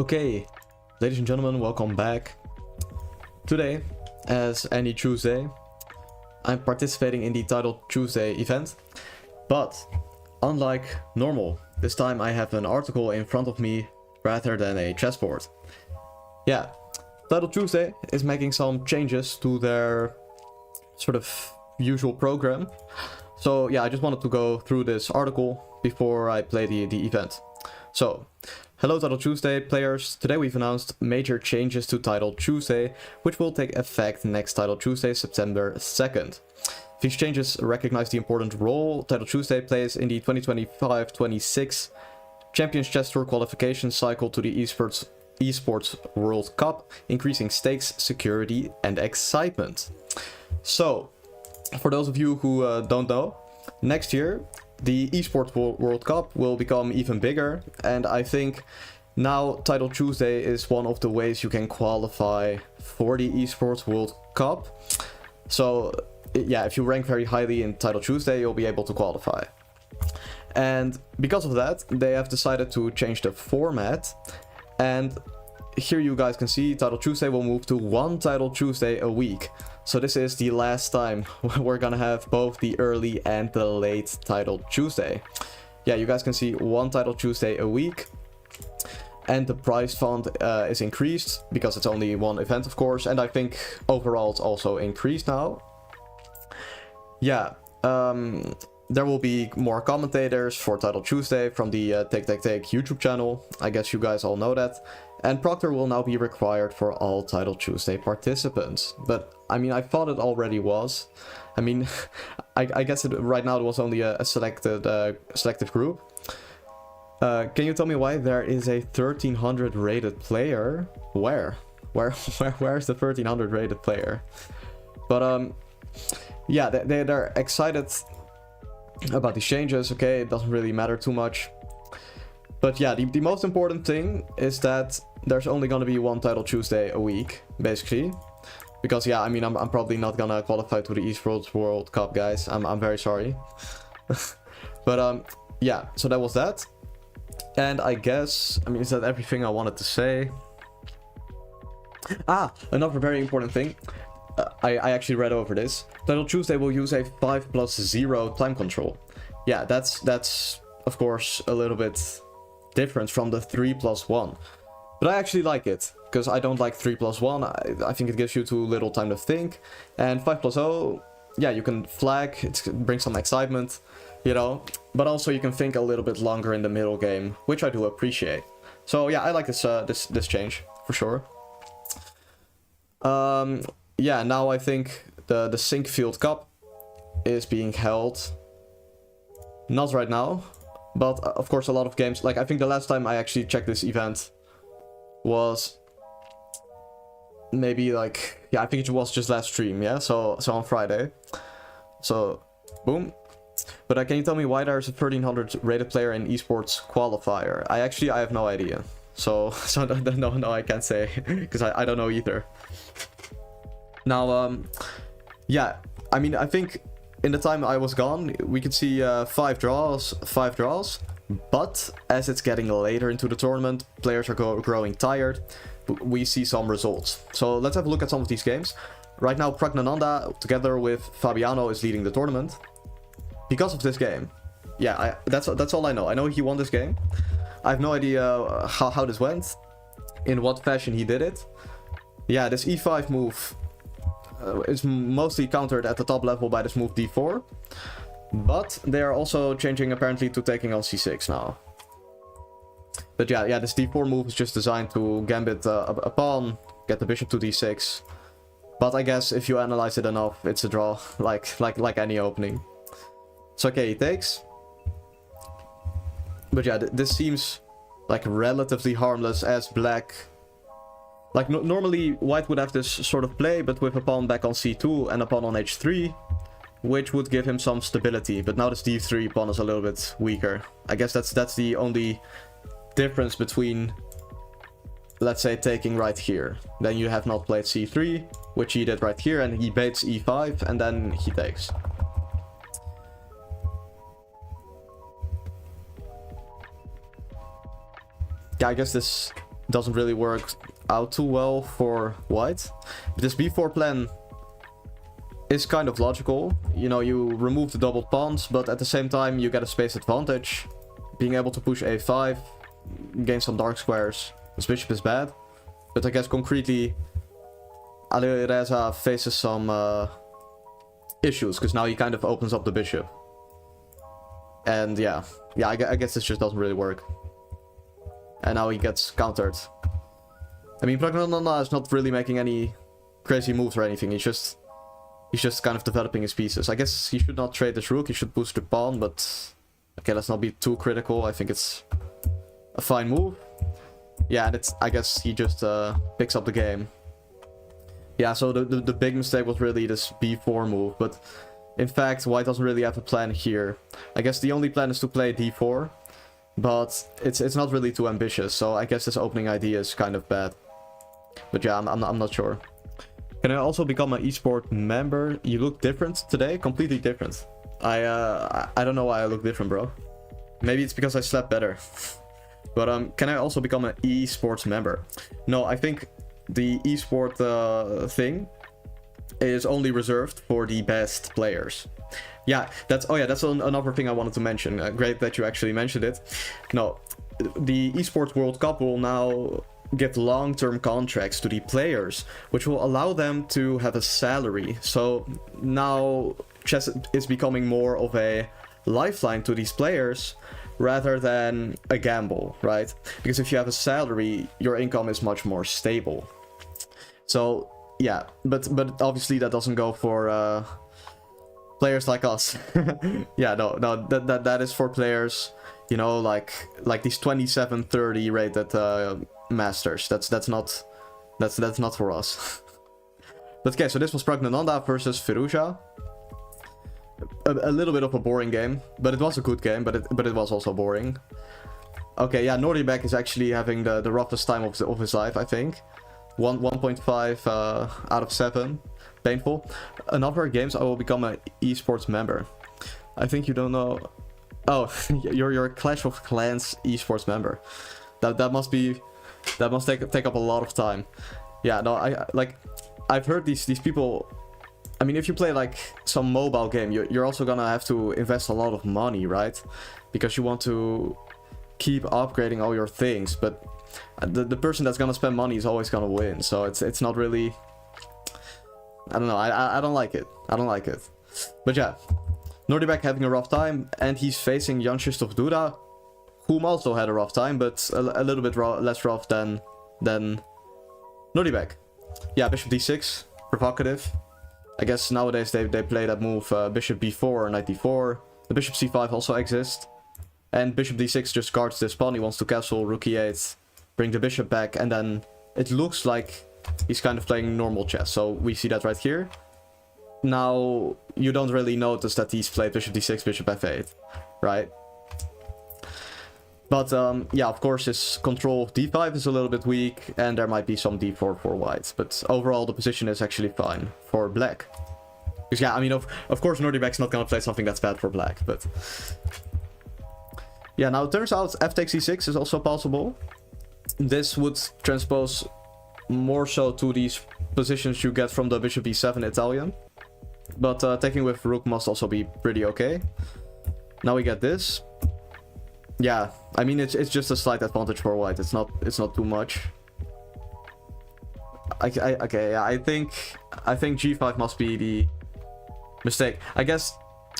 Okay, ladies and gentlemen, welcome back. Today, as any Tuesday, I'm participating in the Title Tuesday event, but unlike normal, this time I have an article in front of me rather than a chessboard. Yeah, Title Tuesday is making some changes to their sort of usual program. So yeah, I just wanted to go through this article before I play the event. So, hello Title Tuesday players, today we've announced major changes to Title Tuesday, which will take effect next Title Tuesday, September 2nd. These changes recognize the important role Title Tuesday plays in the 2025-26 Champions Chess Tour qualification cycle to the Esports World Cup, increasing stakes, security and excitement. So, for those of you who don't know, next year the Esports World Cup will become even bigger, and I think now Title Tuesday is one of the ways you can qualify for the Esports World Cup. So yeah, if you rank very highly in Title Tuesday, you'll be able to qualify. And because of that, they have decided to change the format, and here you guys can see Title Tuesday will move to one Title Tuesday a week. So this is the last time we're gonna have both the early and the late Title Tuesday. Yeah, you guys can see one Title Tuesday a week. And the prize fund is increased because it's only one event, of course. And I think overall it's also increased now. Yeah, there will be more commentators for Title Tuesday from the Take YouTube channel. I guess you guys all know that. And Proctor will now be required for all Title Tuesday participants. But, I mean, I thought it already was. I mean, I guess right now it was only a selected group. Can you tell me why there is a 1300 rated player? Where is the 1300 rated player? But, yeah, they're excited about these changes. Okay, it doesn't really matter too much. But yeah, the most important thing is that there's only gonna be one Title Tuesday a week, basically. Because yeah, I mean, I'm probably not gonna qualify to the Esports World Cup, guys. I'm very sorry. But yeah, so that was that. And I guess, I mean, is that everything I wanted to say? Ah, another very important thing. I actually read over this. Title Tuesday will use a 5+0 time control. Yeah, that's of course a little bit different from the 3+1. But I actually like it, because I don't like 3+1. I think it gives you too little time to think. And 5+0, yeah, you can flag, it brings some excitement, you know. But also you can think a little bit longer in the middle game, which I do appreciate. So yeah, I like this this change, for sure. Yeah, now I think the Sync Field Cup is being held. Not right now, but of course a lot of games, like I think the last time I actually checked this event was maybe like, yeah, I think it was just last stream, yeah, so on Friday. So, boom. But can you tell me why there's a 1300 rated player in esports qualifier? I have no idea. So no, I can't say, because I don't know either. Now, yeah, I mean, I think in the time I was gone, we could see 5 draws, but as it's getting later into the tournament, players are growing tired, we see some results. So let's have a look at some of these games. Right now, Pragnananda, together with Fabiano, is leading the tournament because of this game. Yeah, that's all I know. I know he won this game. I have no idea how this went, in what fashion he did it. Yeah, this e5 move is mostly countered at the top level by this move d4, but they are also changing apparently to taking on c6 now. But yeah, this d4 move is just designed to gambit a pawn, get the bishop to d6. But I guess if you analyze it enough, it's a draw, like any opening. So okay, he takes. But yeah, this seems like relatively harmless, as black, like normally white would have this sort of play, but with a pawn back on c2 and a pawn on h3, which would give him some stability. But now this d3 pawn is a little bit weaker. I guess that's the only difference between, let's say, taking right here. Then you have not played c3, which he did right here, and he baits e5, and then he takes. Yeah, I guess this doesn't really work out too well for white. This b4 plan is kind of logical. You know, you remove the doubled pawns, but at the same time you get a space advantage. Being able to push a5, gain some dark squares. This bishop is bad, but I guess concretely Alireza faces some issues, because now he kind of opens up the bishop. And yeah, I guess this just doesn't really work. And now he gets countered. I mean, Pragnananda is not really making any crazy moves or anything. He's just kind of developing his pieces. I guess he should not trade this rook. He should boost the pawn, but okay, let's not be too critical. I think it's a fine move. Yeah, and I guess he just picks up the game. Yeah, so the big mistake was really this b4 move, but in fact, white doesn't really have a plan here. I guess the only plan is to play d4, but it's not really too ambitious, so I guess this opening idea is kind of bad. But yeah, I'm not sure. Can I also become an esport member? You look different today, completely different. I don't know why I look different, bro. Maybe it's because I slept better. But can I also become an esports member? No, I think the esport thing is only reserved for the best players. Yeah, that's another thing I wanted to mention. Great that you actually mentioned it. No, the esports World Cup will now give long-term contracts to the players, which will allow them to have a salary. So now chess is becoming more of a lifeline to these players rather than a gamble, right? Because if you have a salary, your income is much more stable. So yeah, but obviously that doesn't go for players like us. Yeah, no, that is for players, you know, like these 27-30 rated masters. That's not for us. But okay, so this was Pragnananda versus Firouzja. A little bit of a boring game, but it was a good game, but it was also boring. Okay, yeah, Nordibek is actually having the roughest time of his life, I think. 1.5 out of 7. Painful. In other games, I will become an esports member. I think you don't know. Oh, you're a Clash of Clans esports member. That must take up a lot of time. Yeah, no, I've heard these people. I mean, if you play like some mobile game, you're also gonna have to invest a lot of money, right? Because you want to keep upgrading all your things, but the person that's gonna spend money is always gonna win. So it's not really. I don't know. I don't like it. I don't like it. But yeah, Nordibek having a rough time, and he's facing Jan Krzysztof Duda, whom also had a rough time, but a little bit less rough than Nordibek. Yeah, Bishop D6, provocative. I guess nowadays they play that move Bishop B4, Knight D4. The Bishop C5 also exists. And Bishop D6 just guards this pawn. He wants to castle, Rook E8, bring the bishop back, and then it looks like he's kind of playing normal chess. So we see that right here. Now, you don't really notice that he's played Bishop D6, Bishop F8, right? But yeah, of course his control of D5 is a little bit weak, and there might be some D4 for white. But overall the position is actually fine for black. Because yeah, I mean, of course Nordibek's not gonna play something that's bad for black, but... Yeah, now it turns out f takes e6 is also possible. This would transpose more so to these positions you get from the Bishop e7 Italian. But taking with Rook must also be pretty okay. Now we get this. Yeah, I mean it's just a slight advantage for white. It's not too much. Okay, yeah, I think g5 must be the mistake. I guess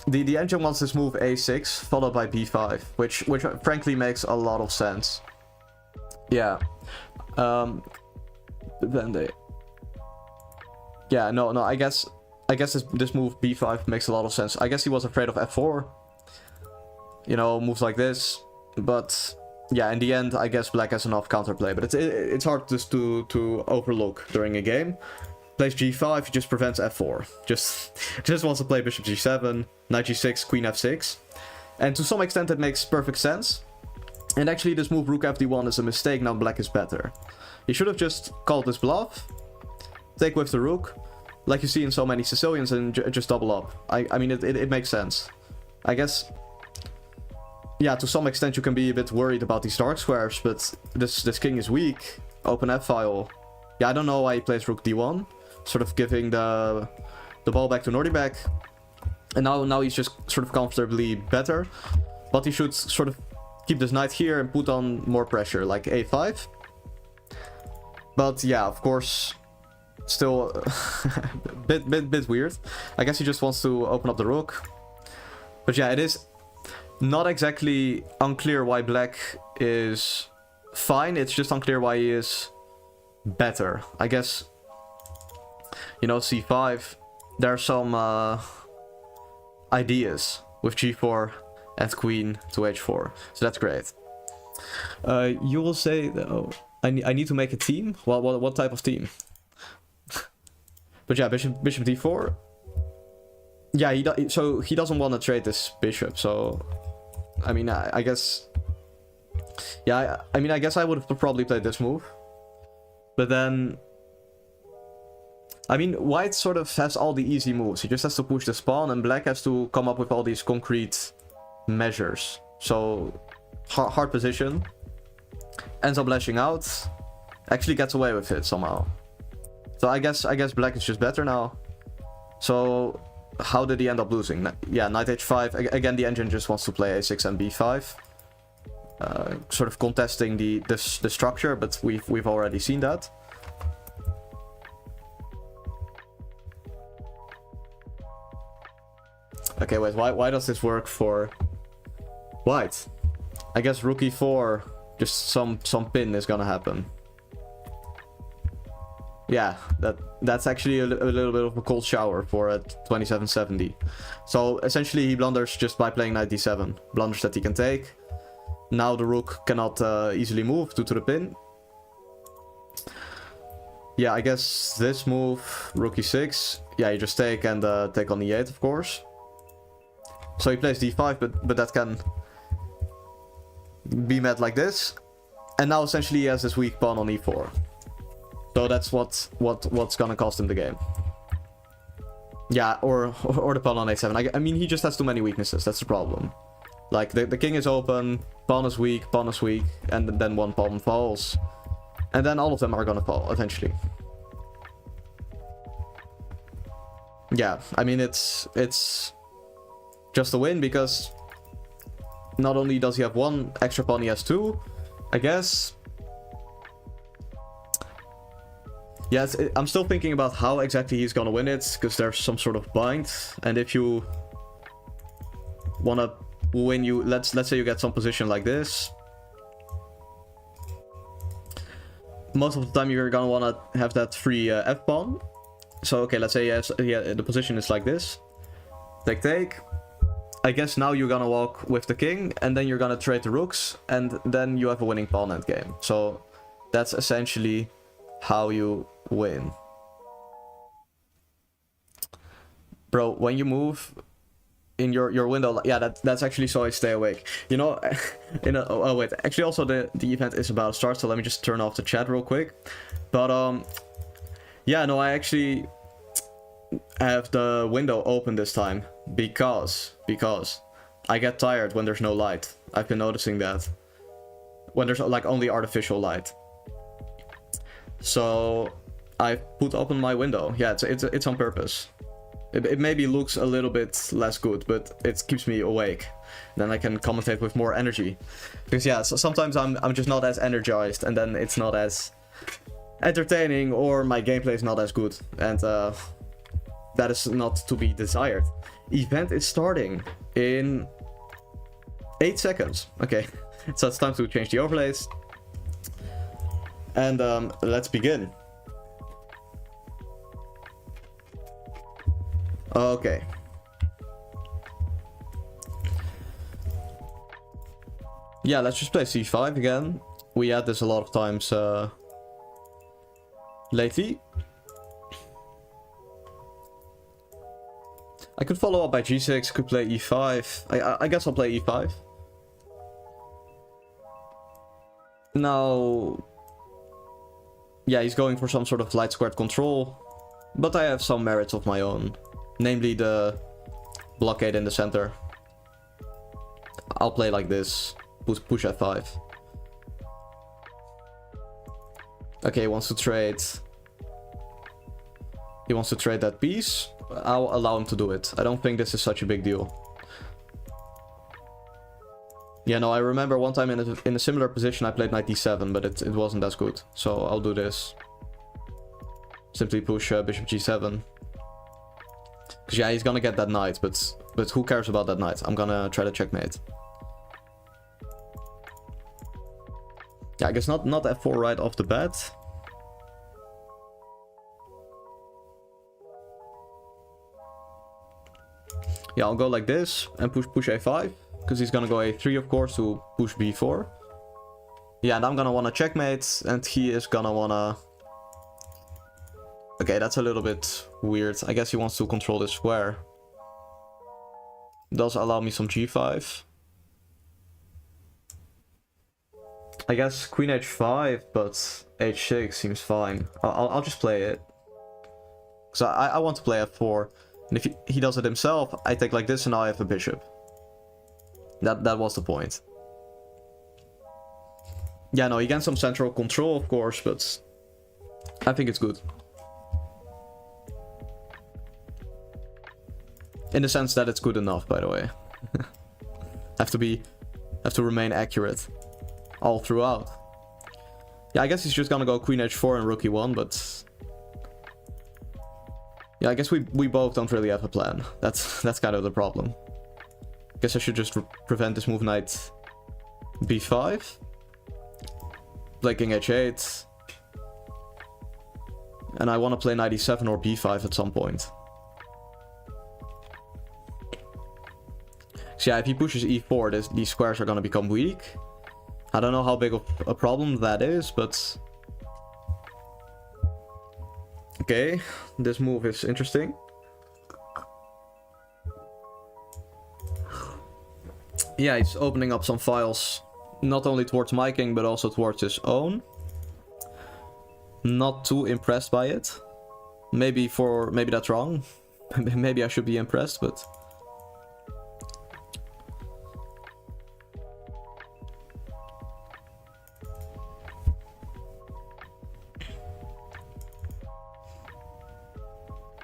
the engine wants this move a6 followed by b5, which frankly makes a lot of sense. Yeah. Then they. Yeah, no, I guess this move b5 makes a lot of sense. I guess he was afraid of f4. You know, moves like this. But yeah, in the end, I guess black has enough counterplay. But it's hard just to overlook during a game. Plays g5, he just prevents f4. Just wants to play bishop g7, knight g6, queen f6. And to some extent, it makes perfect sense. And actually, this move rook fd1 is a mistake. Now black is better. He should have just called this bluff. Take with the rook, like you see in so many Sicilians, and just double up. I mean, it makes sense. I guess yeah, to some extent you can be a bit worried about these dark squares, but this king is weak. Open f-file. Yeah, I don't know why he plays rook d1, sort of giving the ball back to Nordyback. And now he's just sort of comfortably better. But he should sort of keep this knight here and put on more pressure, like a5. But yeah, of course, still bit weird. I guess he just wants to open up the rook. But yeah, it is not exactly unclear why black is fine. It's just unclear why he is better. I guess, you know, c5, there are some ideas with g4 and queen to h4. So that's great. You will say, oh, I need to make a team? Well, what type of team? But yeah, bishop d4. Yeah, so he doesn't want to trade this bishop. So, I mean, I guess... Yeah, I mean, I guess I would have probably played this move. But then... I mean, white sort of has all the easy moves. He just has to push the pawn, and black has to come up with all these concrete measures. So, hard position. Ends up lashing out. Actually gets away with it somehow. So I guess black is just better now. So, how did he end up losing? Yeah, knight h5. Again, the engine just wants to play a6 and b5. Sort of contesting the structure, but we've already seen that. Okay, wait, why does this work for white? I guess rook e4, just some pin is gonna happen. Yeah, that's actually a little bit of a cold shower for a 2770. So essentially he blunders just by playing knight d7. Blunders that he can take. Now the rook cannot easily move due to the pin. Yeah, I guess this move, rook e6. Yeah, you just take and take on e8, of course. So he plays d5, but that can be met like this. And now essentially he has this weak pawn on e4. So that's what's gonna cost him the game. Yeah, or the pawn on a7. I mean, he just has too many weaknesses. That's the problem. Like, the king is open, pawn is weak, and then one pawn falls. And then all of them are gonna fall, eventually. Yeah, I mean, it's just a win, because not only does he have one extra pawn, he has two, I guess. Yeah, I'm still thinking about how exactly he's gonna win it, because there's some sort of bind, and if you wanna win, let's say you get some position like this. Most of the time you're gonna wanna have that free f pawn. So okay, let's say the position is like this. Take. I guess now you're gonna walk with the king, and then you're gonna trade the rooks, and then you have a winning pawn endgame. So that's essentially how you win. Bro, when you move in your window, yeah, that's actually so I stay awake. You know, oh wait, actually also the event is about to start, so let me just turn off the chat real quick. But yeah, no, I actually have the window open this time because I get tired when there's no light. I've been noticing that when there's like only artificial light. So I put open my window. Yeah, it's on purpose. It maybe looks a little bit less good, but it keeps me awake. Then I can commentate with more energy. Because yeah, so sometimes I'm just not as energized, and then it's not as entertaining, or my gameplay is not as good, and that is not to be desired. Event is starting in 8 seconds. Okay, so it's time to change the overlays. And let's begin. Okay. Yeah, let's just play c5 again. We had this a lot of times lately. I could follow up by g6, could play e5. I guess I'll play e5. Now... yeah, he's going for some sort of light squared control. But I have some merits of my own. Namely the blockade in the center. I'll play like this. Push f5. Okay, he wants to trade. He wants to trade that piece. I'll allow him to do it. I don't think this is such a big deal. Yeah, no, I remember one time in a similar position I played knight d7, but it wasn't as good. So I'll do this. Simply push bishop g7. Because yeah, he's gonna get that knight, but who cares about that knight? I'm gonna try to checkmate. Yeah, I guess not f4 right off the bat. Yeah, I'll go like this and push a5. Because he's gonna go a3, of course, to push b4. Yeah, and I'm gonna wanna checkmate, and he is gonna wanna... Okay, that's a little bit weird. I guess he wants to control this square. Does allow me some g5. I guess queen h5, but h6 seems fine. I'll just play it. Because I want to play f4. And if he does it himself, I take like this and now I have a bishop. That was the point. Yeah, no, he gains some central control, of course, but I think it's good. In the sense that it's good enough, by the way. have to remain accurate all throughout. Yeah, I guess he's just gonna go queen h4 and rook e1, but yeah, I guess we both don't really have a plan. That's kind of the problem. Guess I should just prevent this move knight b5. Play king h8. And I want to play knight e7 or b5 at some point. So yeah, if he pushes e4, these squares are going to become weak. I don't know how big of a problem that is, but... Okay, this move is interesting. Yeah, he's opening up some files, not only towards my king, but also towards his own. Not too impressed by it. Maybe that's wrong. Maybe I should be impressed, but...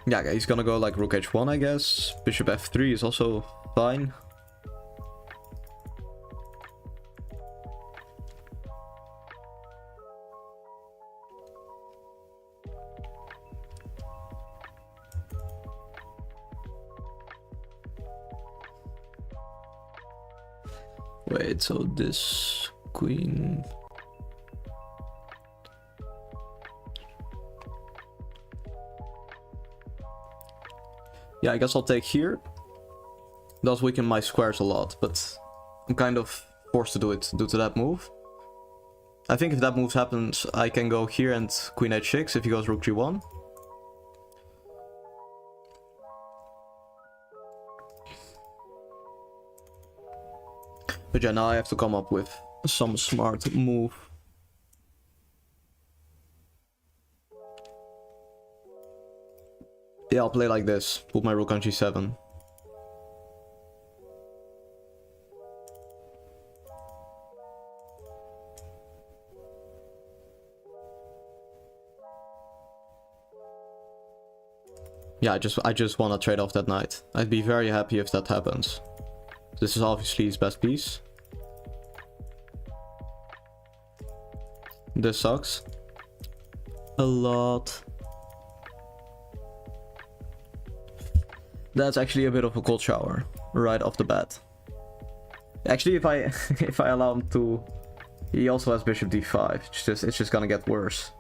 Yeah, he's gonna go like rook h1, I guess. Bishop f3 is also fine. Wait, so this queen... Yeah, I guess I'll take here. Does weaken my squares a lot, but I'm kind of forced to do it due to that move. I think if that move happens, I can go here and queen h6 if he goes rook g1. But yeah, now I have to come up with some smart move. Yeah, I'll play like this. Put my rook on g7. Yeah, I just want to trade off that knight. I'd be very happy if that happens. This is obviously his best piece. This sucks a lot. That's actually a bit of a cold shower right off the bat. Actually, if I allow him to, he also has bishop d5. It's just gonna get worse.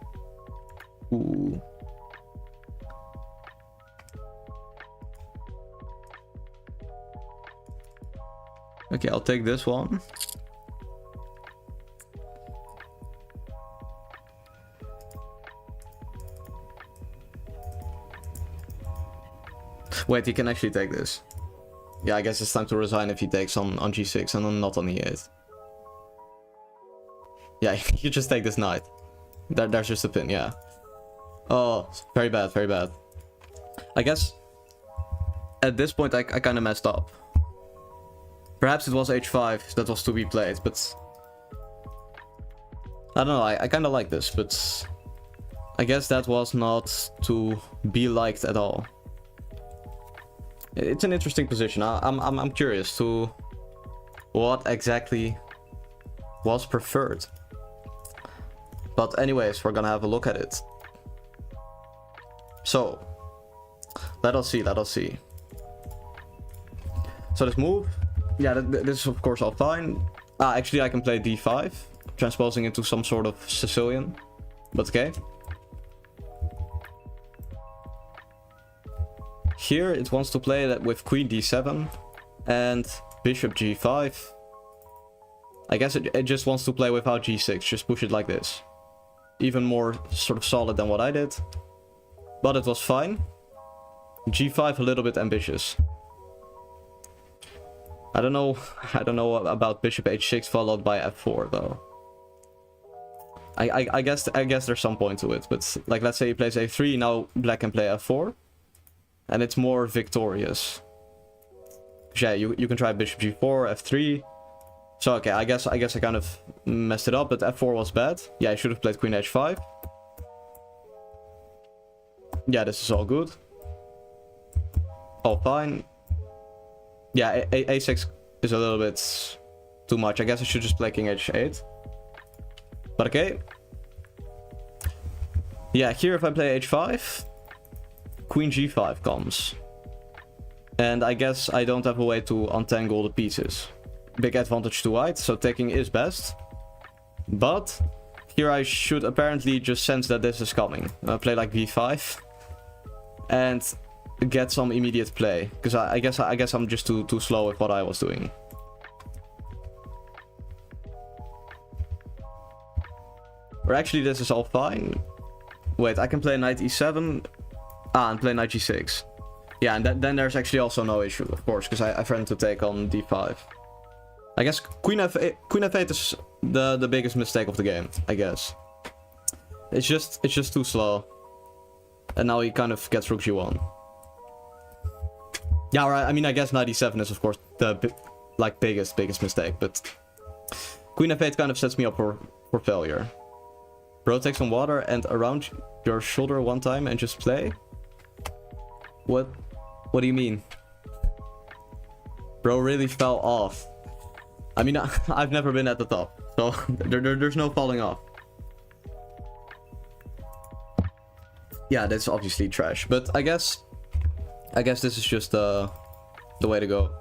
Ooh. Okay, I'll take this one. Wait, he can actually take this. Yeah, I guess it's time to resign if he takes on g6 and not on e8. Yeah, you just take this knight. There's just a pin, yeah. Oh, very bad, very bad. I guess at this point I kind of messed up. Perhaps it was h5 that was to be played, but I don't know, I kind of like this, but I guess that was not to be liked at all. It's an interesting position. I'm curious to what exactly was preferred. But anyways, we're gonna have a look at it. So, let us see, let us see. So this move, yeah, this is of course all fine. Actually I can play d5, transposing into some sort of Sicilian, but okay. Here it wants to play that with queen d7 and bishop g5. I guess it just wants to play without g6, just push it like this. Even more sort of solid than what I did. But it was fine. g5 a little bit ambitious. I don't know about bishop h6 followed by f4 though. I guess there's some point to it, but like let's say he plays a3, now black can play f4. And it's more victorious. Yeah, you can try bishop g4, f3. So okay, I guess I kind of messed it up, but f4 was bad. Yeah, I should have played queen h5. Yeah, this is all good. All fine. Yeah, a6 is a little bit too much. I guess I should just play king h8. But okay. Yeah, here if I play h5, queen g5 comes. And I guess I don't have a way to untangle the pieces. Big advantage to white, so taking is best. But here I should apparently just sense that this is coming. Play like b5 and get some immediate play, because I guess I'm just too slow with what I was doing. Or actually this is all fine. Wait, I can play knight e7 and play knight g6. Yeah, and then there's actually also no issue, of course, because I threatened to take on d5. I guess queen f8 is the biggest mistake of the game, I guess. It's just too slow. And now he kind of gets rook g1. Yeah, right, I mean, I guess knight e7 is of course the biggest mistake, but queen f8 kind of sets me up for failure. Bro, take some water and around your shoulder one time and just play? What do you mean? Bro really fell off. I mean, I've never been at the top, so there's no falling off. Yeah, that's obviously trash, but I guess this is just the way to go.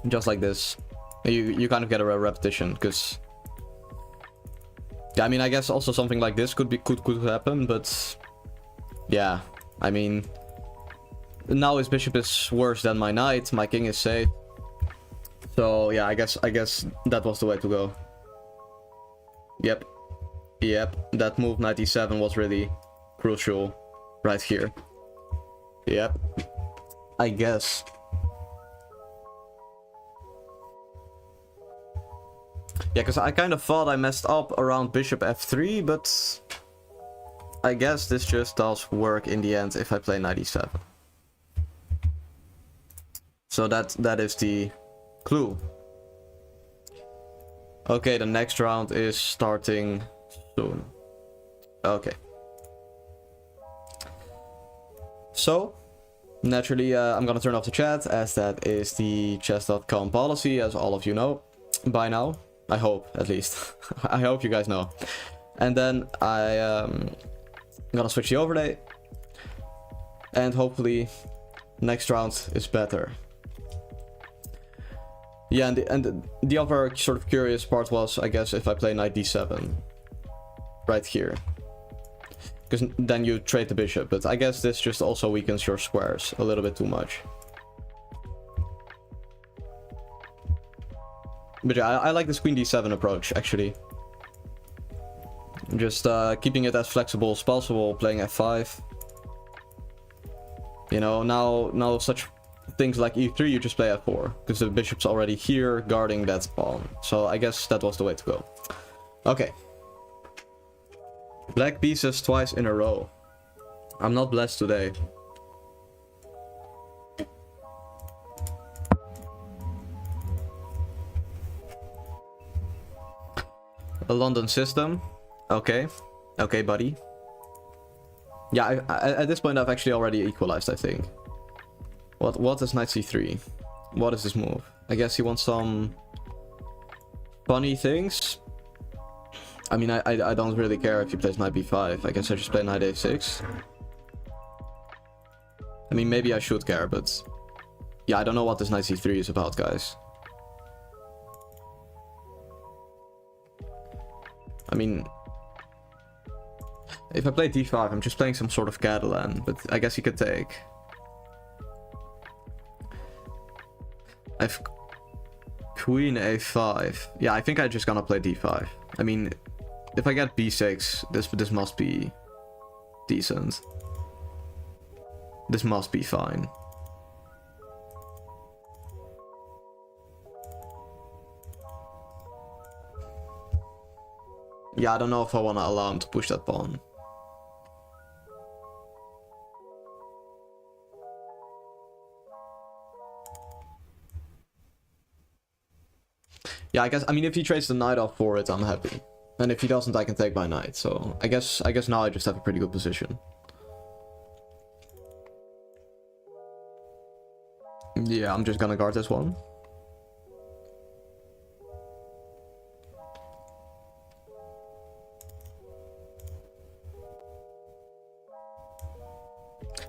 Just like this. You kind of get a repetition, because yeah, I mean, I guess also something like this could happen, but yeah, I mean, now his bishop is worse than my knight, my king is safe. So yeah, I guess that was the way to go. Yep, that move knight e7 was really crucial right here. Yep, I guess. Yeah, because I kind of thought I messed up around bishop f3, but I guess this just does work in the end if I play knight e7. So that is the clue. Okay, the next round is starting soon. Okay. So, naturally, I'm gonna turn off the chat, as that is the chess.com policy, as all of you know by now. I hope, at least. I hope you guys know. And then I'm gonna switch the overlay. And hopefully, next round is better. Yeah, and the other sort of curious part was, I guess, if I play knight d7 right here, because then you trade the bishop, but I guess this just also weakens your squares a little bit too much. But yeah, I like this queen d7 approach, actually. Just keeping it as flexible as possible, playing f5. You know, now such things like e3, you just play f4, because the bishop's already here guarding that pawn. So I guess that was the way to go. Okay. Black pieces twice in a row. I'm not blessed today. A London system. Okay. Okay, buddy. Yeah, at this point I've actually already equalized, I think. What is knight c3? What is this move? I guess he wants some funny things. I mean, I don't really care if he plays knight b5. I guess I just play knight a6. I mean, maybe I should care, but... Yeah, I don't know what this knight c3 is about, guys. I mean... If I play d5, I'm just playing some sort of Catalan, but I guess he could take. I've queen a5. Yeah, I think I'm just gonna play d5. I mean, if I get b6, this must be decent. This must be fine. Yeah, I don't know if I want to allow him to push that pawn. Yeah, I mean, if he trades the knight off for it, I'm happy. And if he doesn't, I can take by knight. So I guess now I just have a pretty good position. Yeah, I'm just gonna guard this one.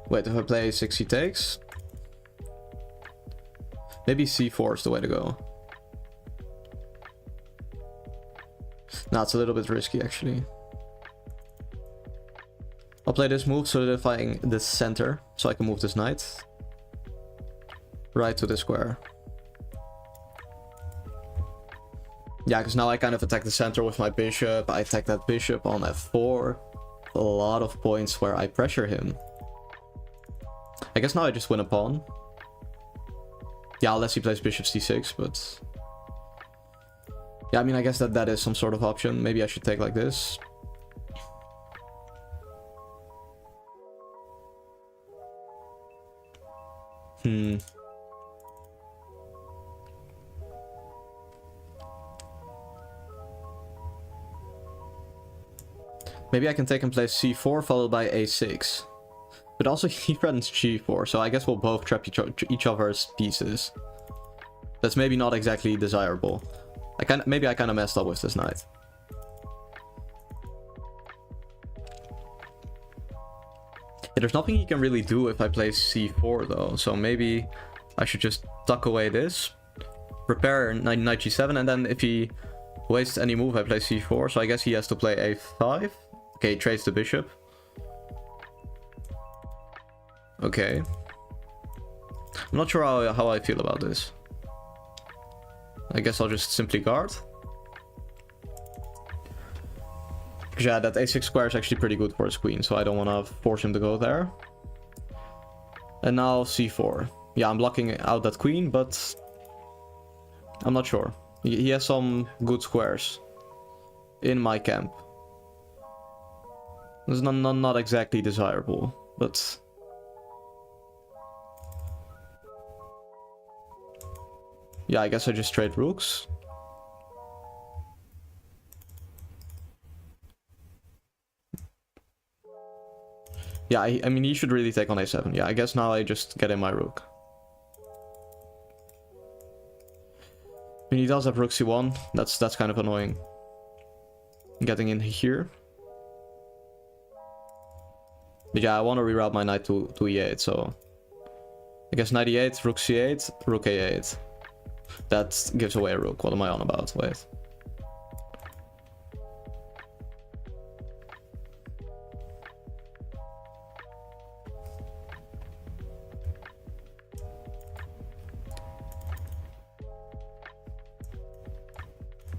Wait, if I play a6, he takes? Maybe c4 is the way to go. Nah, it's a little bit risky, actually. I'll play this move, solidifying the center, so I can move this knight right to the square. Yeah, because now I kind of attack the center with my bishop. I attack that bishop on f4. A lot of points where I pressure him. I guess now I just win a pawn. Yeah, unless he plays bishop c6, but... Yeah, I mean, I guess that is some sort of option. Maybe I should take like this. Maybe I can take and play c4 followed by a6. But also he threatens g4, so I guess we'll both trap each other's pieces. That's maybe not exactly desirable. Maybe I kind of messed up with this knight. Yeah, there's nothing he can really do if I play c4 though, so maybe I should just tuck away this, prepare knight g7, and then if he wastes any move I play c4, so I guess he has to play a5. Okay, he trades the bishop. Okay. I'm not sure how I feel about this. I guess I'll just simply guard. Because yeah, that a6 square is actually pretty good for his queen, so I don't want to force him to go there. And now c4. Yeah, I'm blocking out that queen, but I'm not sure. He has some good squares in my camp. It's not exactly desirable, but... Yeah, I guess I just trade rooks. Yeah, I mean, he should really take on a7. Yeah, I guess now I just get in my rook. I mean, he does have rook c1. That's kind of annoying. Getting in here. But yeah, I want to reroute my knight to e8, so... I guess knight e8, rook c8, rook a8. That gives away a rook. What am I on about? Wait.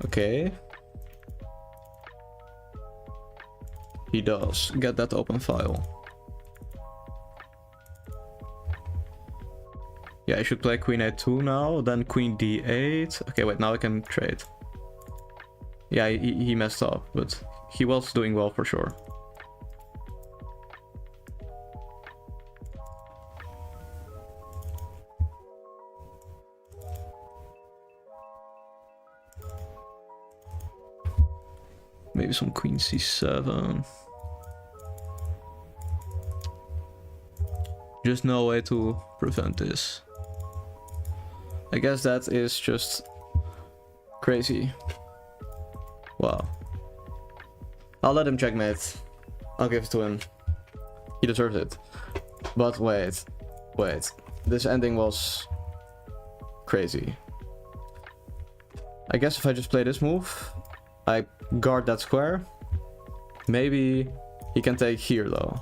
Okay. He does get that open file. Yeah, I should play queen a2 now, then queen d8. Okay, wait, now I can trade. Yeah, he messed up, but he was doing well for sure. Maybe some queen c7. Just no way to prevent this. I guess that is just crazy. Wow. I'll let him checkmate. I'll give it to him. He deserves it. But wait. This ending was crazy. I guess if I just play this move, I guard that square. Maybe he can take here though.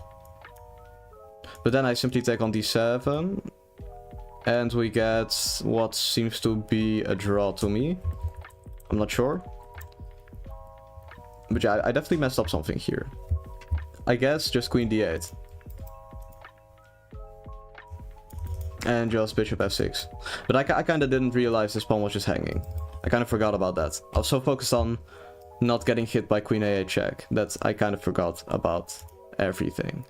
But then I simply take on d7. And we get what seems to be a draw to me. I'm not sure. But yeah, I definitely messed up something here. I guess just queen d8. And just bishop f6. But I kind of didn't realize this pawn was just hanging. I kind of forgot about that. I was so focused on not getting hit by queen a8 check that I kind of forgot about everything.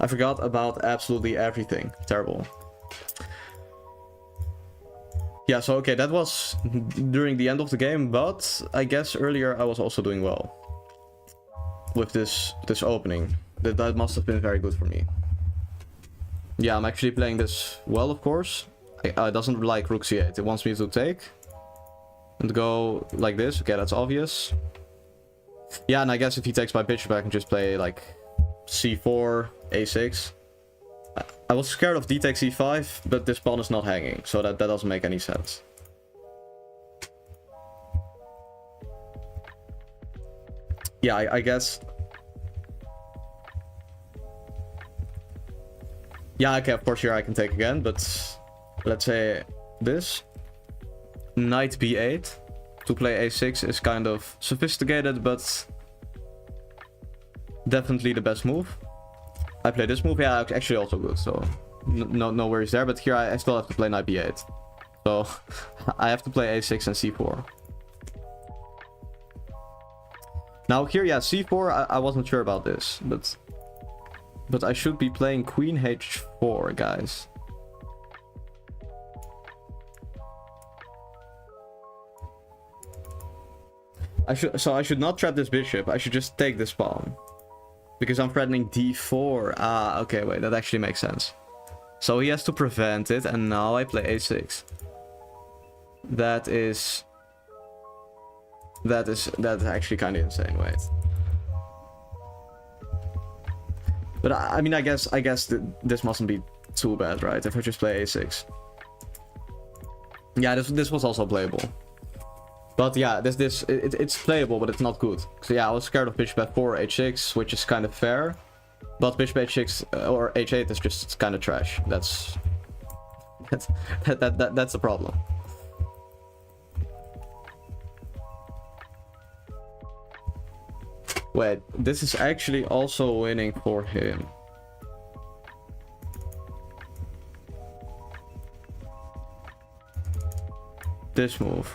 I forgot about absolutely everything. Terrible. Yeah, so okay, that was during the end of the game, but I guess earlier I was also doing well with this opening. That must have been very good for me. Yeah, I'm actually playing this well, of course. It doesn't like rook c8. It wants me to take and go like this. Okay, that's obvious. Yeah, and I guess if he takes my bishop, I can just play like c4, a6. I was scared of d takes e5, but this pawn is not hanging, so that doesn't make any sense. Yeah, I guess. Yeah, okay, of course here I can take again, but let's say this. Knight b8 to play a6 is kind of sophisticated, but definitely the best move. I play this move, yeah, actually also good, so no worries there. But here I still have to play knight b8, so I have to play a6 and c4. Now here, yeah, c4, I wasn't sure about this, but I should be playing queen h4, guys. I should not trap this bishop. I should just take this pawn. Because I'm threatening d4. Ah, okay, wait, that actually makes sense. So he has to prevent it, and now I play a6. That is actually kind of insane. Wait. But I mean, I guess this mustn't be too bad, right? If I just play a6. Yeah, this was also playable. But yeah, it's playable, but it's not good. So yeah, I was scared of bishop f4, h6, which is kind of fair. But bishop h6 or h8 is just kind of trash. That's the problem. Wait, this is actually also winning for him. This move.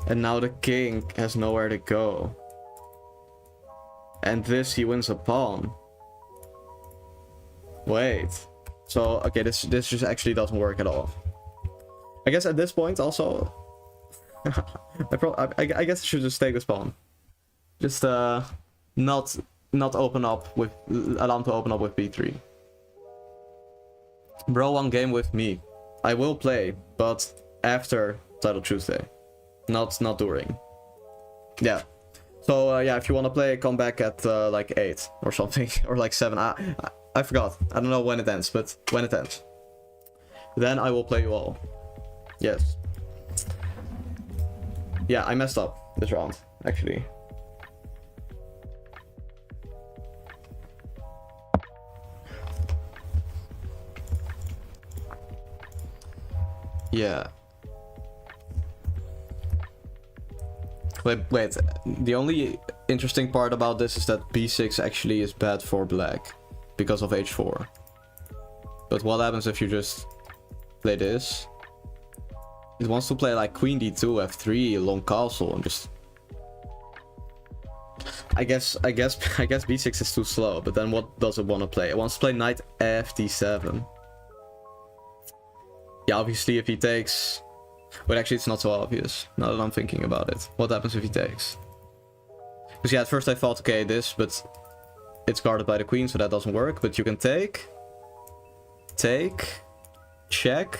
And now the king has nowhere to go. And this, he wins a pawn. Wait. So, okay, this just actually doesn't work at all. I guess at this point also... I guess I should just take this pawn. Just not open up with... Allow him to open up with b3. Bro, one game with me. I will play, but after Title Tuesday. Not during. Yeah. So yeah, if you want to play, come back at like 8 or something, or like 7. I forgot. I don't know when it ends, but when it ends, then I will play you all. Yes. Yeah, I messed up this round, actually. Yeah. Wait, the only interesting part about this is that b6 actually is bad for black because of h4. But what happens if you just play this? It wants to play like queen d2, f3, long castle, and just... I guess b6 is too slow, but then what does it want to play? It wants to play knight f d7. Yeah, obviously if he takes... But actually it's not so obvious, now that I'm thinking about it. What happens if he takes? Because yeah, at first I thought, okay, this, but it's guarded by the queen, so that doesn't work. But you can take, check,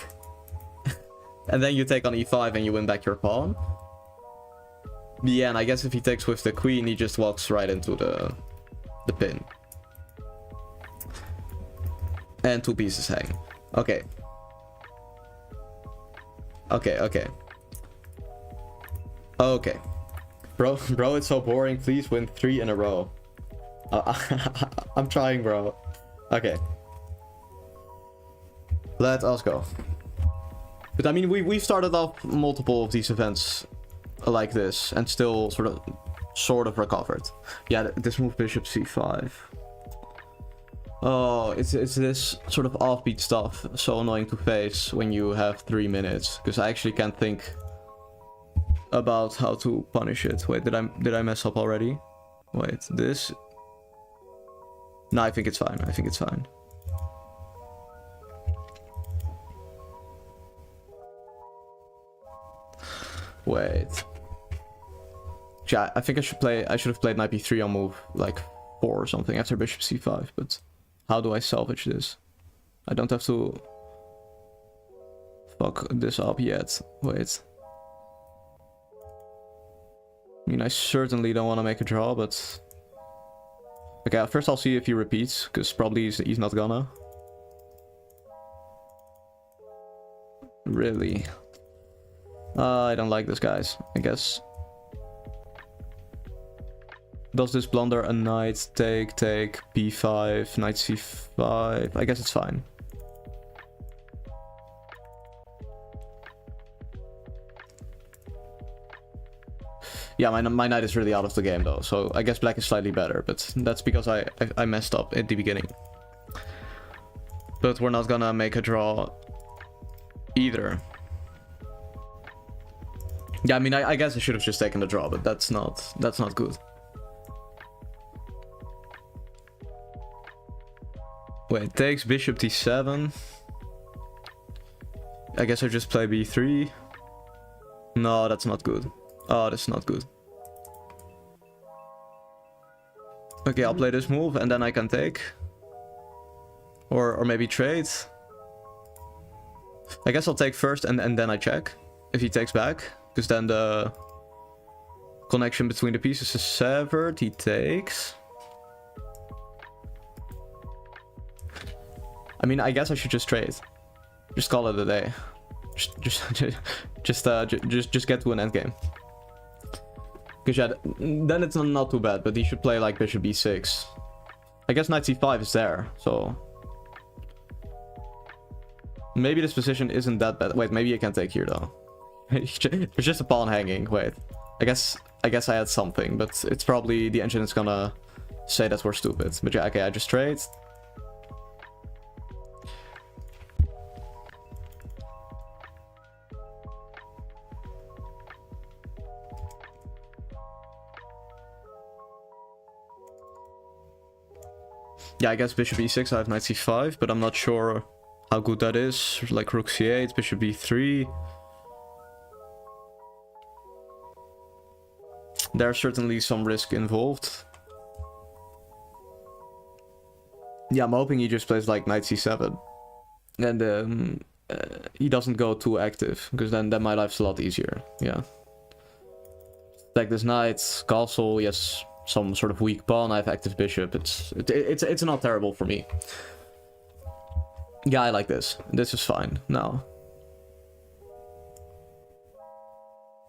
and then you take on e5 and you win back your pawn. Yeah, and I guess if he takes with the queen, he just walks right into the pin. And 2 pieces hang. Okay. Okay. Bro, it's so boring. Please win 3 in a row. I'm trying, bro. Okay. Let us go. But I mean, we started off multiple of these events like this and still sort of recovered. Yeah, this move bishop c5. Oh, it's this sort of offbeat stuff. So annoying to face when you have 3 minutes, because I actually can't think about how to punish it. Wait, did I mess up already? Wait, this. No, I think it's fine. I think it's fine. Wait. Yeah, I think I should have played knight b3 on move like 4 or something after bishop c5, but how do I salvage this? I don't have to fuck this up yet. Wait. I mean, I certainly don't want to make a draw, but... Okay, first I'll see if he repeats, because probably he's not gonna. Really? I don't like this, guys, I guess. Does this blunder a knight, take, b5, knight c5? I guess it's fine. Yeah, my knight is really out of the game though, so I guess black is slightly better, but that's because I messed up at the beginning. But we're not gonna make a draw either. Yeah, I mean, I guess I should have just taken the draw, but that's not good. Wait, takes bishop d7. I guess I just play b3. No, that's not good. Oh, that's not good. Okay, I'll play this move and then I can take. Or maybe trade. I guess I'll take first and then I check if he takes back. Because then the connection between the pieces is severed. He takes. I mean, I guess I should just trade. Just call it a day. Just get to an endgame. Because yeah, then it's not too bad, but he should play like bishop b6. I guess knight c5 is there, so... Maybe this position isn't that bad. Wait, maybe I can take here though. There's just a pawn hanging. Wait, I guess I had something, but it's probably the engine is gonna say that we're stupid. But yeah, okay, I just trade. Yeah, I guess bishop e6, I have knight c5, but I'm not sure how good that is. Like rook c8, bishop b3. There's certainly some risk involved. Yeah, I'm hoping he just plays like knight c7. And he doesn't go too active, because then my life's a lot easier. Yeah. Take this knight, castle, yes. Some sort of weak pawn, I have active bishop. It's not terrible for me. Yeah, I like this. This is fine now.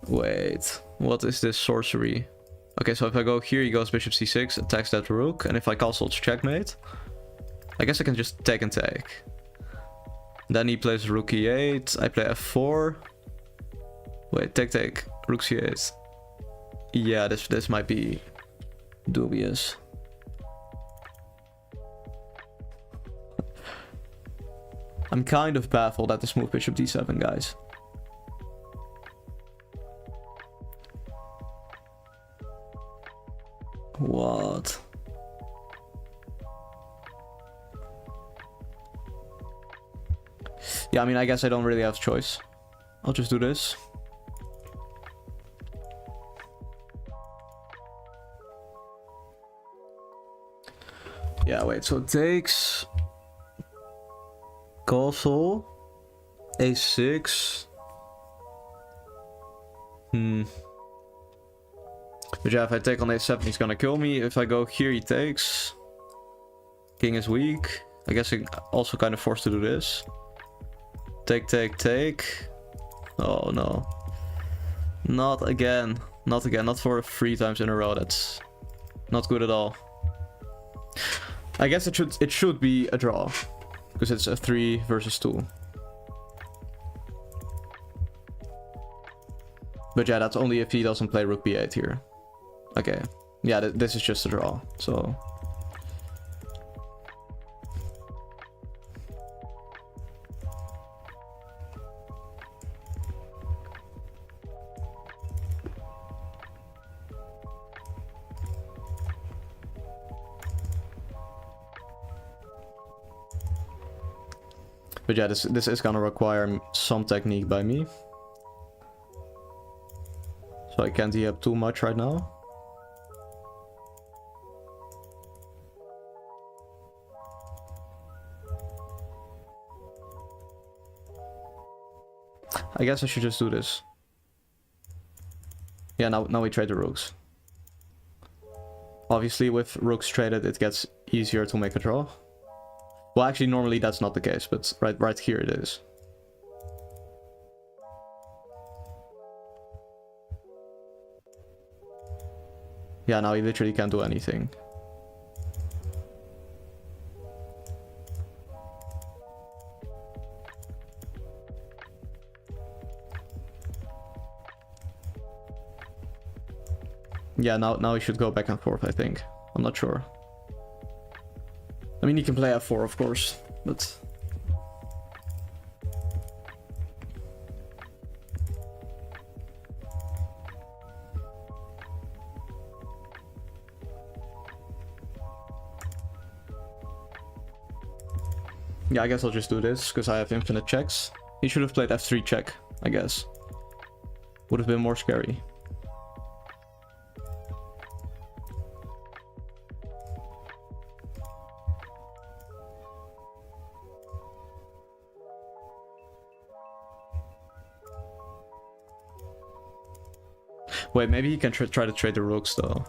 Wait, what is this sorcery? Okay, so if I go here, he goes bishop c6, attacks that rook, and if I castle, it's checkmate. I guess I can just take and take. Then he plays rook e8, I play f4. Wait, take, rook c8. Yeah, this might be dubious. I'm kind of baffled at this move bishop d7, guys. What? Yeah, I mean, I guess I don't really have a choice. I'll just do this. Yeah, wait, so it takes castle, a6. But yeah, if I take on a7, he's gonna kill me. If I go here, he takes. King is weak. I guess I'm also kind of forced to do this. Take, take, take. Oh no. Not again. Not again. Not for 3 times in a row. That's not good at all. I guess it should be a draw. Because it's a 3 versus 2. But yeah, that's only if he doesn't play rook b8 here. Okay. Yeah, this is just a draw. So... But yeah, this is gonna require some technique by me. So I can't tee up too much right now. I guess I should just do this. Yeah, now we trade the rooks. Obviously with rooks traded it gets easier to make a draw. Well, actually, normally that's not the case, but right here it is. Yeah, now he literally can't do anything. Yeah, now he should go back and forth, I think. I'm not sure. I mean, he can play f4, of course, but... Yeah, I guess I'll just do this, because I have infinite checks. He should have played f3 check, I guess. Would have been more scary. Wait, maybe he can try to trade the rooks though.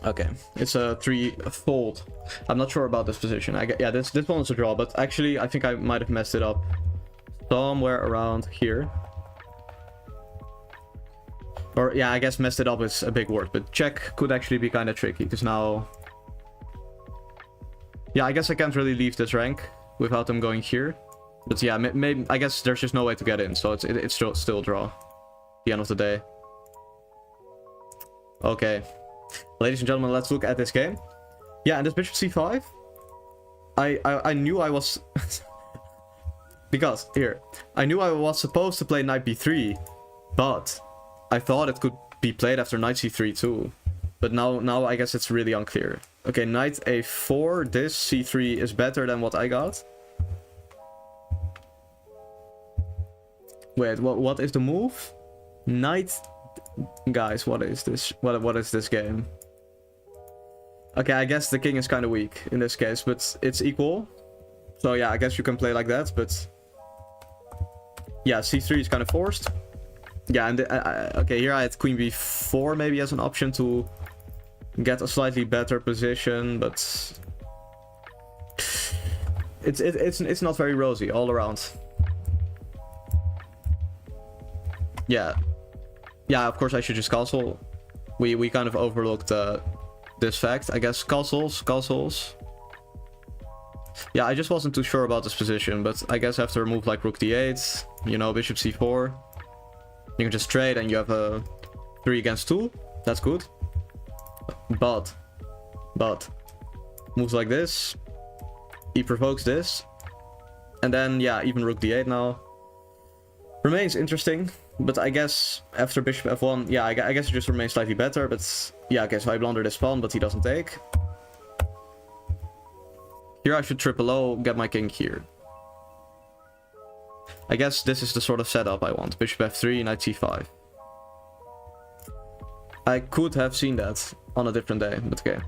Okay, it's a 3-fold. I'm not sure about this position. Yeah, this one is a draw, but actually I think I might have messed it up somewhere around here. Or yeah, I guess messed it up is a big word, but check could actually be kind of tricky because now... Yeah, I guess I can't really leave this rank without them going here. But yeah, maybe I guess there's just no way to get in, so it's still a draw. At the end of the day. Okay. Ladies and gentlemen, let's look at this game. Yeah, and this bishop c5, I knew I was... because, here, I knew I was supposed to play knight b3, but I thought it could be played after knight c3 too. But now I guess it's really unclear. Okay, knight a4, this c3 is better than what I got. Wait, what is the move? Knight... Guys, what is this? What is this game? Okay, I guess the king is kind of weak in this case, but it's equal. So yeah, I guess you can play like that, but... Yeah, c3 is kind of forced. Yeah, and okay, here I had queen b4 maybe as an option to get a slightly better position, but... It's not very rosy all around. Yeah. Yeah, of course I should just castle. We kind of overlooked this fact. I guess castles. Yeah, I just wasn't too sure about this position, but I guess after a move like rook d8, you know, bishop c4, you can just trade and you have a 3 against 2. That's good. But moves like this, he provokes this, and then yeah, even rook d8 now remains interesting. But I guess after bishop f1, yeah, I guess it just remains slightly better. But yeah, okay, so I blunder this pawn, but he doesn't take. Here I should triple O, get my king here. I guess this is the sort of setup I want. Bishop f3, knight c5. I could have seen that on a different day, but okay.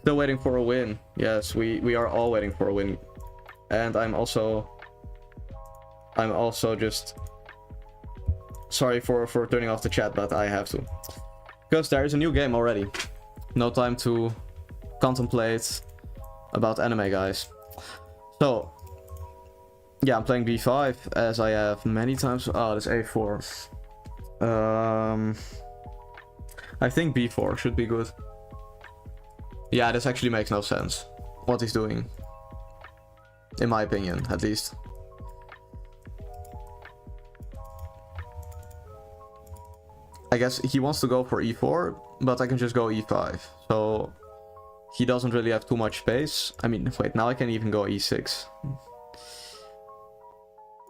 Still waiting for a win. Yes, we are all waiting for a win. And I'm also just sorry for turning off the chat, but I have to. Because there is a new game already. No time to contemplate about anime, guys. So yeah, I'm playing b5 as I have many times. Oh, this a4. I think b4 should be good. Yeah, this actually makes no sense what he's doing, in my opinion, at least. I guess he wants to go for e4, but I can just go e5. So he doesn't really have too much space. I mean, wait, now I can even go e6.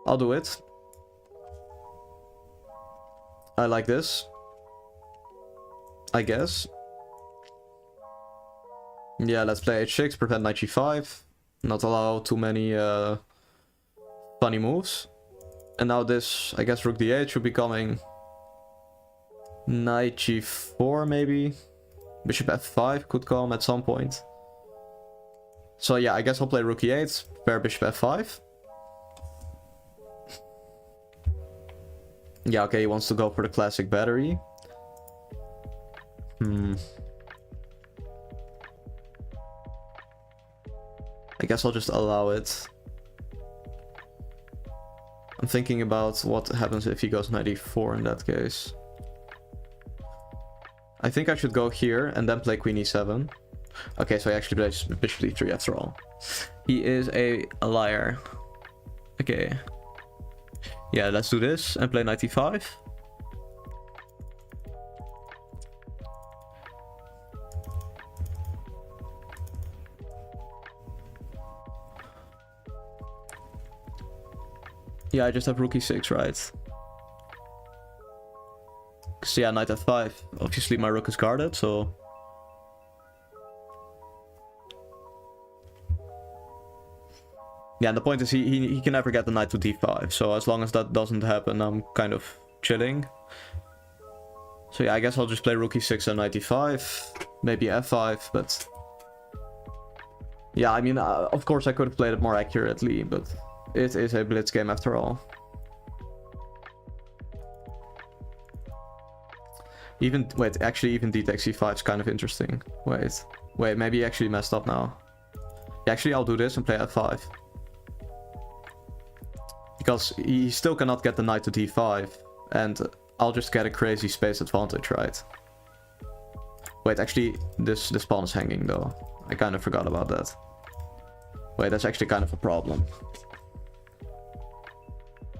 I'll do it. I like this, I guess. Yeah, let's play h6, prevent knight g5. Not allow too many funny moves. And now this, I guess rook d8 should be coming. Knight g4 maybe. Bishop f5 could come at some point. So yeah, I guess I'll play rook e8, prepare bishop f5. Yeah, okay, he wants to go for the classic battery. I guess I'll just allow it. I'm thinking about what happens if he goes knight e4 in that case. I think I should go here and then play queen e7. Okay, so he actually plays bishop e3 after all. He is a liar. Okay. Yeah, let's do this and play knight e5. Yeah, I just have rook e6, right? Because yeah, knight f5. Obviously my rook is guarded, so... Yeah, and the point is he can never get the knight to d5. So as long as that doesn't happen, I'm kind of chilling. So yeah, I guess I'll just play rook e6 and knight e5. Maybe f5, but... Yeah, I mean, of course I could have played it more accurately, but... It is a blitz game after all. Even, wait, actually even d takes c5 is kind of interesting. Wait, maybe he actually messed up now. Yeah, actually I'll do this and play f5. Because he still cannot get the knight to d5. And I'll just get a crazy space advantage, right? Wait, actually this pawn is hanging though. I kind of forgot about that. Wait, that's actually kind of a problem.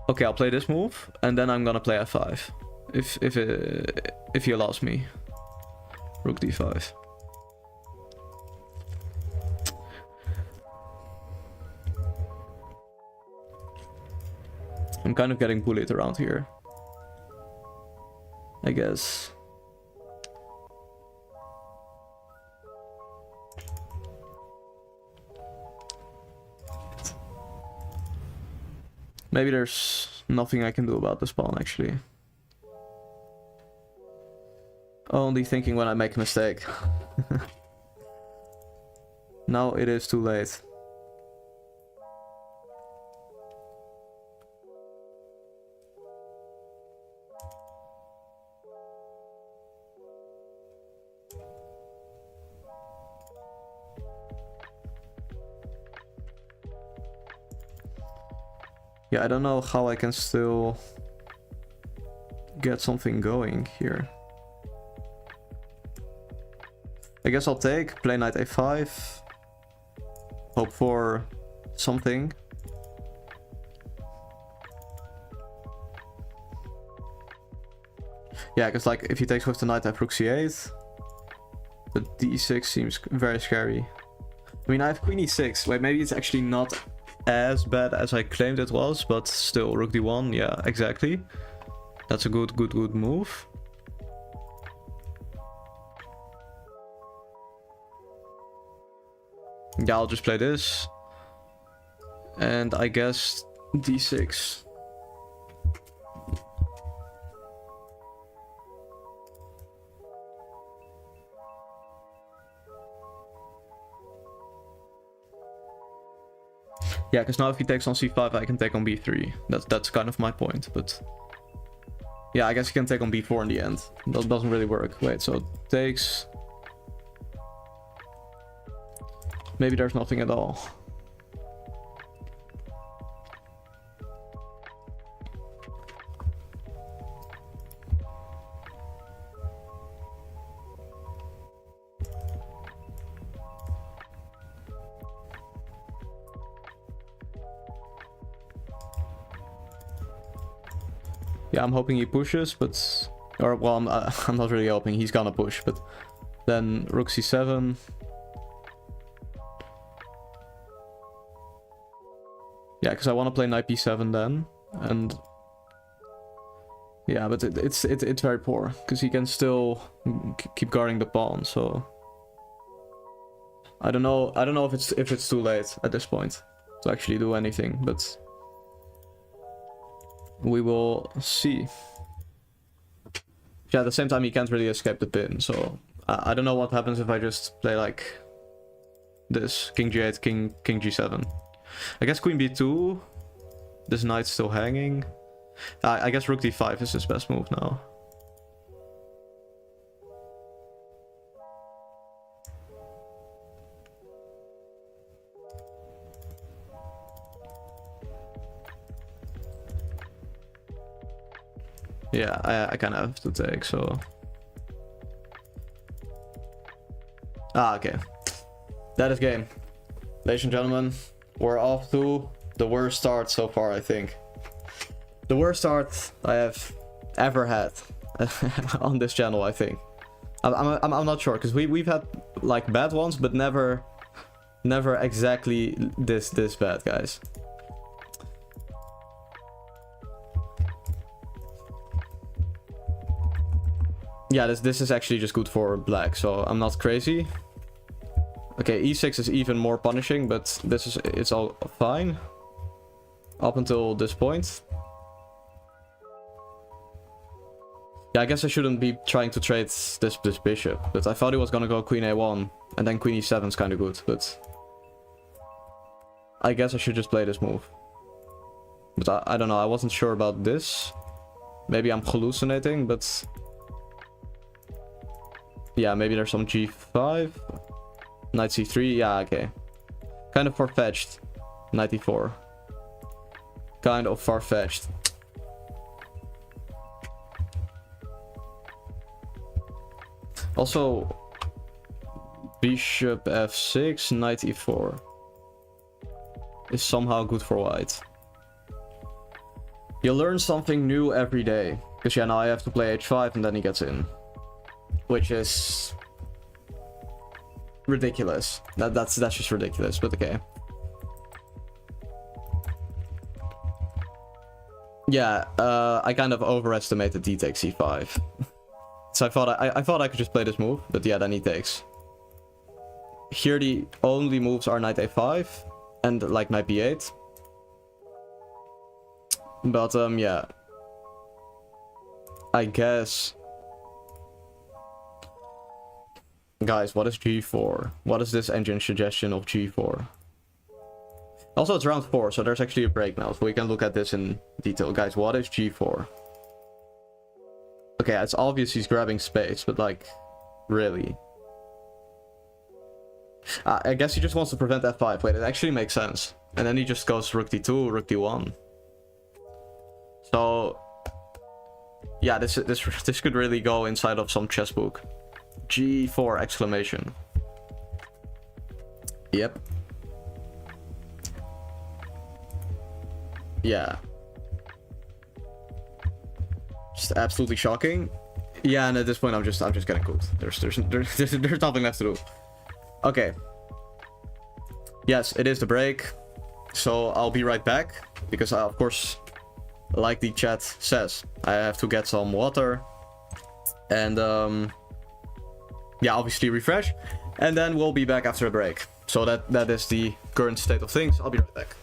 Okay, I'll play this move, and then I'm gonna play f5. If he allows me. Rook d5. I'm kind of getting bullied around here, I guess. Maybe there's nothing I can do about this pawn, actually. Only thinking when I make a mistake. Now it is too late. Yeah, I don't know how I can still get something going here. I guess I'll take, play knight a5, hope for something. Yeah, because like if he takes with the knight, I have rook c8. But d6 seems very scary. I mean, I have queen e6. Wait, maybe it's actually not as bad as I claimed it was, but still, rook d1. Yeah, exactly. That's a good move. Yeah, I'll just play this. And I guess d6. Yeah, because now if he takes on c5, I can take on b3. That's kind of my point, but... Yeah, I guess he can take on b4 in the end. That doesn't really work. Wait, so it takes... Maybe there's nothing at all. Yeah, I'm hoping he pushes, but... Or, well, I'm not really hoping. He's gonna push, but... Then rook c7... Yeah, because I want to play knight b7 then, and... Yeah, but it's very poor, because he can still keep guarding the pawn, so... I don't know if it's too late at this point to actually do anything, but... We will see. Yeah, at the same time he can't really escape the pin, so... I don't know what happens if I just play like... This, king g8, king g7. I guess queen b2. This knight's still hanging. I guess rook d5 is his best move now. Yeah, I kind of have to take, so... Ah, okay. That is game. Ladies and gentlemen, we're off to the worst start so far, I think. The worst start I have ever had on this channel, I think. I'm not sure, because we've had like bad ones, but never exactly this bad, guys. Yeah, this is actually just good for black, so I'm not crazy. Okay, e6 is even more punishing, but it's all fine. Up until this point. Yeah, I guess I shouldn't be trying to trade this bishop, but I thought he was gonna go queen a1, and then queen e7 is kind of good, but... I guess I should just play this move. But I don't know, I wasn't sure about this. Maybe I'm hallucinating, but... Yeah, maybe there's some g5. Knight c3, yeah, okay. Kind of far-fetched. Knight e4. Kind of far-fetched. Also, bishop f6, knight e4 is somehow good for white. You learn something new every day. Because yeah, now I have to play h5 and then he gets in. Which is... ridiculous. That's just ridiculous, but okay. Yeah, I kind of overestimated d takes c5. So I thought I could just play this move, but yeah, then he takes. Here the only moves are knight a5 and like knight b8. But yeah. I guess... Guys, what is g4? What is this engine suggestion of g4? Also, it's round 4, so there's actually a break now, so we can look at this in detail. Guys, what is g4? Okay, it's obvious he's grabbing space, but like, really? I guess he just wants to prevent f5. Wait, it actually makes sense. And then he just goes rook d2, rook d1. So, yeah, this could really go inside of some chess book. G4 exclamation. Yep. Yeah. Just absolutely shocking. Yeah, and at this point I'm just getting cooked. There's nothing left to do. Okay. Yes, it is the break. So I'll be right back. Because I, of course, like the chat says, I have to get some water. And yeah, obviously refresh. And then we'll be back after the break. So that is the current state of things. I'll be right back.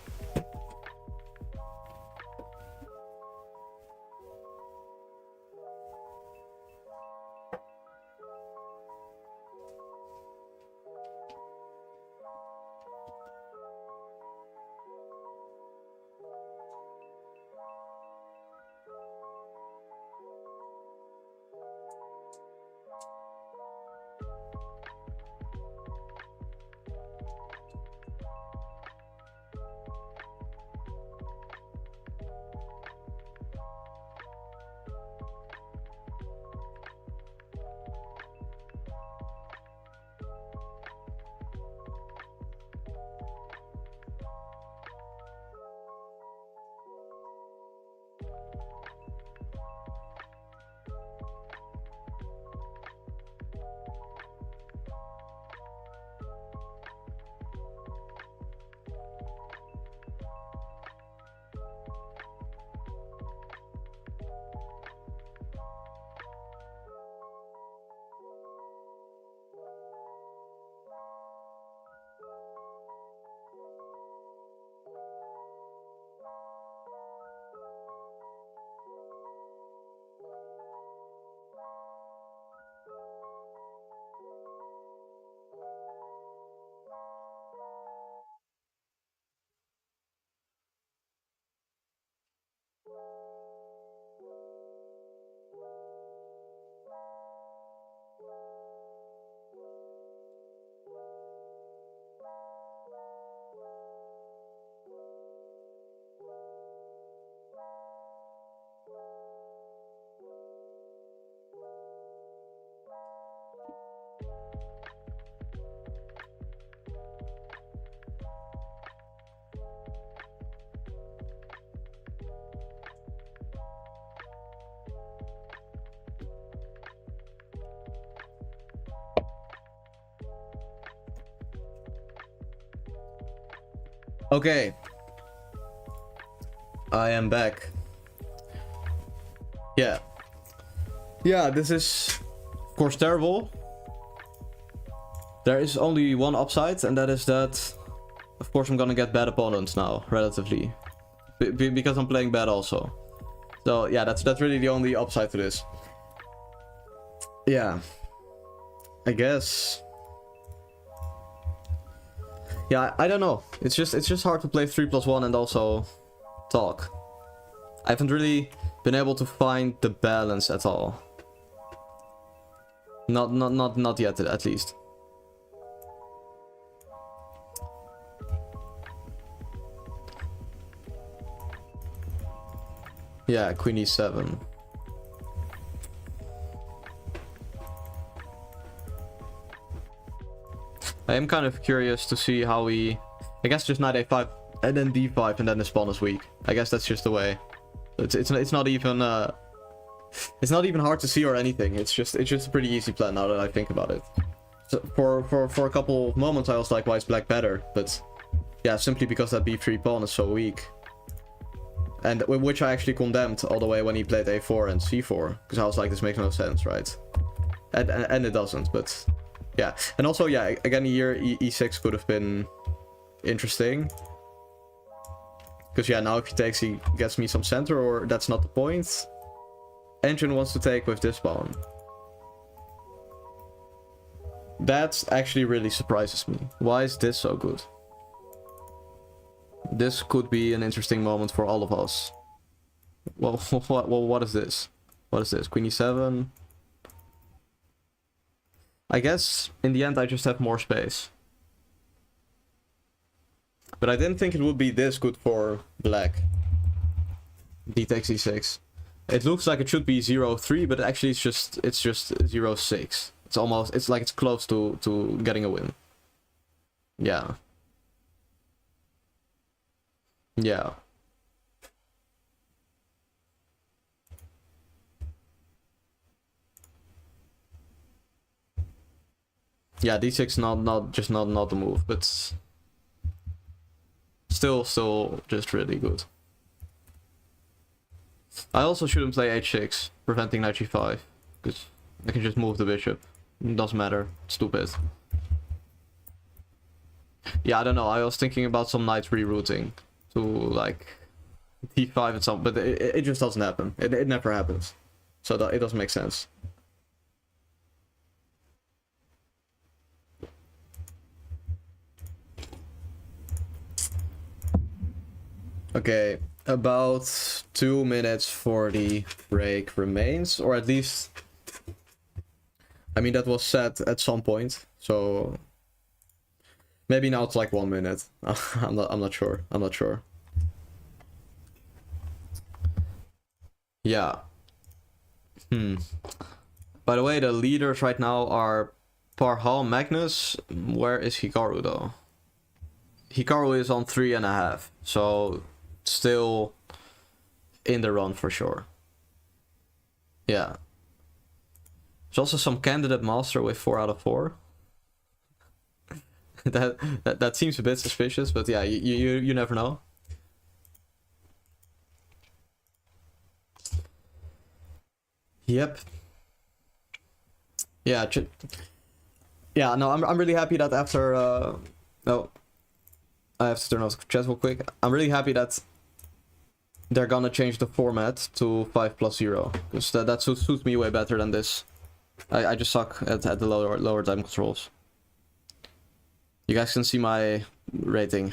Okay. I am back. Yeah. Yeah, this is, of course, terrible. There is only one upside, and that is that, of course, I'm gonna get bad opponents now, relatively. Because I'm playing bad also. So, yeah, that's really the only upside to this. Yeah. I guess... Yeah, I don't know. It's just hard to play 3+1 and also talk. I haven't really been able to find the balance at all. Not yet, at least. Yeah, Queen E7. I am kind of curious to see how we... I guess just knight a5 and then d5 and then his pawn is weak. I guess that's just the way. It's not even it's not even hard to see or anything. It's just a pretty easy plan now that I think about it. So for a couple of moments I was like, why is black better? But yeah, simply because that b3 pawn is so weak. And which I actually condemned all the way when he played a4 and c4, because I was like, this makes no sense, right? And it doesn't, but yeah. And also, yeah, again here e6 could have been interesting. Because yeah, now if he takes, he gets me some center, or that's not the point. Engine wants to take with this pawn. That actually really surprises me. Why is this so good? This could be an interesting moment for all of us. Well, what is this? What is this? Queen e7? I guess in the end I just have more space. But I didn't think it would be this good for black. D takes e6. It looks like it should be 0-3, but actually it's just 0-6. It's almost, it's like it's close to getting a win. Yeah. Yeah. Yeah, d6 not the move, but still just really good. I also shouldn't play h6, preventing knight g5, because I can just move the bishop. It doesn't matter. Stupid. Yeah, I don't know. I was thinking about some knights rerouting to like d5 and something, but it just doesn't happen. It never happens. So it doesn't make sense. Okay, about 2 minutes 40 break remains, or at least, I mean, that was set at some point, so maybe now it's like 1 minute. I'm not sure. I'm not sure. Yeah. By the way, the leaders right now are Parhal, Magnus. Where is Hikaru though? Hikaru is on 3.5, so still in the run for sure. Yeah. There's also some candidate master with 4 out of 4. that seems a bit suspicious, but yeah, you never know. Yep. Yeah. Yeah. No, I'm really happy that after no, I have to turn off the chat real quick. I'm really happy that they're gonna change the format to 5+0, because that suits me way better than this. I just suck at the lower time controls. You guys can see my rating.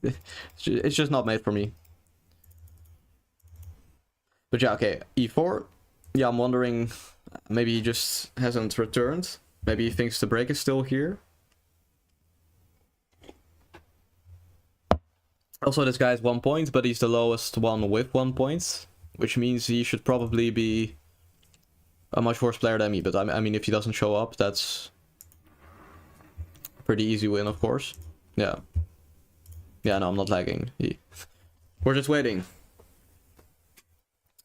It's just not made for me. But yeah, okay, e4. Yeah, I'm wondering, maybe he just hasn't returned. Maybe he thinks the break is still here. Also, this guy has 1 point, but he's the lowest one with 1 point, which means he should probably be a much worse player than me. But I mean, if he doesn't show up, that's a pretty easy win, of course. Yeah. Yeah, no, I'm not lagging. We're just waiting.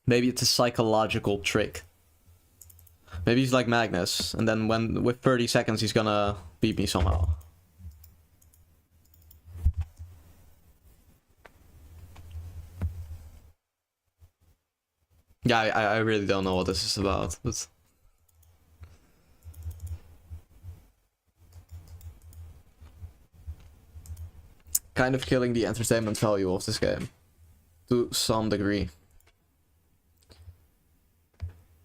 Maybe it's a psychological trick. Maybe he's like Magnus, and then with 30 seconds he's gonna beat me somehow. Yeah, I really don't know what this is about, but kind of killing the entertainment value of this game to some degree.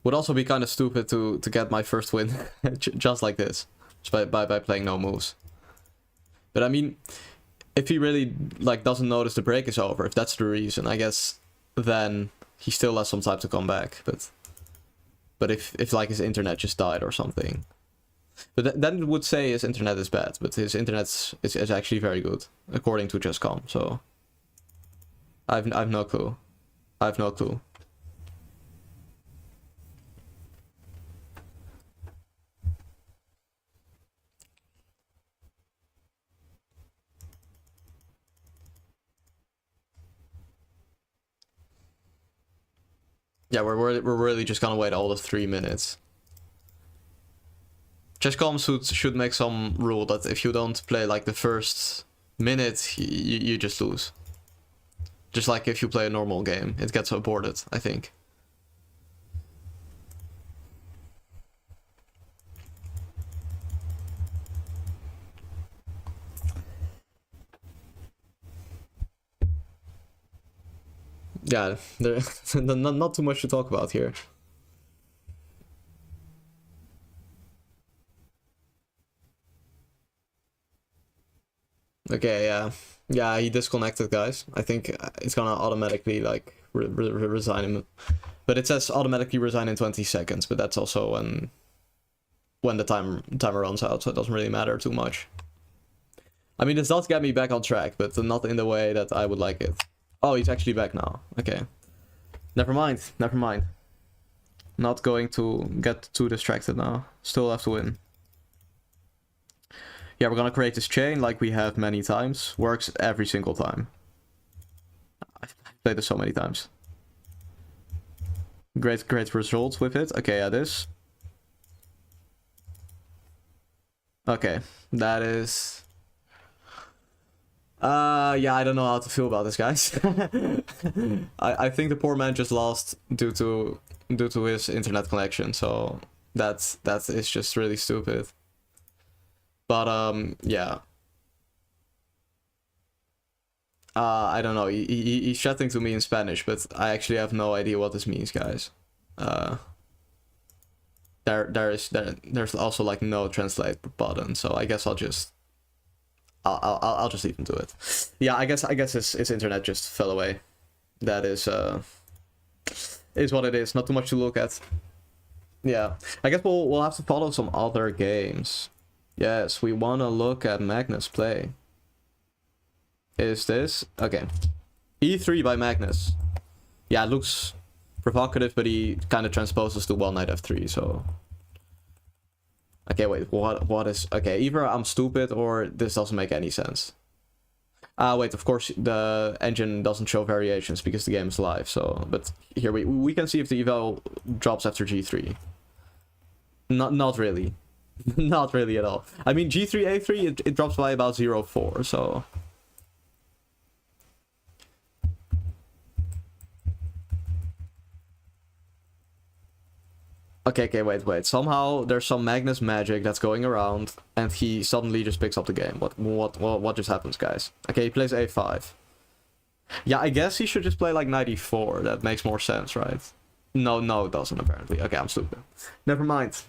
Would also be kind of stupid to get my first win just like this, just by playing no moves. But I mean, if he really like doesn't notice the break is over, if that's the reason, I guess then he still has some time to come back. But if like his internet just died or something, but then it would say his internet is bad. But his internet is actually very good according to JustCom. So I've no clue. I have no clue. Yeah, we're really just gonna wait all the 3 minutes. JustCom should make some rule that if you don't play like the first minute, you just lose. Just like if you play a normal game, it gets aborted, I think. Yeah, there's not too much to talk about here. Okay, yeah, he disconnected, guys. I think it's gonna automatically like resign him, but it says automatically resign in 20 seconds. But that's also when the timer runs out, so it doesn't really matter too much. I mean, this does get me back on track, but not in the way that I would like it. Oh, he's actually back now. Okay. Never mind. Never mind. Not going to get too distracted now. Still have to win. Yeah, we're gonna create this chain like we have many times. Works every single time. I've played this so many times. Great results with it. Okay, yeah, this. Okay, that is... yeah, I don't know how to feel about this, guys. I think the poor man just lost due to his internet connection, so it's just really stupid. But yeah. I don't know. He's chatting to me in Spanish, but I actually have no idea what this means, guys. There's also like no translate button, so I guess I'll just leave him to it. Yeah, I guess his internet just fell away. That is what it is. Not too much to look at. Yeah, I guess we'll have to follow some other games. Yes, we wanna look at Magnus play. Is this okay? E3 by Magnus. Yeah, it looks provocative, but he kind of transposes to one knight f3. So okay, wait, what is okay? Either I'm stupid or this doesn't make any sense. Wait, of course the engine doesn't show variations because the game is live. So, but here we can see if the eval drops after g3. Not really, not really at all. I mean g3 a3 it drops by about 0.4. So. Okay, wait. Somehow there's some Magnus magic that's going around, and he suddenly just picks up the game. What just happens, guys? Okay, he plays a5. Yeah, I guess he should just play like knight e4. That makes more sense, right? No, it doesn't apparently. Okay, I'm stupid. Never mind.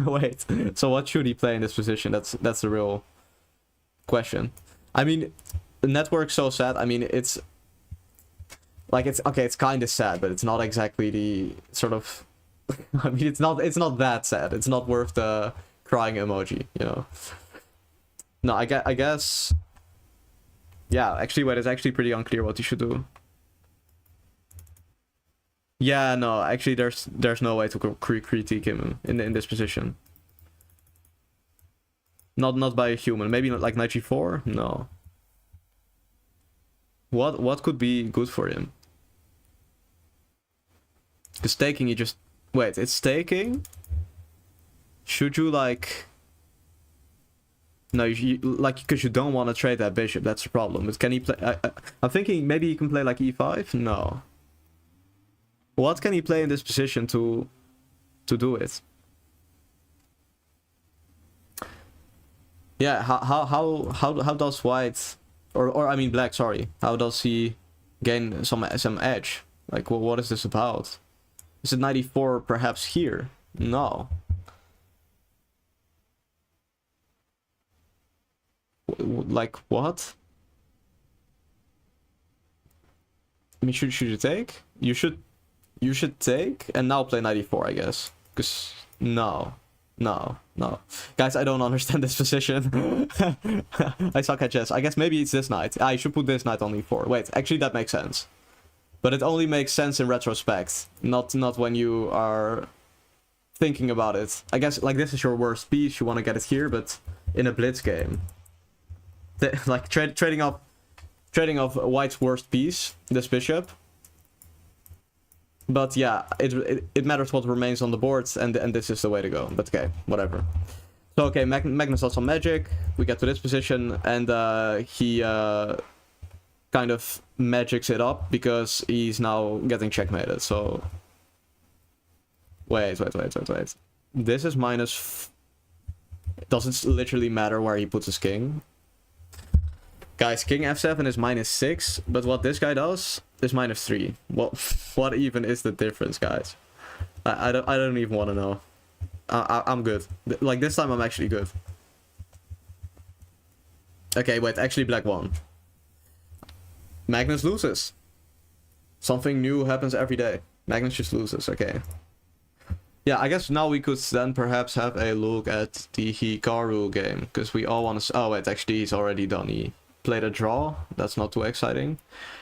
Wait. So what should he play in this position? That's the real question. I mean, the network's so sad. I mean, it's like it's kind of sad, but it's not exactly the sort of. I mean, it's not that sad. It's not worth the crying emoji, you know. No, I guess. Yeah, actually, wait, it's actually pretty unclear what you should do. Yeah, no, actually, there's no way to critique him in this position. Not by a human. Maybe like knight g4. No. What could be good for him? Because taking, he just. Wait, it's staking? Should you like... No, like, because you don't want to trade that bishop, that's the problem. But can he play... I'm thinking maybe he can play like e5? No. What can he play in this position to do it? Yeah, how does white... Or I mean black, sorry. How does he gain some edge? Like, well, what is this about? Is it 94 perhaps here? No. Like what? I mean, should you take? You should take and now play 94, I guess. Cause no. Guys, I don't understand this position. I suck at chess. I guess maybe it's this knight. I should put this knight on e4. Wait, actually that makes sense. But it only makes sense in retrospect, not when you are thinking about it. I guess like this is your worst piece, you want to get it here, but in a blitz game, like trading off white's worst piece, this bishop. But yeah, it matters what remains on the board, and this is the way to go. But okay, whatever. So okay, Magnus does some magic. We get to this position, and he kind of magics it up because he's now getting checkmated. So wait. This is minus. Does it literally matter where he puts his king? Guys, king f7 is -6, but what this guy does is -3. What even is the difference, guys? I don't even want to know. I'm good. Like this time I'm actually good. Okay, wait, actually black won. Magnus loses. Something new happens every day. Magnus just loses, okay. Yeah, I guess now we could then perhaps have a look at the Hikaru game, because we all want to... Oh wait, actually he's already done. He played a draw. That's not too exciting.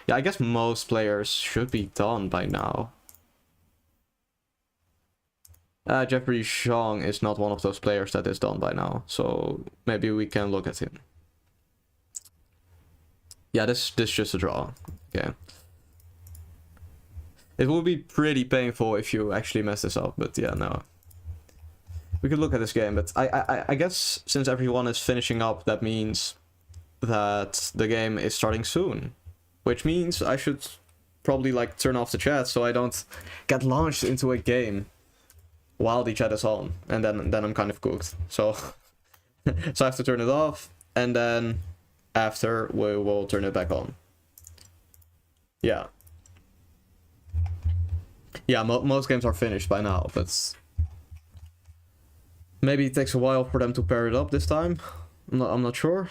Yeah, I guess most players should be done by now. Jeffrey Zhang is not one of those players that is done by now, so maybe we can look at him. Yeah, this just a draw. Okay. It will be pretty painful if you actually mess this up, but yeah, no. we could look at this game, but I guess since everyone is finishing up, that means that the game is starting soon, which means I should probably like turn off the chat so I don't get launched into a game while the chat is on, and then I'm kind of cooked. So so I have to turn it off, and then after we will turn it back on. Yeah. Yeah, most games are finished by now, but maybe it takes a while for them to pair it up this time. I'm not sure.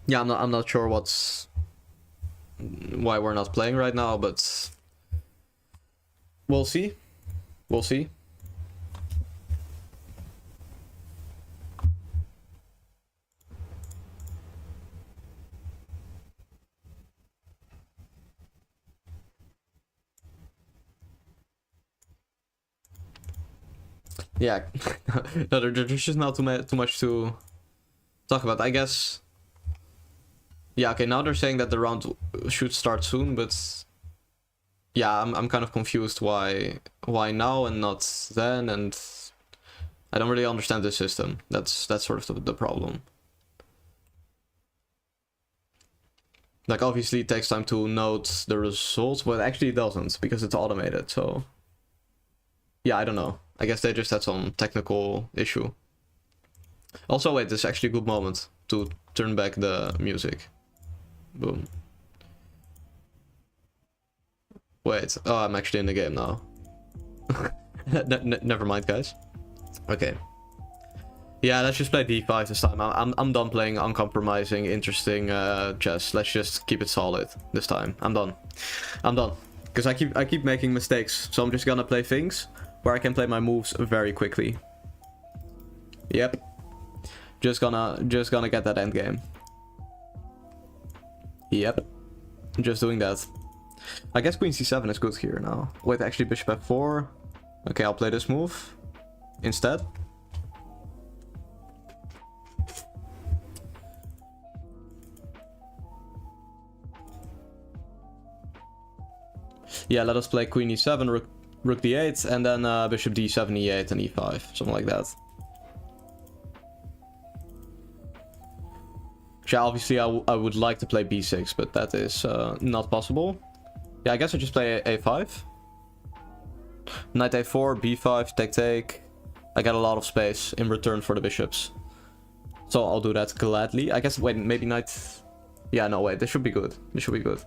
Yeah, I'm not sure why we're not playing right now, but we'll see. We'll see. Yeah, no, there's just not too much to talk about, I guess. Yeah, okay, now they're saying that the round should start soon, but yeah, I'm kind of confused why now and not then, and I don't really understand the system. That's sort of the problem. Like, obviously it takes time to note the results, but actually it doesn't, because it's automated, so yeah, I don't know. I guess they just had some technical issue. Also, wait, this is actually a good moment to turn back the music. Boom. Wait, oh, I'm actually in the game now. Never mind, guys. Okay. Yeah, let's just play D5 this time. I'm done playing uncompromising, interesting chess. Let's just keep it solid this time. I'm done. Because I keep making mistakes, so I'm just gonna play things where I can play my moves very quickly. Yep. Just gonna get that end game. Yep. Just doing that. I guess queen c7 is good here now. Wait, actually bishop f4. Okay, I'll play this move instead. Yeah, let us play queen e7, rook d8, and then bishop d7, e8, and e5, something like that. Yeah, obviously I would like to play b6, but that is not possible. Yeah, I guess I just play a5. Knight a4, b5, take. I get a lot of space in return for the bishops, so I'll do that gladly. I guess, wait, maybe knight... Yeah, no, wait, this should be good. This should be good.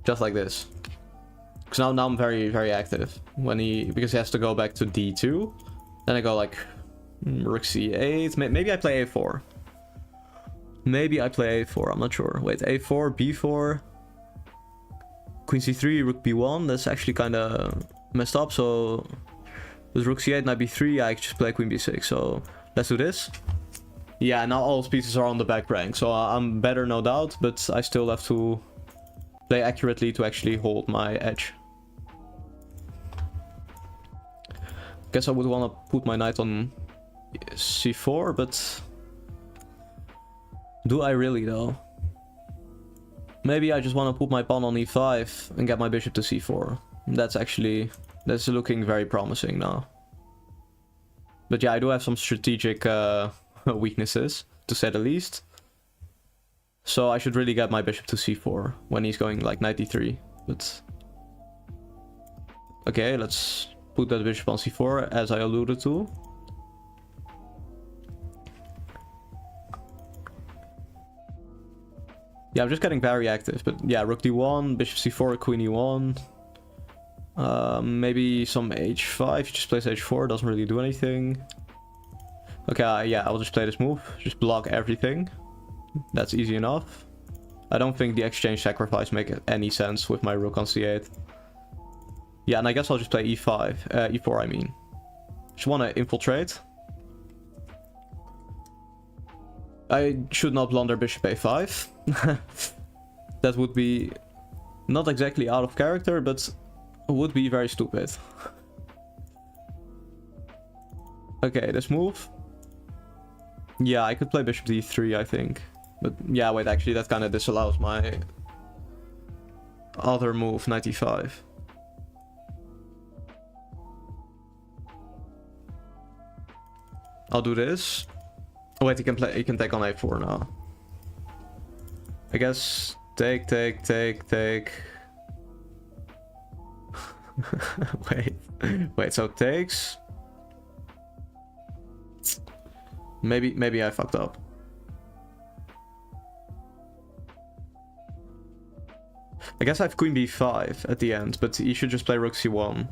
Just like this. Because now I'm very, very active. Because he has to go back to d2. Then I go like rook c8. Maybe I play a4. Maybe I play a4, I'm not sure. Wait, a4, b4. Queen c3, rook b1. That's actually kind of messed up. So with rook c8, knight b3, I just play queen b6. So let's do this. Yeah, now all his pieces are on the back rank. So I'm better, no doubt. But I still have to play accurately to actually hold my edge. Guess I would want to put my knight on c4, but do I really though? Maybe I just want to put my pawn on e5 and get my bishop to c4. That's looking very promising now. But yeah, I do have some strategic weaknesses, to say the least. So I should really get my bishop to c4 when he's going like knight d3. But okay, let's put that bishop on c4 as I alluded to. Yeah, I'm just getting very active, but yeah, rook d1, bishop c4, queen e1. Maybe some h5, just plays h4, doesn't really do anything. Okay, yeah, I'll just play this move, just block everything. That's easy enough. I don't think the exchange sacrifice makes any sense with my rook on c8. Yeah, and I guess I'll just play e5, e4 I mean. Just want to infiltrate. I should not blunder bishop a5. That would be not exactly out of character, but would be very stupid. Okay, this move. Yeah, I could play bishop d3, I think. But yeah, wait, actually that kind of disallows my other move, knight e5. I'll do this. Oh wait, he can take on a4 now. I guess take. wait, so takes. Maybe I fucked up. I guess I have queen b5 at the end, but he should just play rook c1.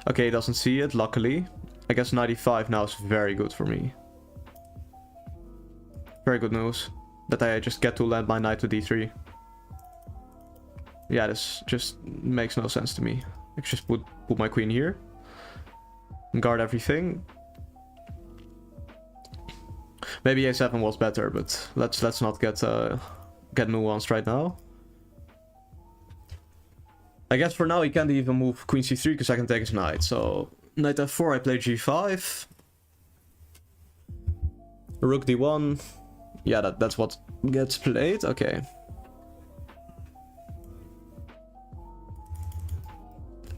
Okay, he doesn't see it, luckily. I guess knight e5 now is very good for me. Very good news. That I just get to land my knight to d3. Yeah, this just makes no sense to me. I could just put my queen here. And guard everything. Maybe a7 was better, but let's not get nuanced right now. I guess for now he can't even move queen c3 because I can take his knight. So knight f4, I play g5. Rook d1. Yeah, that's what gets played. Okay.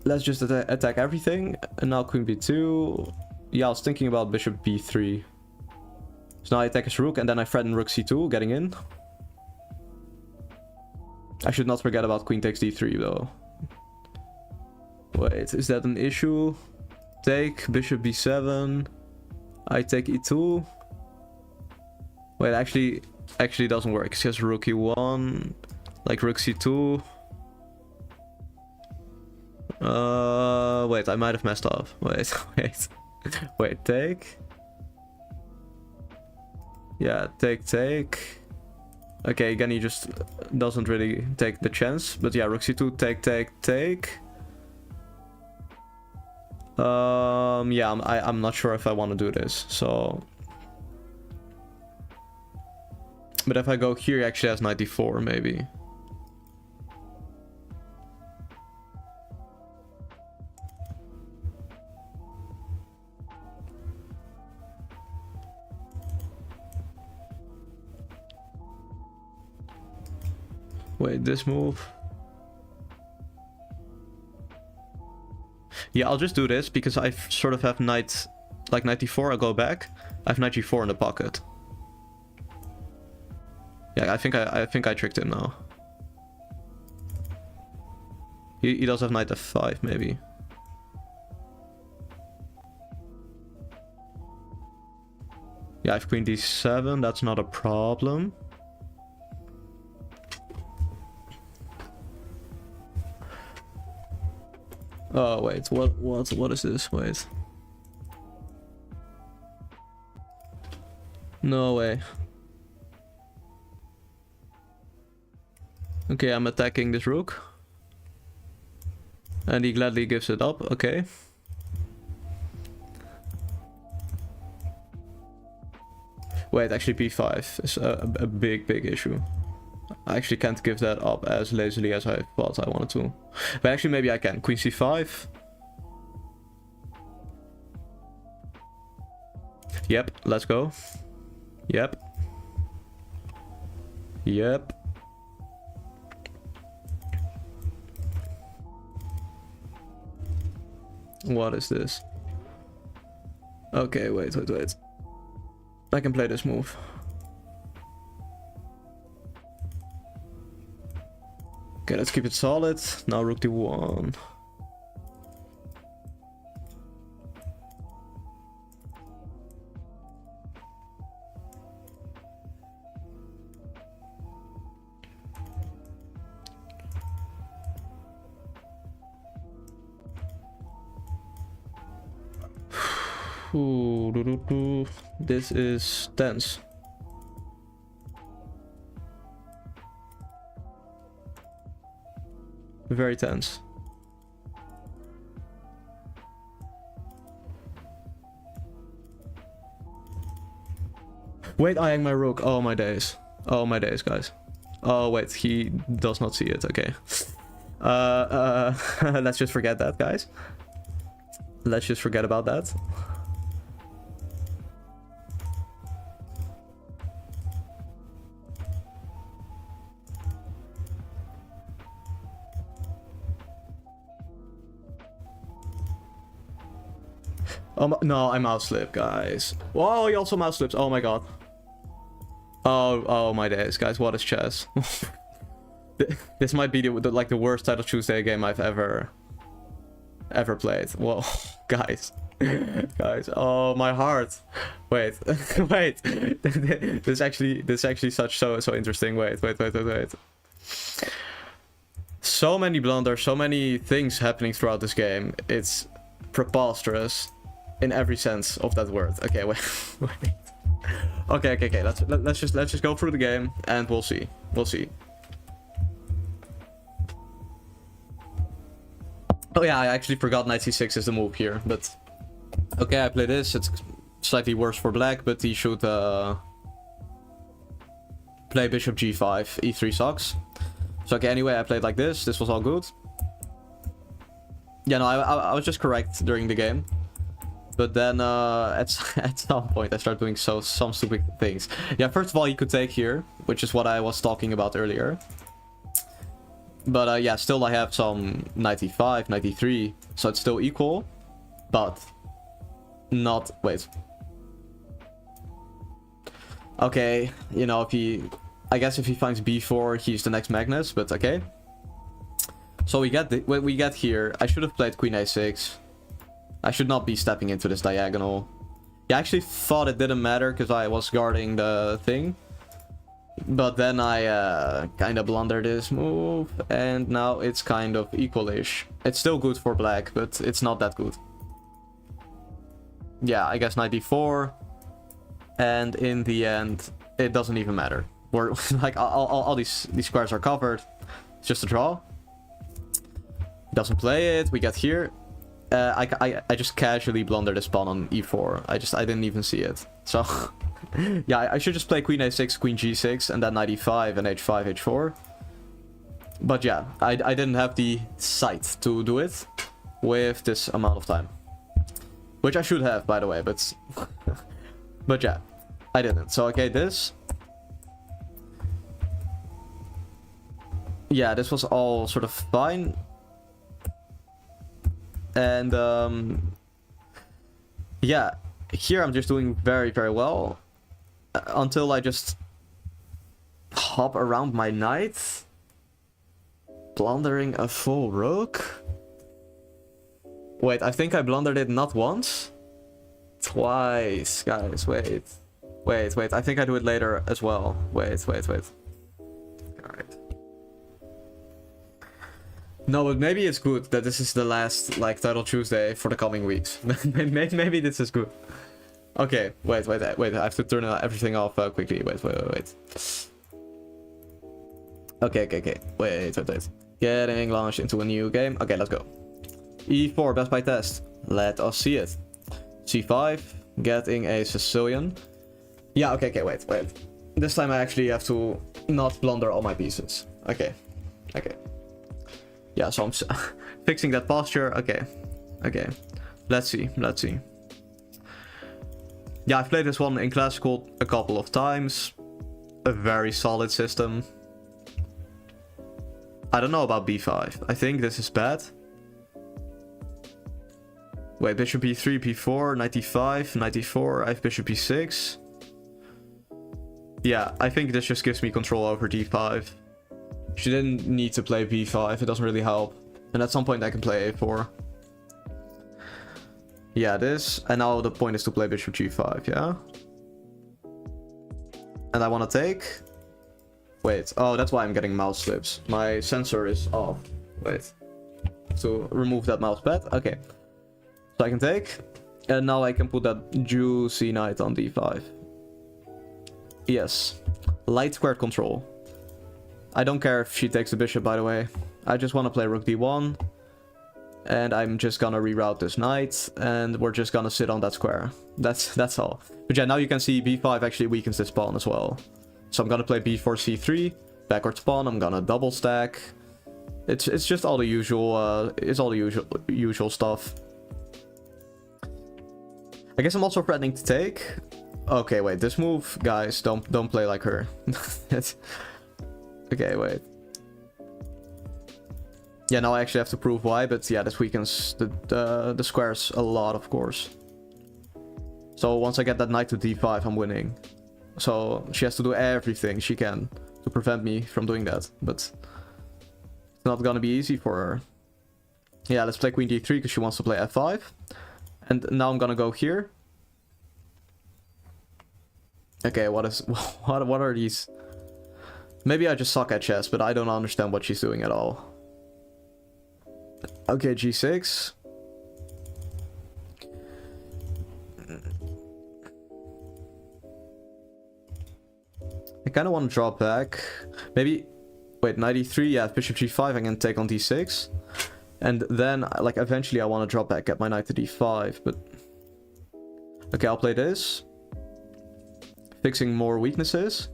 Let's just attack everything. And now queen b2. Yeah, I was thinking about bishop b3. So now I attack his rook and then I threaten rook c2, getting in. I should not forget about queen takes d3 though. Wait, is that an issue? Take, bishop b7. I take e2. Wait, actually doesn't work. It's just rook e1, like rook c2. Wait, I might have messed up. Wait, take. Yeah, take. Okay, again, he just doesn't really take the chance. But yeah, rook c2, take. Yeah, I'm not sure if I want to do this, so... But if I go here, he actually has knight d4, maybe. Wait, this move. Yeah, I'll just do this because I sort of have knight, like knight d4, I'll go back. I have knight g4 in the pocket. Yeah, I think I tricked him now. He does have knight f5 maybe. Yeah, I have queen d7, that's not a problem. Oh wait, what is this? Wait. No way. Okay, I'm attacking this rook. And he gladly gives it up, okay. Wait, actually b5 is a big issue. I actually can't give that up as lazily as I thought I wanted to. But actually maybe I can. Queen c5. Yep, let's go. Yep. What is this? Okay, wait. I can play this move. Okay, let's keep it solid. Now rook d1. This is tense. Very tense. Wait, I hang my rook. Oh my days. Oh my days, guys. Oh wait, he does not see it. Okay. Let's just forget that, guys. let's just forget about that. No, I mouse slip, guys. Whoa, he also mouse slips. Oh my god. Oh my days, guys. What is chess? This might be like the worst Title Tuesday game I've ever played. Whoa, guys. Guys, oh my heart. Wait, wait. This actually so interesting. Wait. So many blunders, so many things happening throughout this game. It's preposterous. In every sense of that word. Okay, wait. Okay. Let's just go through the game and we'll see. Oh yeah, I actually forgot knight c6 is the move here, but okay, I play this. It's slightly worse for black, but he should play bishop g5. e3 sucks. So okay, anyway, I played like this. This was all good. Yeah, no, I was just correct during the game. But then at some point I start doing some stupid things. Yeah, first of all, he could take here, which is what I was talking about earlier. But yeah, still I have some knight e5, knight e3, so it's still equal. But not... Wait. Okay, you know, I guess if he finds b4, he's the next Magnus, but okay. So we get here. I should have played queen a6. I should not be stepping into this diagonal. Yeah, I actually thought it didn't matter because I was guarding the thing. But then I kind of blundered this move. And now it's kind of equalish. It's still good for black, but it's not that good. Yeah, I guess knight d4. And in the end, it doesn't even matter. We're like all these squares are covered. It's just a draw. Doesn't play it. We get here. I just casually blundered this pawn on e4. I didn't even see it. So yeah, I should just play queen a6, queen g6, and then knight e5 and h5, h4. But yeah, I didn't have the sight to do it with this amount of time, which I should have, by the way. But but yeah, I didn't. So okay, this. Yeah, this was all sort of fine. And yeah, here I'm just doing very, very well until I just hop around my knight, blundering a full rook. Wait, I think I blundered it not once, twice, guys. Wait. I think I do it later as well. Wait. Alright. No, but maybe it's good that this is the last, like, Title Tuesday for the coming weeks. Maybe this is good. Okay, wait. I have to turn everything off quickly. Wait. Okay. Wait. Getting launched into a new game. Okay, let's go. E4, best by test. Let us see it. C5, getting a Sicilian. Yeah, okay, wait. This time I actually have to not blunder all my pieces. Okay. Yeah, so I'm fixing that posture. Okay. Let's see. Yeah, I've played this one in classical a couple of times. A very solid system. I don't know about b5. I think this is bad. Wait, bishop b3, b4, knight e5, knight e4, I have bishop b6. Yeah, I think this just gives me control over d5. She didn't need to play b5, it doesn't really help. And at some point I can play a4. Yeah, this. And now the point is to play bishop g5, yeah? And I want to take... Wait, oh, that's why I'm getting mouse slips. My sensor is off. Wait. To remove that mouse pad. Okay. So I can take. And now I can put that juicy knight on d5. Yes. Light squared control. I don't care if she takes the bishop, by the way. I just want to play rook d1. And I'm just gonna reroute this knight. And we're just gonna sit on that square. That's all. But yeah, now you can see b5 actually weakens this pawn as well. So I'm gonna play b4, c3. Backwards pawn, I'm gonna double stack. It's just all the usual, it's all the usual stuff. I guess I'm also threatening to take. Okay, wait, this move, guys, don't play like her. Okay, wait. Yeah, now I actually have to prove why, but yeah, this weakens the squares a lot, of course. So once I get that knight to d5, I'm winning. So she has to do everything she can to prevent me from doing that, but it's not gonna be easy for her. Yeah, let's play queen d3 because she wants to play f5. And now I'm gonna go here. Okay, what are these? Maybe I just suck at chess, but I don't understand what she's doing at all. Okay, g6. I kind of want to draw back. Maybe... Wait, knight e3, yeah, bishop g5, I can take on d6. And then, like, eventually I want to drop back, get my knight to d5, but... Okay, I'll play this. Fixing more weaknesses.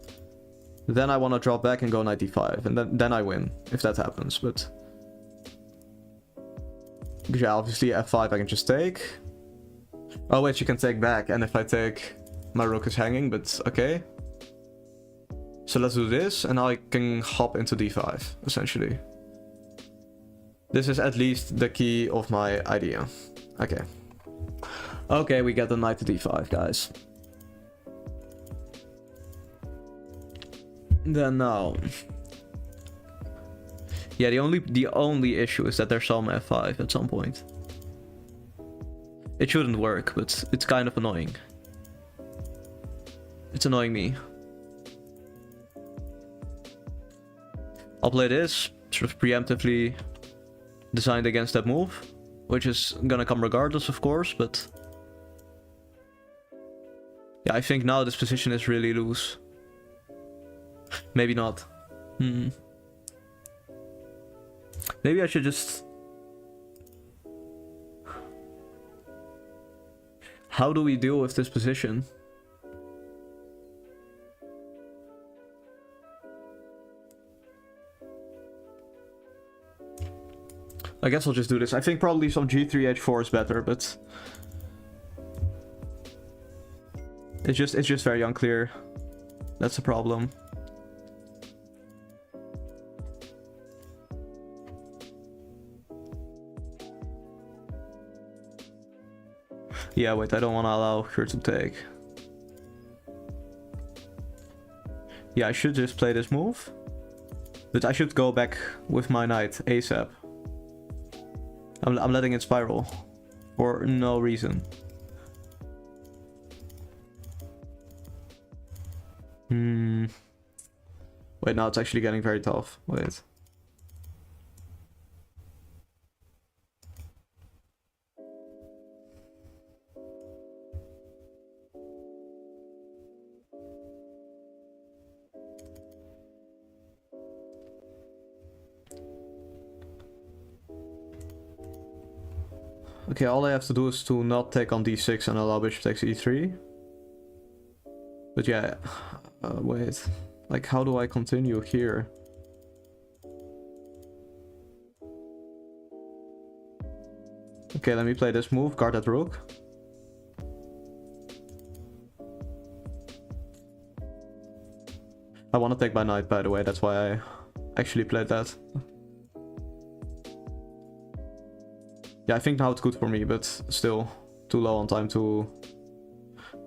Then I want to drop back and go knight d5, and then I win, if that happens, but... Yeah, obviously f5 I can just take. Oh wait, she can take back, and if I take, my rook is hanging, but okay. So let's do this, and now I can hop into d5, essentially. This is at least the key of my idea. Okay. Okay, we get the knight to d5, guys. Then now... Yeah, the only issue is that there's some f5 at some point. It shouldn't work, but it's kind of annoying. It's annoying me. I'll play this, sort of preemptively designed against that move, which is gonna come regardless, of course, but... Yeah, I think now this position is really loose. Maybe not. Maybe I should just... How do we deal with this position? I guess I'll just do this. I think probably some g3, h4 is better, but... It's just very unclear. That's the problem. Yeah, wait, I don't want to allow her to take. Yeah, I should just play this move. But I should go back with my knight ASAP. I'm letting it spiral. For no reason. Wait, now it's actually getting very tough. Wait. Okay, all I have to do is to not take on d6 and allow bishop takes e3. But yeah, wait. Like, how do I continue here? Okay, let me play this move, guard that rook. I want to take my knight, by the way, that's why I actually played that. Yeah, I think now it's good for me, but still too low on time to...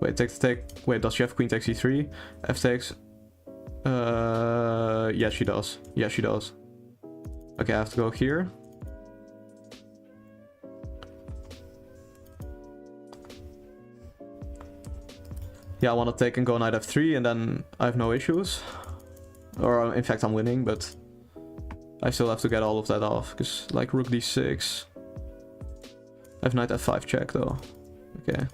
Wait, take. Wait, does she have queen takes e3? F takes... yeah, she does. Yeah, she does. Okay, I have to go here. Yeah, I want to take and go knight f3, and then I have no issues. Or, in fact, I'm winning, but... I still have to get all of that off, because, like, rook d6... I have knight f5 check, though. Okay.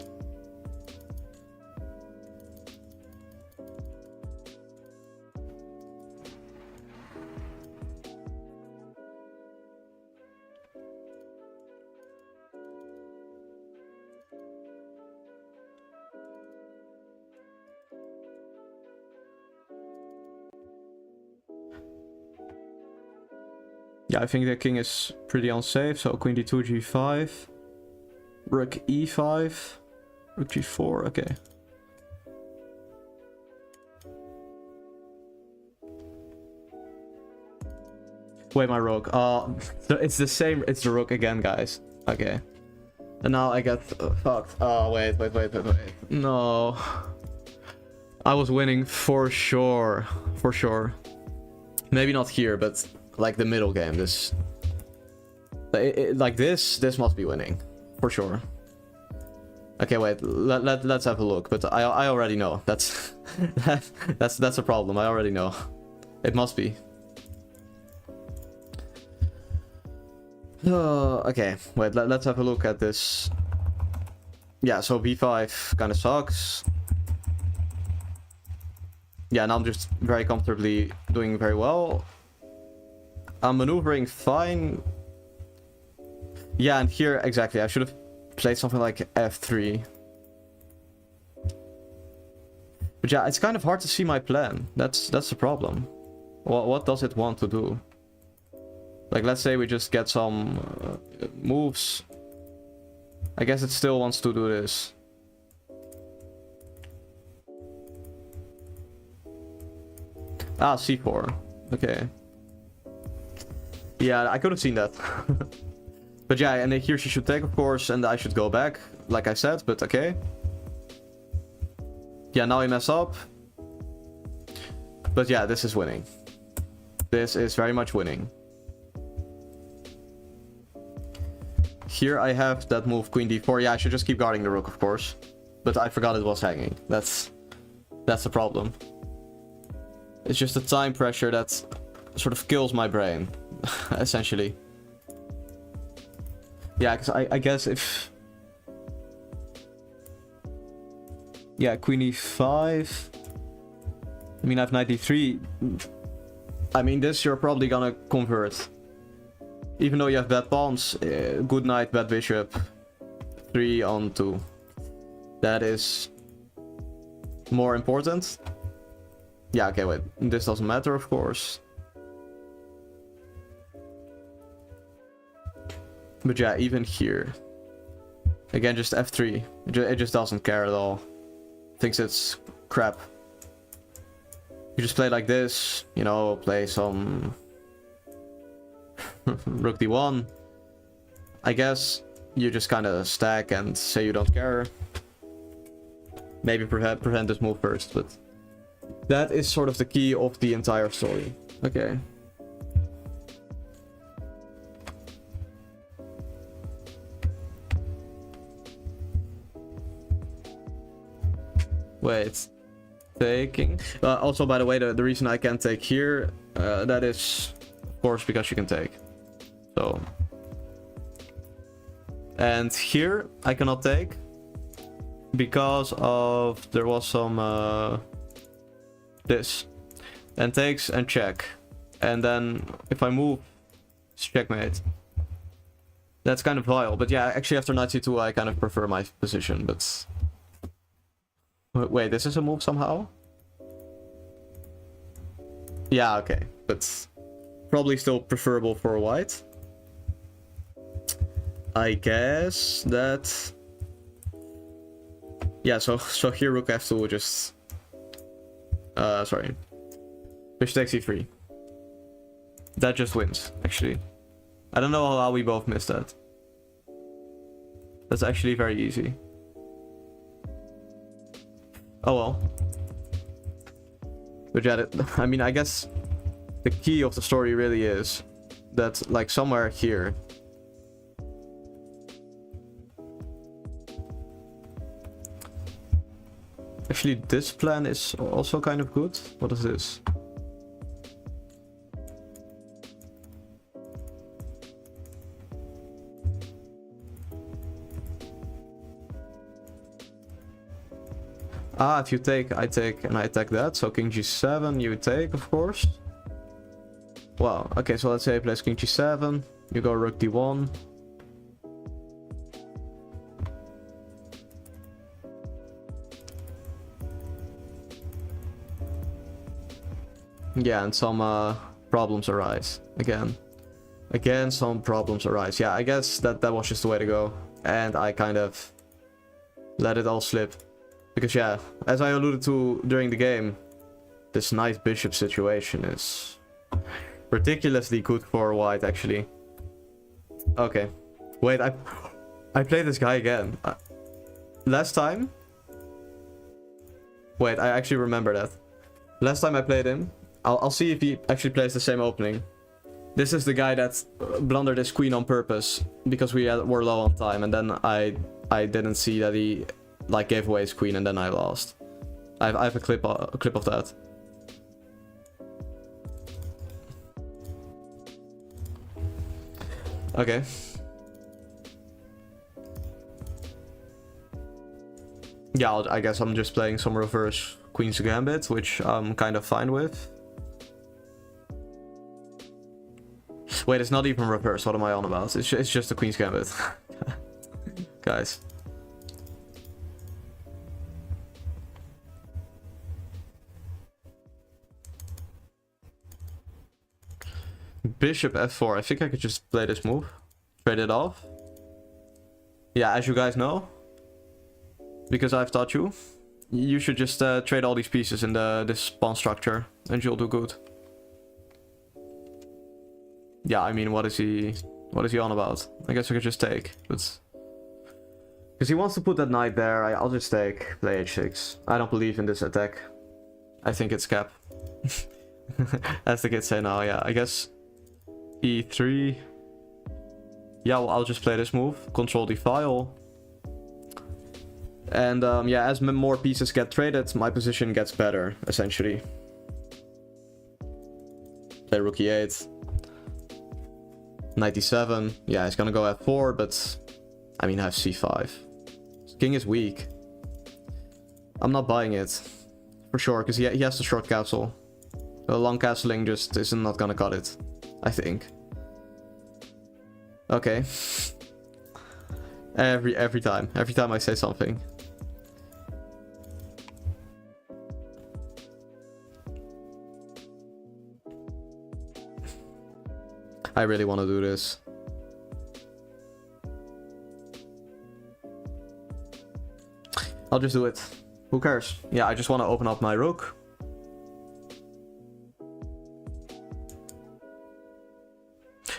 Yeah, I think the king is pretty unsafe, so queen d2, g5. Rook e5. Rook g4, okay. Wait, my rook. So it's the same. It's the rook again, guys. Okay. And now I get fucked. Oh, wait. No. I was winning for sure. For sure. Maybe not here, but like the middle game. This. Like this must be winning. For sure. Okay, wait. Let's have a look. But I already know. That's that's a problem. I already know. It must be. Okay, wait, let's have a look at this. Yeah, so b5 kind of sucks. Yeah, now I'm just very comfortably doing very well. I'm maneuvering fine. Yeah, and here, exactly, I should have played something like f3. But yeah, it's kind of hard to see my plan. That's the problem. What does it want to do? Like, let's say we just get some moves. I guess it still wants to do this. Ah, c4. Okay. Yeah, I could have seen that. But yeah, and here she should take, of course, and I should go back, like I said, but okay. Yeah, now I mess up. But yeah, this is winning. This is very much winning. Here I have that move, queen d4. Yeah, I should just keep guarding the rook, of course. But I forgot it was hanging. That's the problem. It's just the time pressure that sort of kills my brain, essentially. Yeah, because I guess if... Yeah, queen e5. I mean, I have knight d3. I mean, this you're probably gonna convert. Even though you have bad pawns, good knight, bad bishop, 3 on 2. That is more important. Yeah, okay, wait. This doesn't matter, of course. But yeah, even here. Again, just f3. It just doesn't care at all. Thinks it's crap. You just play like this, you know, play some... Rook d1. I guess you just kind of stack and say you don't care. Maybe prevent this move first, but that is sort of the key of the entire story. Okay. Wait. Taking. Also, by the way, the reason I can't take here, that is, of course, because you can take. So. And here, I cannot take. Because of, there was some, this. And takes and check. And then, if I move, it's checkmate. That's kind of vile. But yeah, actually after knight c2, I kind of prefer my position, but... Wait, this is a move somehow? Yeah, okay. But probably still preferable for white. I guess that... Yeah, so here rook f2 will just... sorry. Bishop takes e3. That just wins, actually. I don't know how we both missed that. That's actually very easy. Oh well. But yeah, I mean, I guess the key of the story really is that, like, somewhere here... Actually, this plan is also kind of good. What is this? Ah, if you take, I take, and I attack that. So king g7, you take, of course. Wow, okay, so let's say I play king g7. You go rook d1. Yeah, and some problems arise. Again, some problems arise. Yeah, I guess that was just the way to go. And I kind of let it all slip. Because yeah, as I alluded to during the game, this knight bishop situation is ridiculously good for white actually. Okay, wait, I played this guy again. Last time? Wait, I actually remember that. Last time I played him, I'll see if he actually plays the same opening. This is the guy that blundered his queen on purpose because were low on time, and then I didn't see that he like gave away his queen, and then I lost. I have a clip of that. Okay. Yeah, I guess I'm just playing some reverse Queen's Gambit, which I'm kind of fine with. Wait, it's not even reverse. What am I on about? It's just the Queen's Gambit. Guys. Bishop f4. I think I could just play this move. Trade it off. Yeah, as you guys know, because I've taught you, you should just trade all these pieces in this pawn structure, and you'll do good. Yeah, I mean, what is he on about? I guess we could just take, but because he wants to put that knight there, I'll just take, play h6. I don't believe in this attack. I think it's cap. As the kids say now. Yeah, I guess e3. Yeah, well, I'll just play this move, control the file. And yeah, as more pieces get traded, my position gets better, essentially. Play rook e8. Knight d7. Yeah, he's gonna go f4, but I mean, I have c5. King is weak. I'm not buying it, for sure, because he has the short castle. The long castling just is not gonna cut it, I think. Okay. Every time I say something. I really want to do this. I'll just do it. Who cares? Yeah, I just want to open up my rook.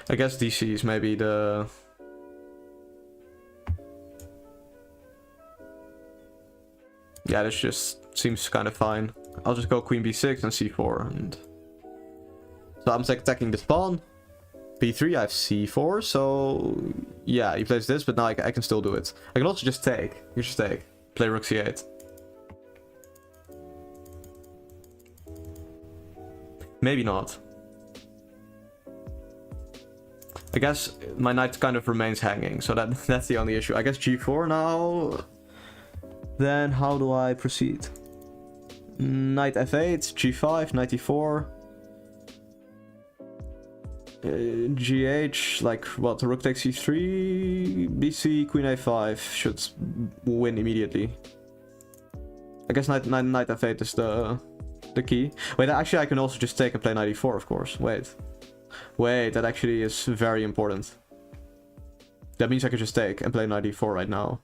I guess DC is maybe the... Yeah, this just seems kind of fine. I'll just go queen b6 and c4. And so I'm attacking this pawn. b3, I have c4, so yeah, he plays this, but now I can still do it. I can also just take. You just take. Play rook c8. Maybe not. I guess my knight kind of remains hanging, so that's the only issue. I guess g4 now. Then how do I proceed? Knight f8, g5, knight e4. GH, like what? Rook takes e3, bc, queen a5 should win immediately. I guess knight f8 is the key. Wait, actually I can also just take and play knight e4, of course. Wait, that actually is very important. That means I could just take and play knight e4 right now.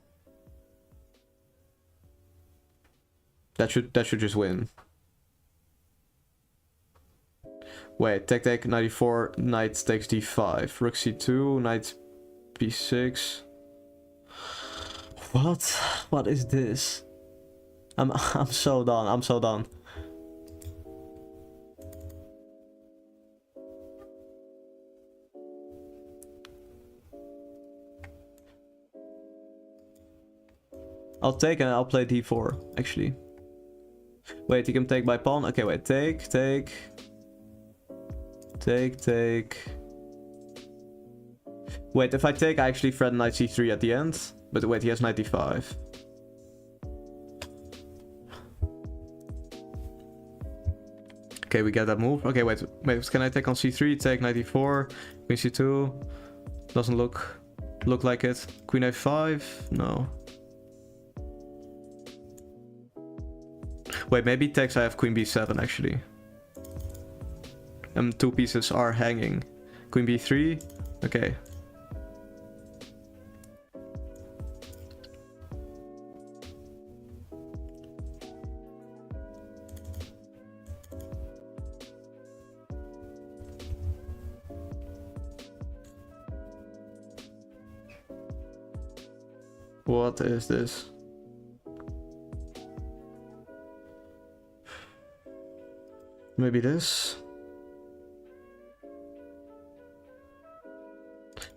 That should just win. Wait, take, knight e4, knight takes d5, rook c2, knight b6. What is this? I'm so done. I'll take and I'll play d4, actually. Wait, he can take by pawn. Okay, wait, take. Wait, if I take, I actually threaten knight c3 at the end. But wait, he has knight d5. Okay, we get that move. Okay, wait, can I take on c3? Take knight e4, queen c2. Doesn't look like it. Queen a5? No. Wait, maybe he takes, I have queen b7 actually. And two pieces are hanging. Queen b3. Okay. What is this? Maybe this?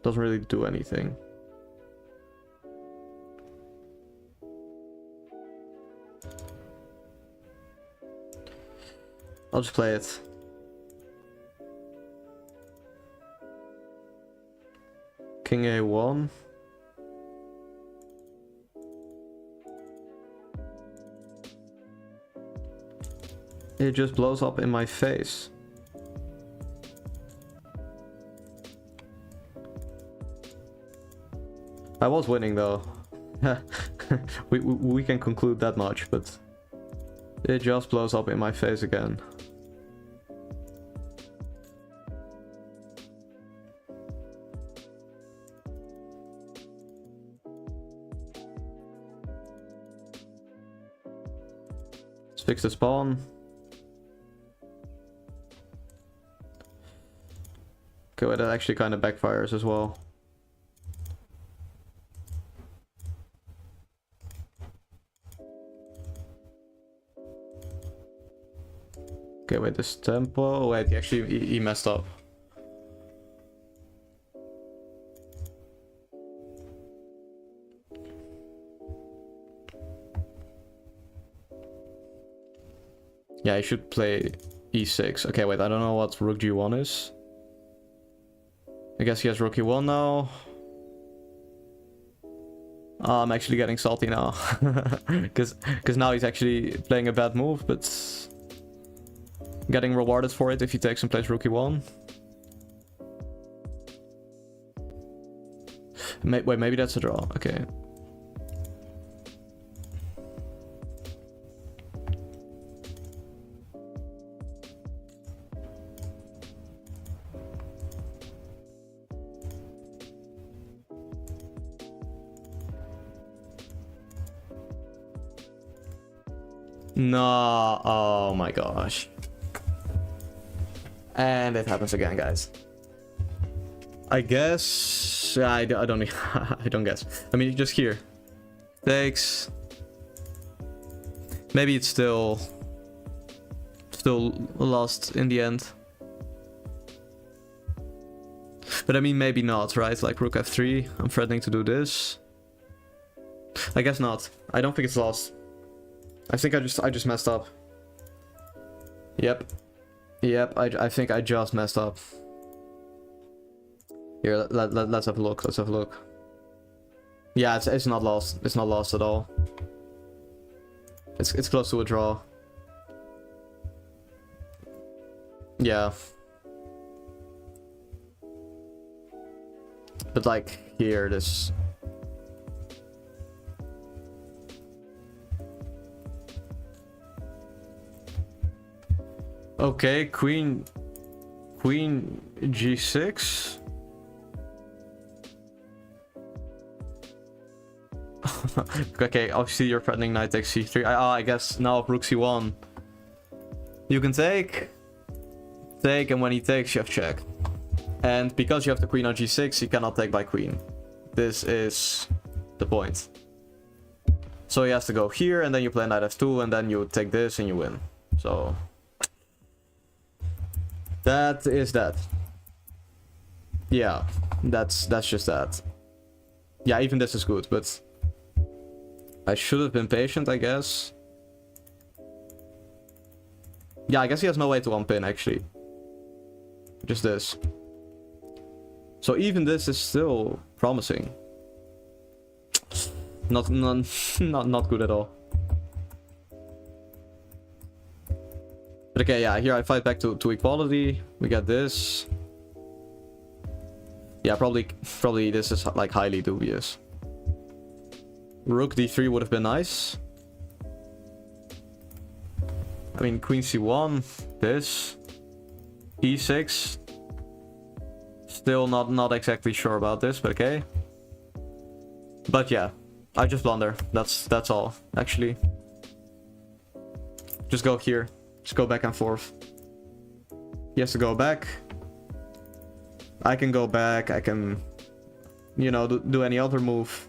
Doesn't really do anything. I'll just play it. King A1. It just blows up in my face. I was winning though. we can conclude that much, but it just blows up in my face again. Let's fix the spawn. Okay, well, that actually kind of backfires as well. Okay, wait, this tempo. Wait, actually, he messed up. Yeah, he should play e6. Okay, wait, I don't know what rook g1 is. I guess he has rook e1 now. Oh, I'm actually getting salty now. Because now he's actually playing a bad move, but getting rewarded for it if he takes and plays rook e1. Wait, maybe that's a draw. Okay. No, oh my gosh. And it happens again, guys. I guess I don't I don't guess. I mean, just here. Takes. Maybe it's still lost in the end. But I mean, maybe not, right? Like rook f3. I'm threatening to do this. I guess not. I don't think it's lost. I think I just messed up. Yep. I think I just messed up. Here, let's have a look. Let's have a look. Yeah, it's not lost. It's not lost at all. It's close to a draw. Yeah. But like here, this. Okay, queen g6. Okay, obviously you're threatening knight takes c3. I guess now if rook c1, you can take, and when he takes, you have check. And because you have the queen on g6, you cannot take by queen. This is the point. So he has to go here, and then you play knight f2, and then you take this, and you win. So that is that. Yeah, that's just that. Yeah, even this is good, but I should have been patient, I guess. Yeah, I guess he has no way to unpin, actually. Just this. So even this is still promising. Not good at all. But okay, yeah, here I fight back to equality. We get this. Yeah, probably this is like highly dubious. Rook d3 would have been nice. I mean, queen c1, this, e6. Still not exactly sure about this, but okay. But yeah, I just blunder. That's all, actually. Just go here. Just go back and forth. He has to go back. I can go back. I can, you know, do any other move.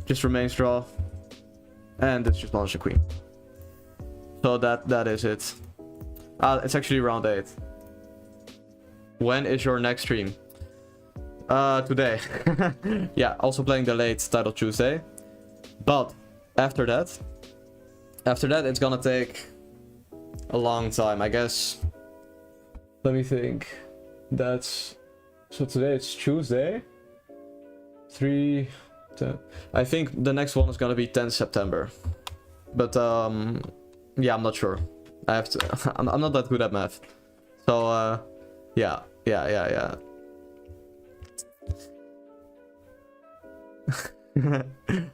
just remains draw. And it's just launch the queen. So that is it. It's actually round 8. When is your next stream? Today. Yeah, also playing the late title Tuesday. But after that it's gonna take a long time, I guess. Let me think. So today it's Tuesday. 3, 10. I think the next one is gonna be 10 September. But yeah, I'm not sure. I have to. I'm not that good at math. So yeah.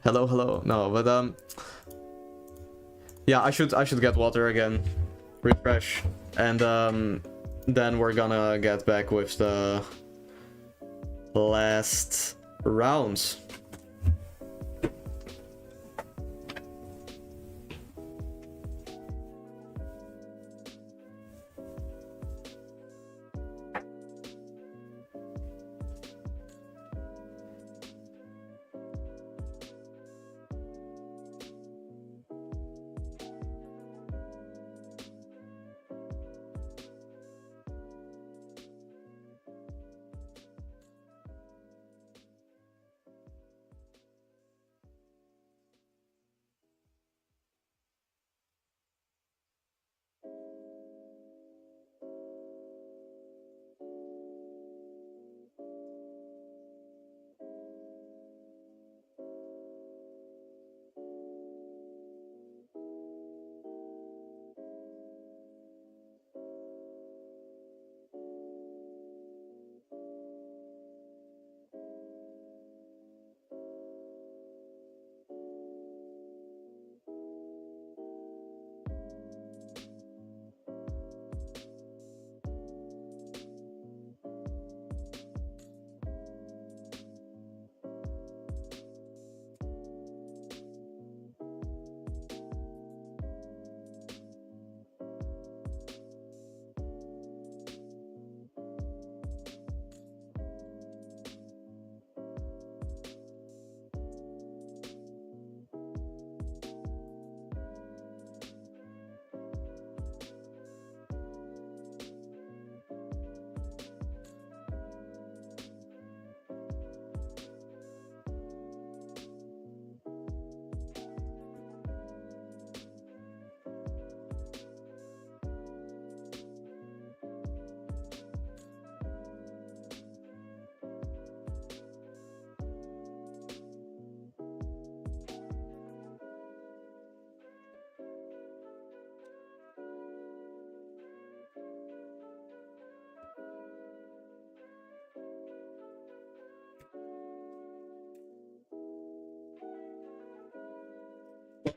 hello. No, but yeah, I should get water again, refresh, and then we're gonna get back with the last rounds.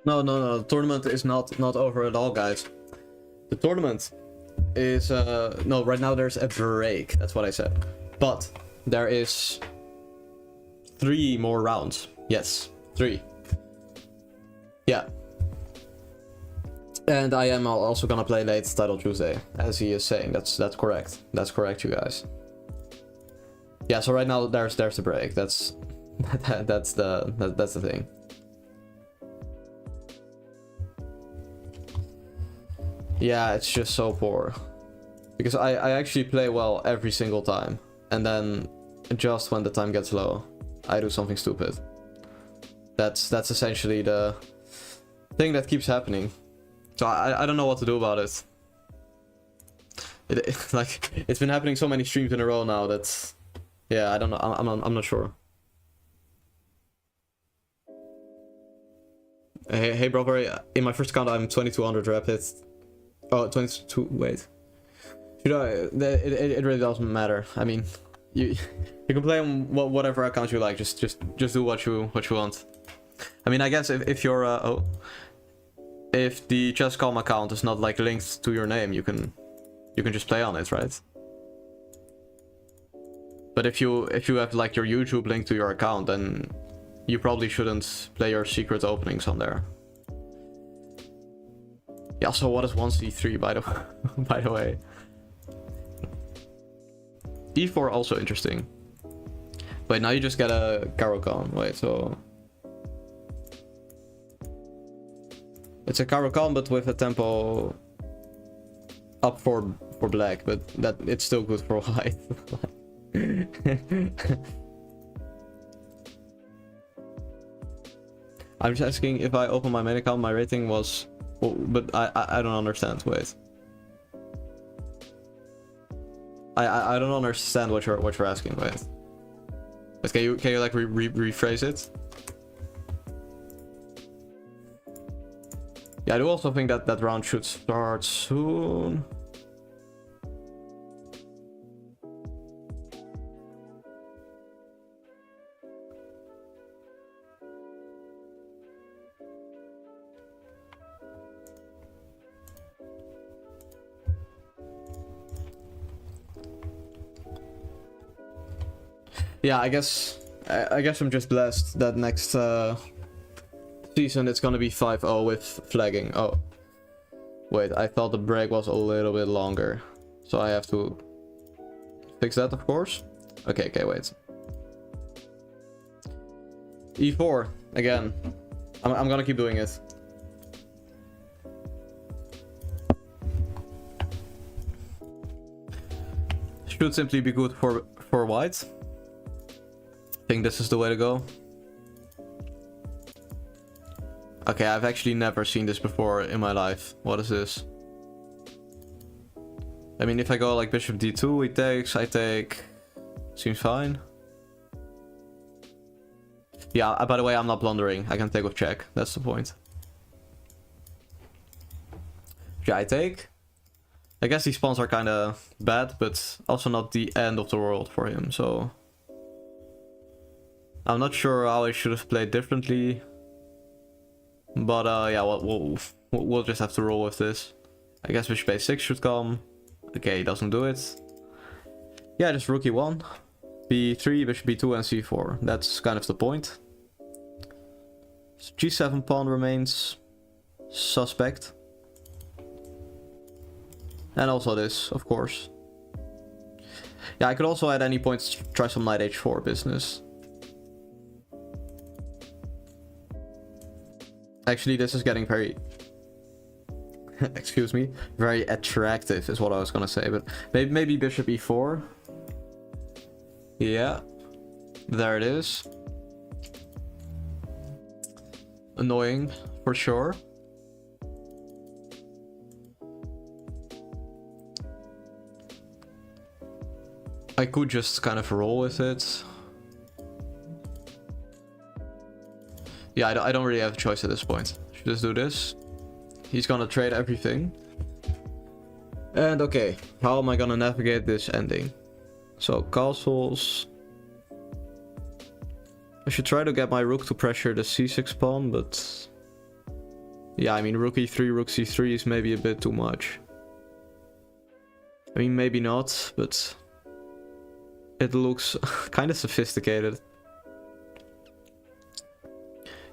No. The tournament is not over at all, guys. The tournament is no. Right now there's a break. That's what I said. But there is 3 more rounds. Yes, 3. Yeah. And I am also gonna play late title Tuesday, as he is saying. That's correct. That's correct, you guys. Yeah. So right now there's the break. That's the thing. Yeah, it's just so poor. Because I actually play well every single time. And then, just when the time gets low, I do something stupid. That's essentially the thing that keeps happening. So I don't know what to do about it. Like, it's been happening so many streams in a row now that... Yeah, I don't know. I'm not sure. Hey brother, in my first account I'm 2200 rapid. Oh, 22, wait. You know, it really doesn't matter. I mean, you can play on whatever account you like. Just do what you want. I mean, I guess if you're if the chess.com account is not like linked to your name, you can just play on it, right? But if you have like your YouTube linked to your account, then you probably shouldn't play your secret openings on there. Yeah, so what is 1c3 by the way? e4 also interesting. Wait, now you just get a Caro-Kann. Wait, so It's a Caro-Kann, but with a tempo up for black, but that it's still good for white. I'm just asking if I open my main account, my rating was... Oh, but I don't understand, wait. I don't understand what you're asking, wait. But can you like rephrase it? Yeah, I do also think that that round should start soon. Yeah, I guess I'm just blessed that next season it's gonna be 5-0 with flagging. Oh, wait, I thought the break was a little bit longer, so I have to fix that, of course. Okay, wait. E4 again. I'm gonna keep doing it. Should simply be good for white. I think this is the way to go. Okay, I've actually never seen this before in my life. What is this? I mean, if I go like bishop d2, he takes, I take... Seems fine. Yeah, by the way, I'm not blundering. I can take with check. That's the point. Yeah, I take. I guess these pawns are kind of bad, but also not the end of the world for him, so... I'm not sure how I should have played differently. But yeah, we'll just have to roll with this. I guess bishop a6 should come. Okay, he doesn't do it. Yeah, just rook e1. b3, bishop b2 and c4. That's kind of the point. So g7 pawn remains suspect. And also this, of course. Yeah, I could also at any point try some knight h4 business. Actually, this is getting very... excuse me. Very attractive is what I was gonna say, but maybe bishop e4. Yeah. There it is. Annoying, for sure. I could just kind of roll with it. Yeah, I don't really have a choice at this point. Should just do this. He's gonna trade everything. And okay, how am I gonna navigate this ending? So castles. I should try to get my rook to pressure the c6 pawn, but... yeah, I mean, rook e3, rook c3 is maybe a bit too much. I mean, maybe not, but... it looks kind of sophisticated.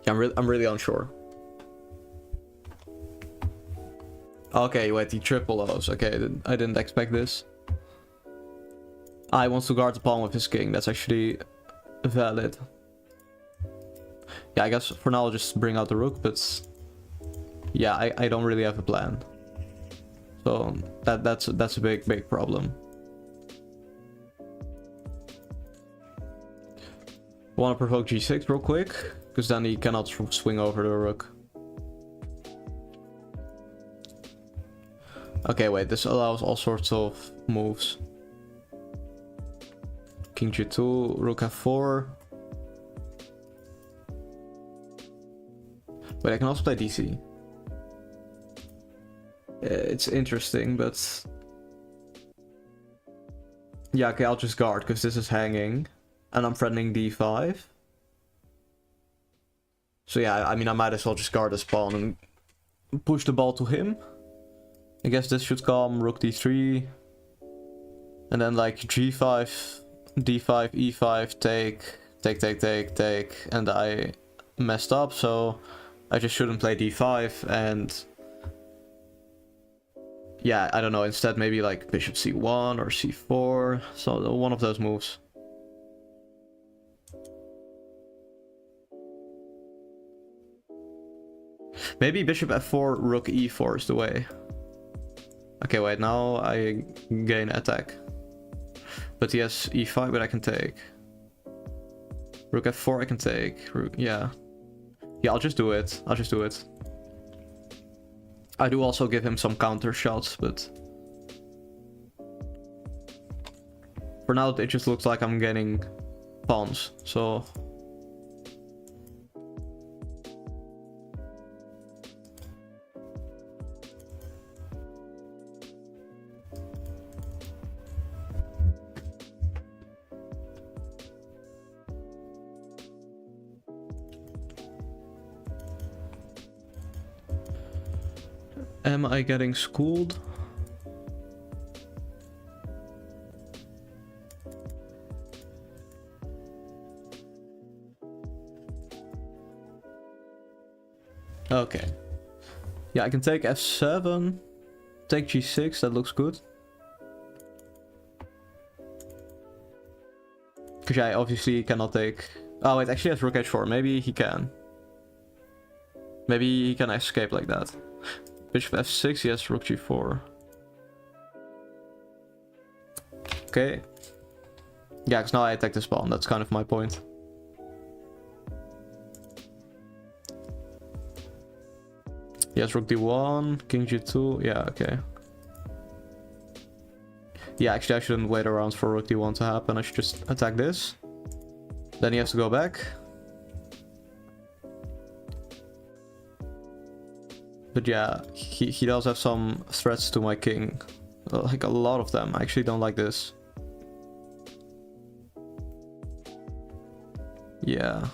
Yeah, I'm really unsure. Okay, wait, he triple O's. Okay, I didn't expect this. He wants to guard the pawn with his king. That's actually valid. Yeah, I guess for now I'll just bring out the rook, but... yeah, I don't really have a plan. So that's a big problem. Want to provoke g6 real quick, because then he cannot swing over the rook. Okay, wait, this allows all sorts of moves. King g2, rook f4. Wait, I can also play dc. It's interesting, but... yeah, okay, I'll just guard, because this is hanging. And I'm threatening d5. So yeah, I mean, I might as well just guard this pawn and push the ball to him. I guess this should come, rook d3. And then like g5, d5, e5, take. And I messed up, so I just shouldn't play d5. And yeah, I don't know, instead maybe like bishop c1 or c4. So one of those moves. Maybe bishop f4, rook e4 is the way. Okay, wait, now I gain attack. But he has e5, but I can take. Rook f4 I can take. Rook, yeah. Yeah, I'll just do it. I'll just do it. I do also give him some counter shots, but... For now, it just looks like I'm getting pawns, so... Am I getting schooled? Okay. Yeah, I can take f7, take g6, that looks good. Because I obviously cannot take... Oh wait, actually has rook h4, maybe he can. Maybe he can escape like that. Bishop f6, he has rook g4. Okay. Yeah, because now I attack this pawn, that's kind of my point. He has rook d1, king g2, yeah, okay. Yeah, actually I shouldn't wait around for rook d1 to happen, I should just attack this. Then he has to go back. But yeah, he does have some threats to my king. Like a lot of them. I actually don't like this. Yeah.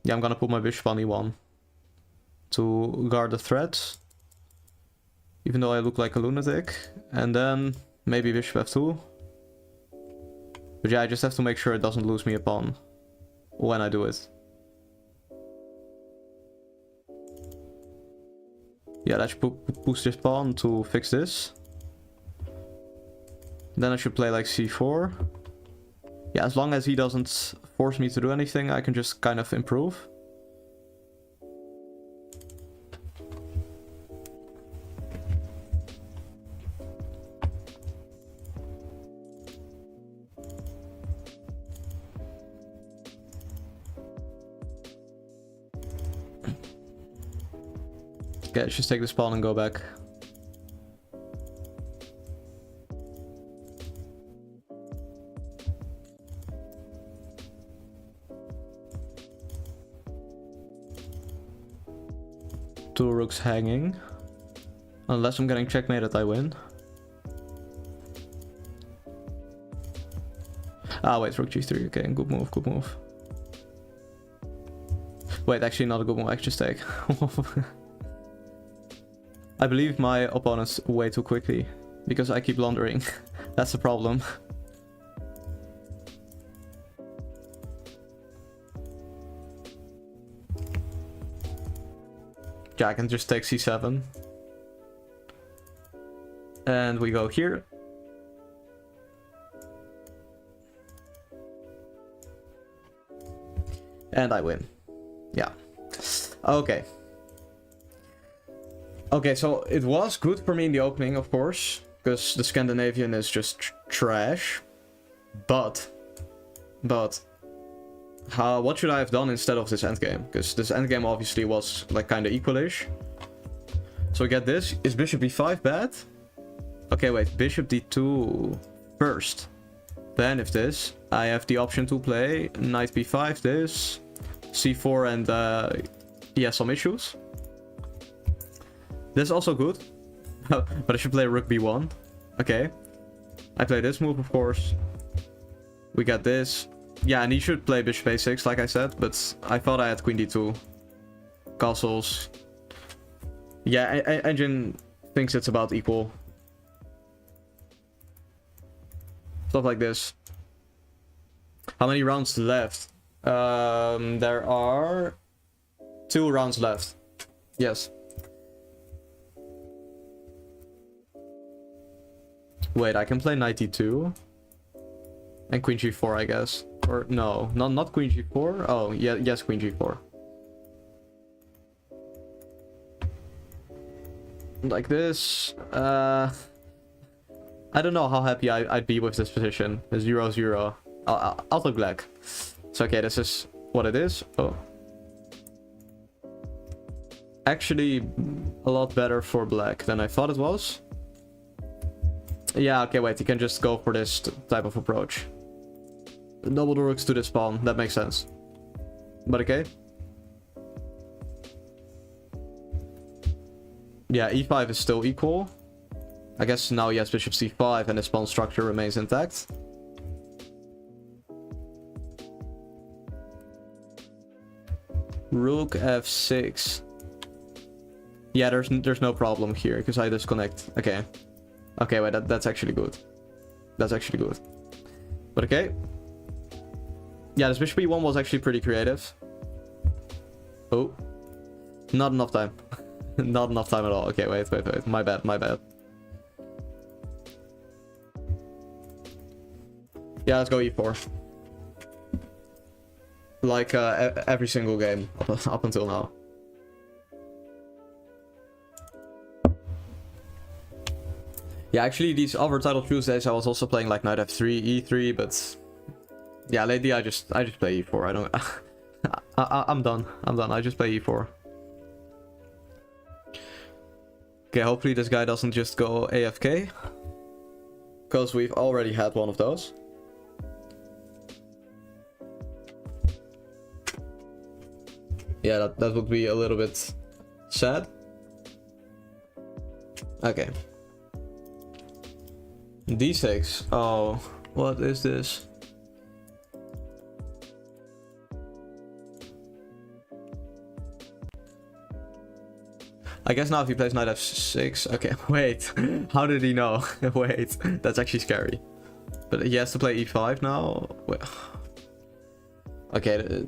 Yeah, I'm gonna put my bishop on e1 to guard the threats. Even though I look like a lunatic. And then maybe bishop f2. But yeah, I just have to make sure it doesn't lose me a pawn when I do it. Yeah, that should push this pawn to fix this. Then I should play like c4. Yeah, as long as he doesn't force me to do anything, I can just kind of improve. Okay, let's just take this pawn and go back. Two rooks hanging. Unless I'm getting checkmated, I win. Ah, wait, rook g3. Okay, good move, good move. Wait, actually not a good move, I just take. I believe my opponents way too quickly, because I keep blundering. That's the problem. Yeah, I can just take c7. And we go here. And I win. Yeah. Okay. Okay, so it was good for me in the opening, of course, because the Scandinavian is just trash. But, what should I have done instead of this endgame? Because this endgame obviously was like kind of equalish. So we get this. Is bishop b5 bad? Okay, wait, bishop d2 first. Then if this, I have the option to play knight b5, this, c4, and he has some issues. This is also good, but I should play rook b1. Okay, I play this move, of course. We got this. Yeah, and he should play bishop a6, like I said, but I thought I had queen d2. Castles. Yeah, Engine thinks it's about equal. Stuff like this. How many rounds left? There are 2 rounds left. Yes. Wait, I can play knight d2. And queen g4, I guess. Or no, not queen g4. Oh, yeah, yes, queen g4. Like this. I don't know how happy I'd be with this position. 0-0. I'll take black. So okay, this is what it is. Oh. Actually, a lot better for black than I thought it was. Yeah, okay, wait, you can just go for this type of approach. Double the rooks to this pawn, that makes sense. But okay. Yeah, e5 is still equal. I guess now he has bishop c5 and his pawn structure remains intact. Rook f6. Yeah, there's no problem here because I disconnect. Okay. Okay, wait, that's actually good. That's actually good. But okay. Yeah, this bishop e1 was actually pretty creative. Oh. Not enough time. Not enough time at all. Okay, wait. My bad. Yeah, let's go e4. Like every single game up until now. Yeah, actually these other title Tuesdays I was also playing like knight f3, e3, but yeah, lately I just play e4. I don't I'm done. I just play e4. Okay, hopefully this guy doesn't just go AFK, because we've already had one of those. Yeah, that would be a little bit sad. Okay. D6. Oh, what is this? I guess now if he plays knight f6. Okay, wait. How did he know? Wait, that's actually scary. But he has to play e5 now. Wait. Okay.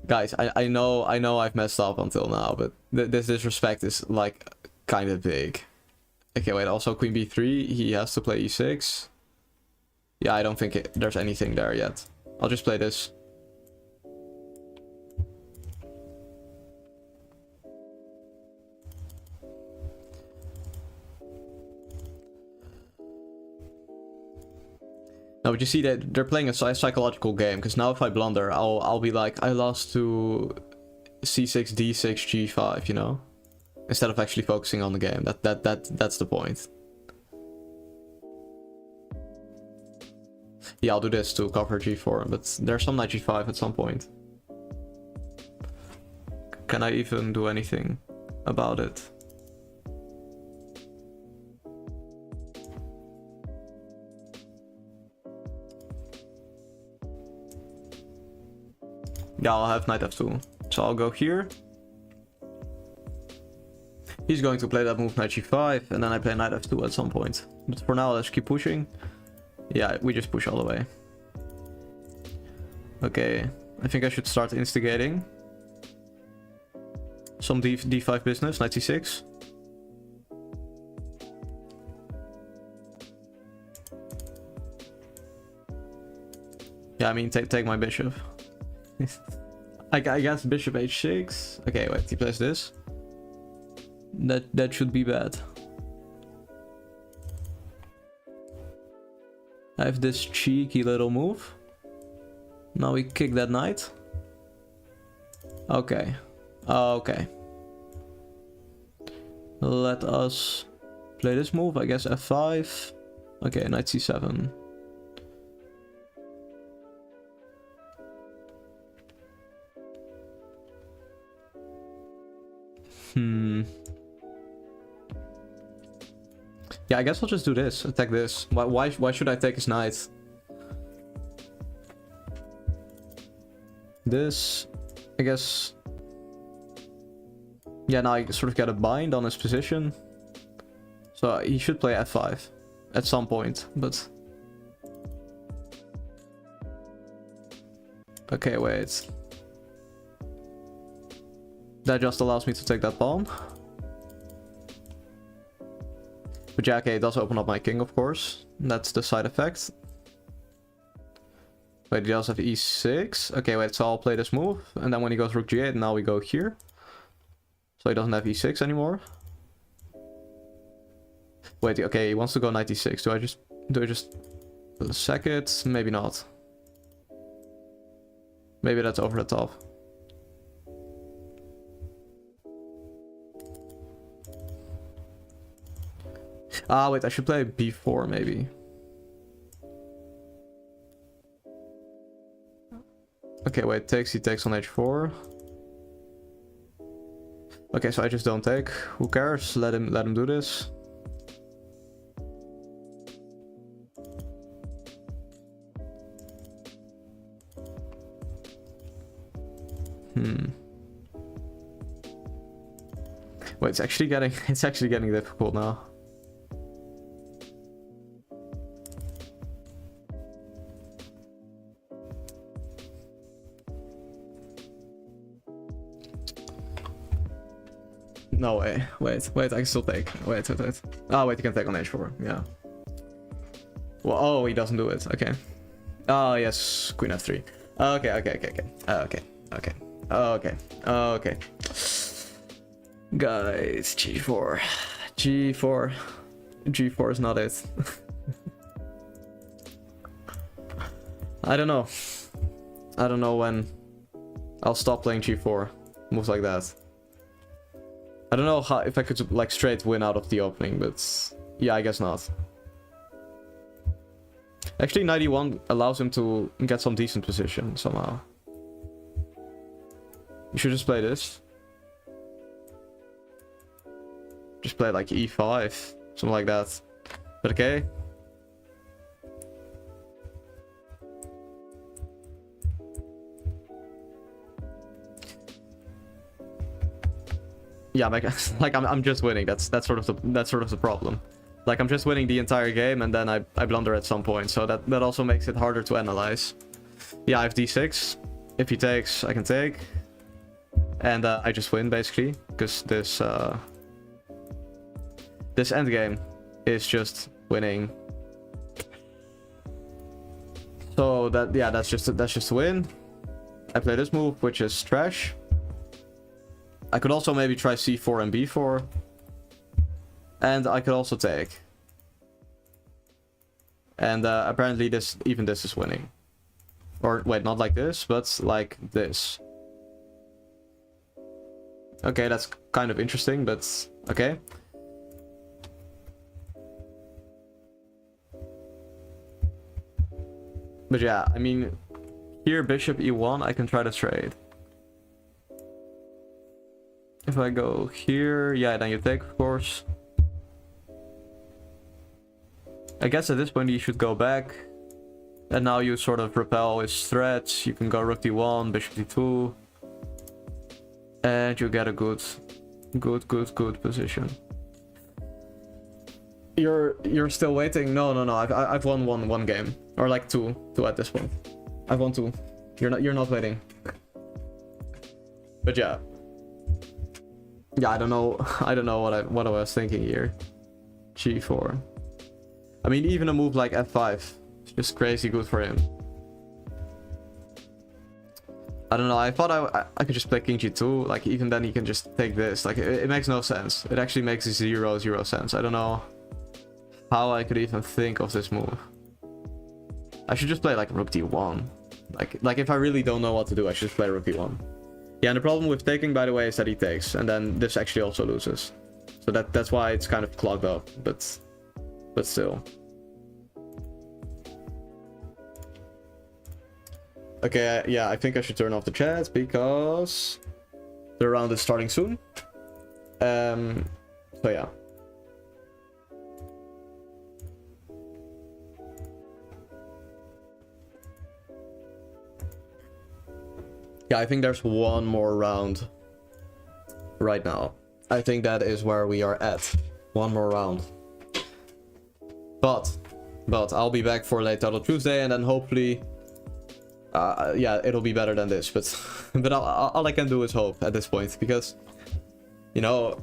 Guys, I know I've messed up until now, but this disrespect is like kind of big. Okay, wait, also queen b3, he has to play e6. Yeah, I don't think there's anything there yet. I'll just play this. No, but you see that they're playing a psychological game, because now if I blunder, I'll be like, I lost to c6, d6, g5, you know? Instead of actually focusing on the game. That's the point. Yeah, I'll do this to cover g4, but there's some knight g5 at some point. Can I even do anything about it? Yeah, I'll have knight f2. So I'll go here. He's going to play that move knight g5, and then I play knight f2 at some point. But for now, let's keep pushing. Yeah, we just push all the way. Okay, I think I should start instigating some d5 business, knight c6. Yeah, I mean, take my bishop. I guess bishop h6. Okay, wait, he plays this. That should be bad. I have this cheeky little move. Now we kick that knight. Okay. Okay. Let us play this move, I guess f5. Okay, knight c7. Yeah, I guess I'll just do this. Attack this. Why should I take his knight? This, I guess. Yeah, now I sort of get a bind on his position. So he should play f5 at some point, but... Okay, wait. That just allows me to take that pawn. But yeah, okay, it does open up my king, of course. That's the side effect. Wait, he does have e6. Okay, wait, so I'll play this move. And then when he goes rook g8, now we go here. So he doesn't have e6 anymore. Wait, okay, he wants to go knight e6. Do I just sack it? Maybe not. Maybe that's over the top. Ah, wait, I should play b4 maybe. Okay, wait, he takes on h4. Okay, so I just don't take. Who cares? Let him do this. Wait, it's actually getting difficult now. No way. Wait, I can still take. Wait. Oh, wait, you can take on h4. Yeah. Well, oh, he doesn't do it. Okay. Oh, yes, queen f3. Okay. Guys, g4. G4 is not it. I don't know when I'll stop playing g4. Moves like that. I don't know how, if I could like straight win out of the opening, but yeah, I guess not. Actually, knight e1 allows him to get some decent position somehow. You should just play this. Just play like e5, something like that. But okay. Yeah, like I'm just winning. That's sort of the problem. Like I'm just winning the entire game and then I blunder at some point. So that also makes it harder to analyze. Yeah, I have d6. If he takes, I can take. And I just win basically because this endgame is just winning. So that's just a win. I play this move, which is trash. I could also maybe try c4 and b4. And I could also take. And apparently this is winning. Or wait, not like this, but like this. Okay, that's kind of interesting, but okay. But yeah, I mean, here bishop e1, I can try to trade. If I go here, yeah, then you take, of course. I guess at this point you should go back. And now you sort of repel his threats. You can go rook d1, bishop d2. And you get a good position. You're still waiting? No. I've won one game, or like two at this point. I've won 2. You're not waiting. But yeah. Yeah, I don't know what I was thinking here. g4. I mean, even a move like f5 is just crazy good for him. I don't know, I thought I could just play king g2, like even then he can just take this. Like it makes no sense. It actually makes zero sense. I don't know how I could even think of this move. I should just play like rook d1. Like if I really don't know what to do, I should just play rook d1. Yeah, and the problem with taking, by the way, is that he takes, and then this actually also loses. So that's why it's kind of clogged up, but still. Okay, yeah, I think I should turn off the chat because the round is starting soon. So yeah. Yeah, I think there's one more round right now. I think that is where we are at. One more round. But I'll be back for late title Tuesday, and then hopefully, yeah, it'll be better than this. But all I can do is hope at this point, because, you know,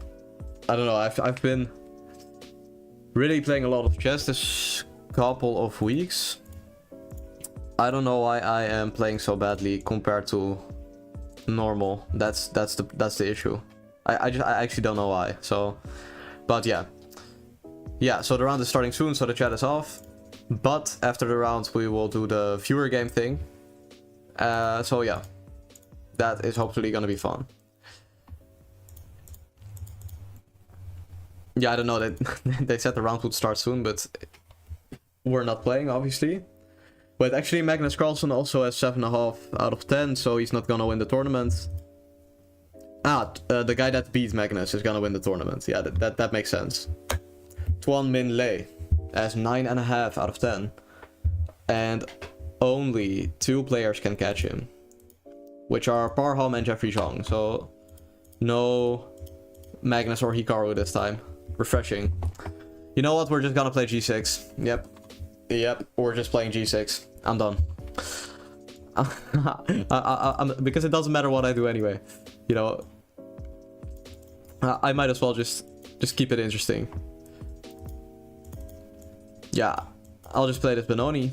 I don't know. I've been really playing a lot of chess this couple of weeks. I don't know why I am playing so badly compared to normal. That's the issue. I actually don't know why. So, but yeah. Yeah, so the round is starting soon, so the chat is off. But after the round, we will do the viewer game thing. So yeah, that is hopefully gonna be fun. Yeah, I don't know, they said the round would start soon, but we're not playing, obviously. But actually, Magnus Carlsen also has 7.5 out of 10, so he's not gonna win the tournament. The guy that beat Magnus is gonna win the tournament. Yeah, that makes sense. Tuan Min Lei has 9.5 out of 10. And only 2 players can catch him. Which are Parham and Jeffrey Zhang. So, no Magnus or Hikaru this time. Refreshing. You know what? We're just gonna play G6. Yep, we're just playing G6. I'm done. Because it doesn't matter what I do anyway. You know, I might as well just keep it interesting. Yeah, I'll just play this Benoni.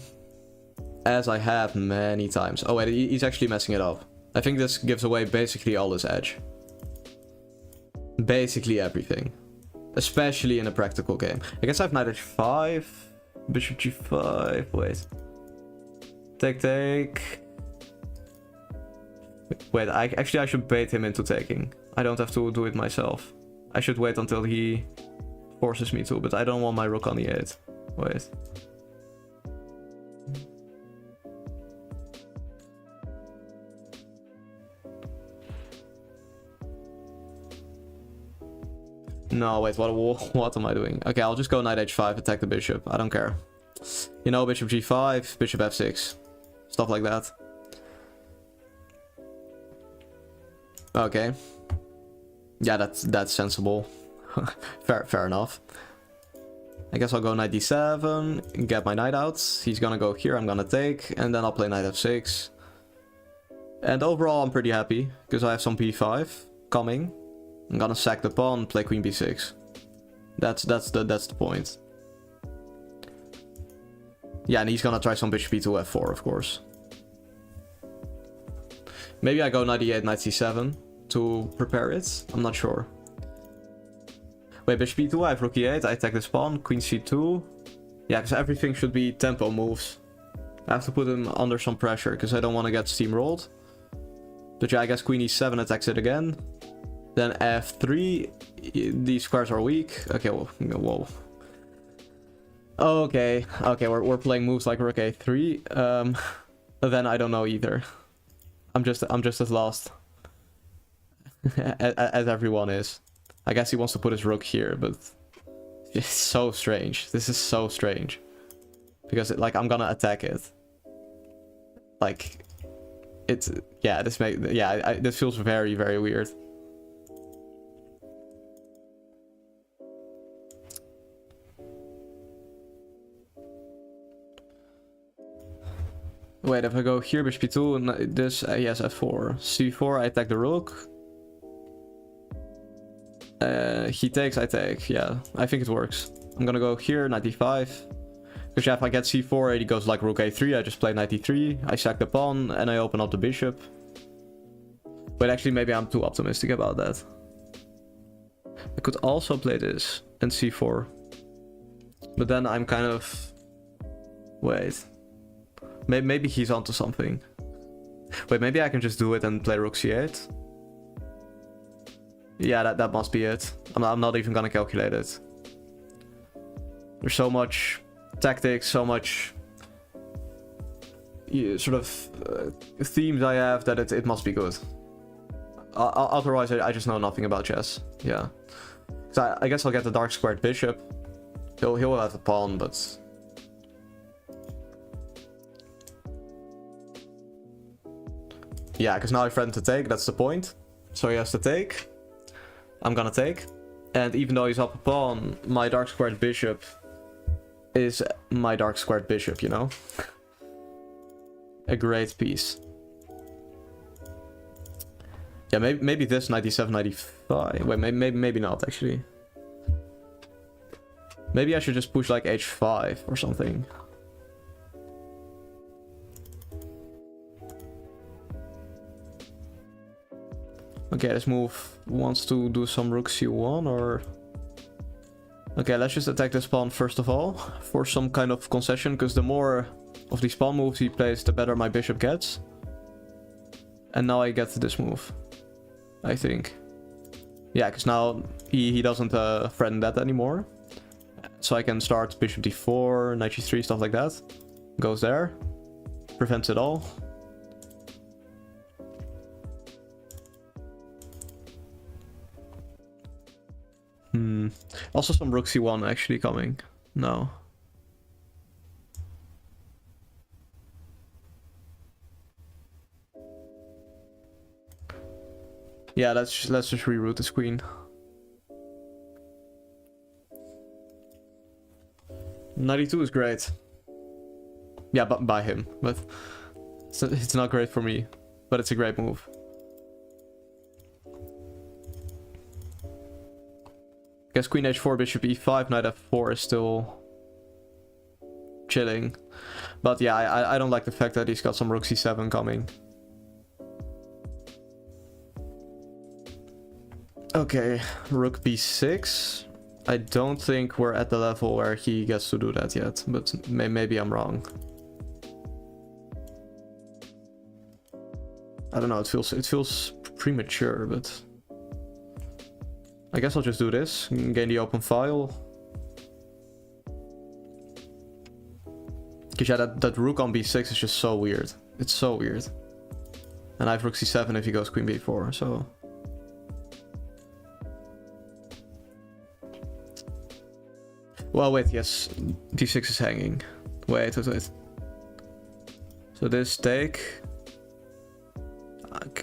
As I have many times. Oh wait, he's actually messing it up. I think this gives away basically all his edge. Basically everything. Especially in a practical game. I guess I have knight h5, bishop g5, wait. Take. Wait, actually I should bait him into taking. I don't have to do it myself. I should wait until he forces me to, but I don't want my rook on e8. Wait. No, wait, what am I doing? Okay, I'll just go knight h5, attack the bishop. I don't care. You know, bishop g5, bishop f6. Stuff like that. Okay. Yeah, that's sensible. fair enough. I guess I'll go knight d7, get my knight out. He's gonna go here, I'm gonna take, and then I'll play knight f6. And overall, I'm pretty happy, because I have some b5 coming. I'm gonna sack the pawn, play queen b6. That's the point. Yeah, and he's gonna try some bishop b2 f4, of course. Maybe I go knight e8, knight c7 to prepare it. I'm not sure. Wait, bishop b2, I have rook e8, I attack this pawn, queen c2. Yeah, because everything should be tempo moves. I have to put him under some pressure, because I don't want to get steamrolled. But yeah, I guess queen e7 attacks it again. Then f3, these squares are weak. Okay, whoa. Okay, we're playing moves like rook a3. Then I don't know either. I'm just as lost as everyone is. I guess he wants to put his rook here, but it's so strange. This is so strange because I'm gonna attack it. Like, it's this feels very, very weird. Wait, if I go here, bishop b2, and this, yes, f4. c4, I attack the rook. He takes, I take. Yeah, I think it works. I'm gonna go here, knight d5. Because yeah, if I get c4, he goes like rook a3. I just play knight d3. I sack the pawn, and I open up the bishop. But actually, maybe I'm too optimistic about that. I could also play this and c4. But then I'm kind of... Wait. Maybe he's onto something. Wait, maybe I can just do it and play rook c8. Yeah, that must be it. I'm not even gonna calculate it. There's so much tactics, so much sort of themes I have that it must be good. Otherwise, I just know nothing about chess. Yeah. So I guess I'll get the dark squared bishop. He'll have a pawn, but... Yeah, because now I threaten to take, that's the point. So he has to take. I'm gonna take. And even though he's up a pawn, my dark squared bishop is my dark squared bishop, you know? A great piece. Yeah, maybe this 97, 95. Wait, maybe not, actually. Maybe I should just push like h5 or something. Okay, this move wants to do some rook c1 or... Okay, let's just attack this pawn first of all for some kind of concession, because the more of these pawn moves he plays, the better my bishop gets. And now I get this move, I think. Yeah, because now he doesn't threaten that anymore. So I can start bishop d4, knight g3, stuff like that. Goes there. Prevents it all. Also some rook c1 actually coming. No. Yeah, let's just reroute this queen. Knight e2 is great. Yeah, but by him, but it's not great for me. But it's a great move. Guess queen h4, bishop e5, knight f4 is still chilling. But yeah, I don't like the fact that he's got some rook c7 coming. Okay, rook b6. I don't think we're at the level where he gets to do that yet, but maybe I'm wrong. I don't know, it feels premature, but I guess I'll just do this, gain the open file. Because yeah, that rook on b6 is just so weird. It's so weird. And I have rook c7 if he goes queen b4, so... Well, wait, yes, d6 is hanging. Wait. So this take...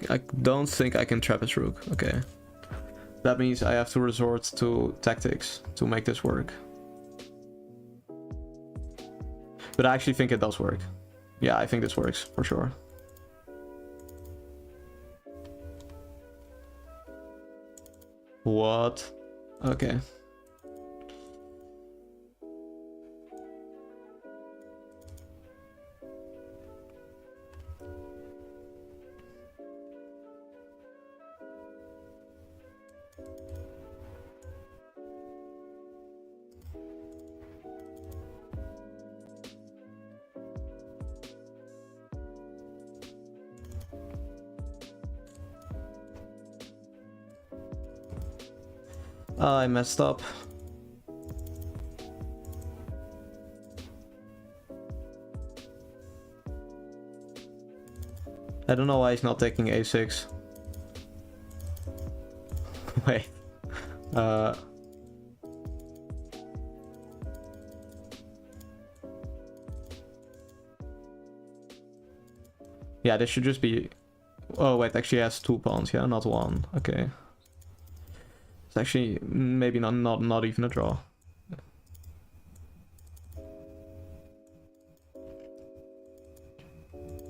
I don't think I can trap his rook. Okay. That means I have to resort to tactics to make this work. But I actually think it does work. Yeah, I think this works, for sure. What? Okay. I messed up. I don't know why he's not taking a6. Wait. Yeah, this should just be... Oh wait, actually he has 2 pawns, yeah, not 1. Okay. It's actually maybe not even a draw.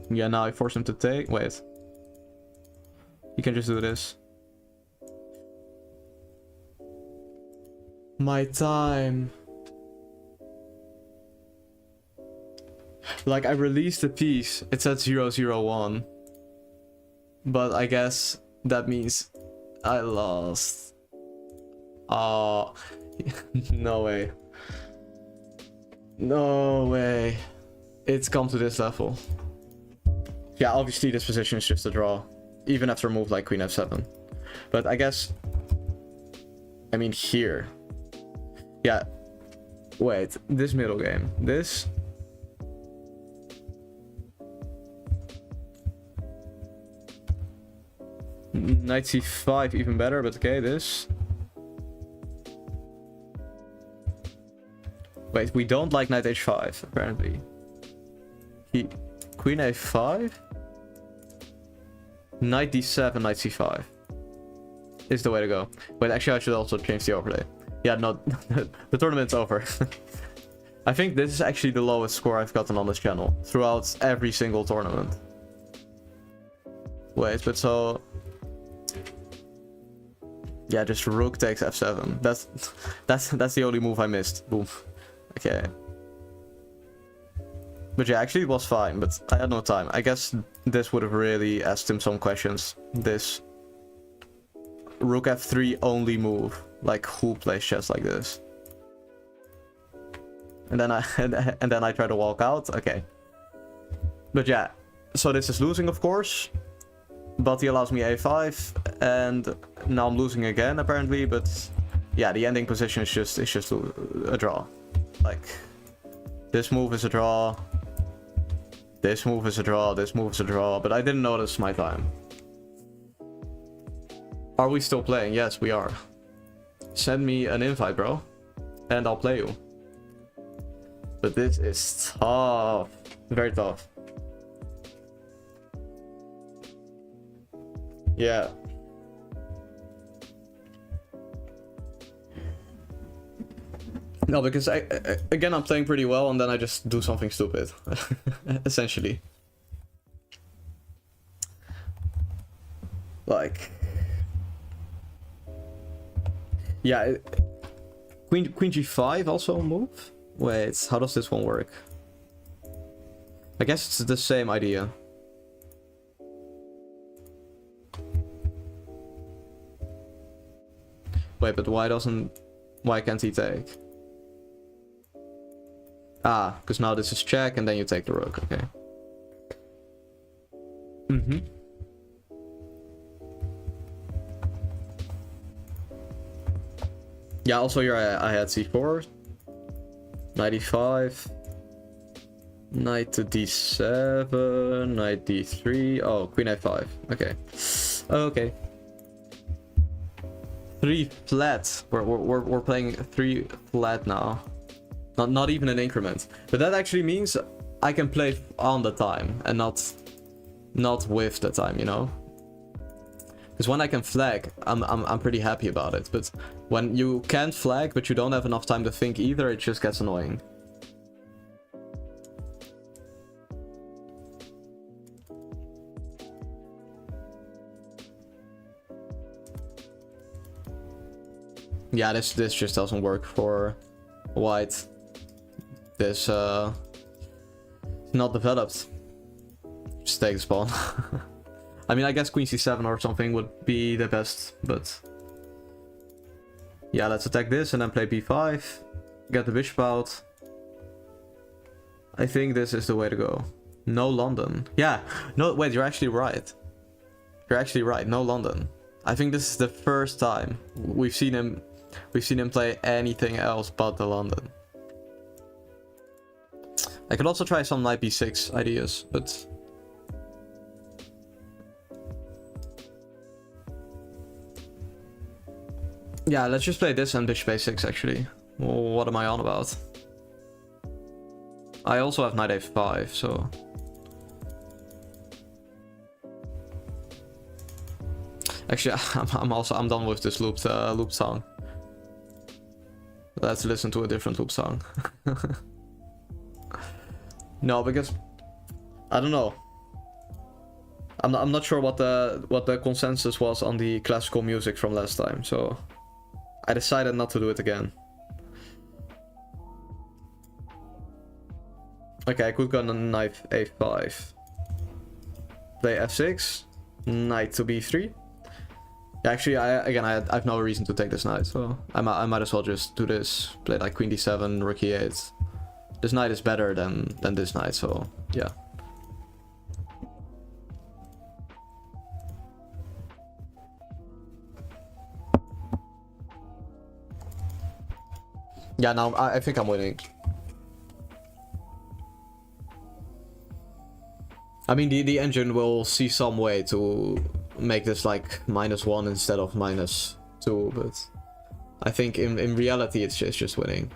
Yeah, now I force him to take. Wait. You can just do this. My time. Like, I released the piece. It said 001. But I guess that means I lost. Oh, no way. No way. It's come to this level. Yeah, obviously this position is just a draw. Even after a move like queen f7. But I guess... I mean here. Yeah. Wait, this middle game. This... Knight c5 even better, but okay, this... Wait, we don't like knight h5, apparently. Queen a5? Knight d7, knight c5. Is the way to go. Wait, actually I should also change the overlay. Yeah, no, the tournament's over. I think this is actually the lowest score I've gotten on this channel. Throughout every single tournament. Wait, but so... Yeah, just rook takes f7. That's the only move I missed. Boom. Okay. But yeah, actually it was fine, but I had no time. I guess this would have really asked him some questions. This. rook f3 only move. Like, who plays chess like this? And then I try to walk out. Okay. But yeah, so this is losing, of course. But he allows me a5, and now I'm losing again apparently. But yeah, the ending position is just a draw. Like, this move is a draw. This move is a draw. This move is a draw. But I didn't notice my time. Are we still playing? Yes, we are. Send me an invite, bro, and I'll play you. But this is tough. Very tough. Yeah. No, because again, I'm playing pretty well, and then I just do something stupid. Essentially. Like... Yeah, Queen G5 also move? Wait, how does this one work? I guess it's the same idea. Wait, but why can't he take? Ah, because now this is check and then you take the rook, okay. Mm-hmm. Yeah, also here I had c4, knight e5, knight to d7, knight d3, oh, queen a5, okay. Okay. 3 flat, we're playing 3 flat now. Not even an increment. But that actually means I can play on the time and not with the time, you know? Because when I can flag, I'm pretty happy about it. But when you can't flag, but you don't have enough time to think either, it just gets annoying. Yeah, this just doesn't work for white. This not developed. Just take the spawn. I mean, I guess queen c7 or something would be the best, but... Yeah, let's attack this and then play b5. Get the bishop out. I think this is the way to go. No London. Yeah, no, wait, you're actually right. You're actually right, no London. I think this is the first time we've seen him play anything else but the London. I could also try some knight b6 ideas, but... Yeah, let's just play this and bishop a6 actually. Well, what am I on about? I also have knight a5, so... Actually, I'm done with this looped song. Let's listen to a different loop song. No, because I don't know. I'm not sure what the consensus was on the classical music from last time, so I decided not to do it again. Okay, I could go on knight a5. Play f6. Knight to b3. Yeah, actually, I have no reason to take this knight, so I might as well just do this. Play like queen d7, rook e8. This knight is better than this knight, so yeah. Yeah, now I think I'm winning. I mean, the engine will see some way to make this like -1 instead of -2, but I think in reality it's just winning.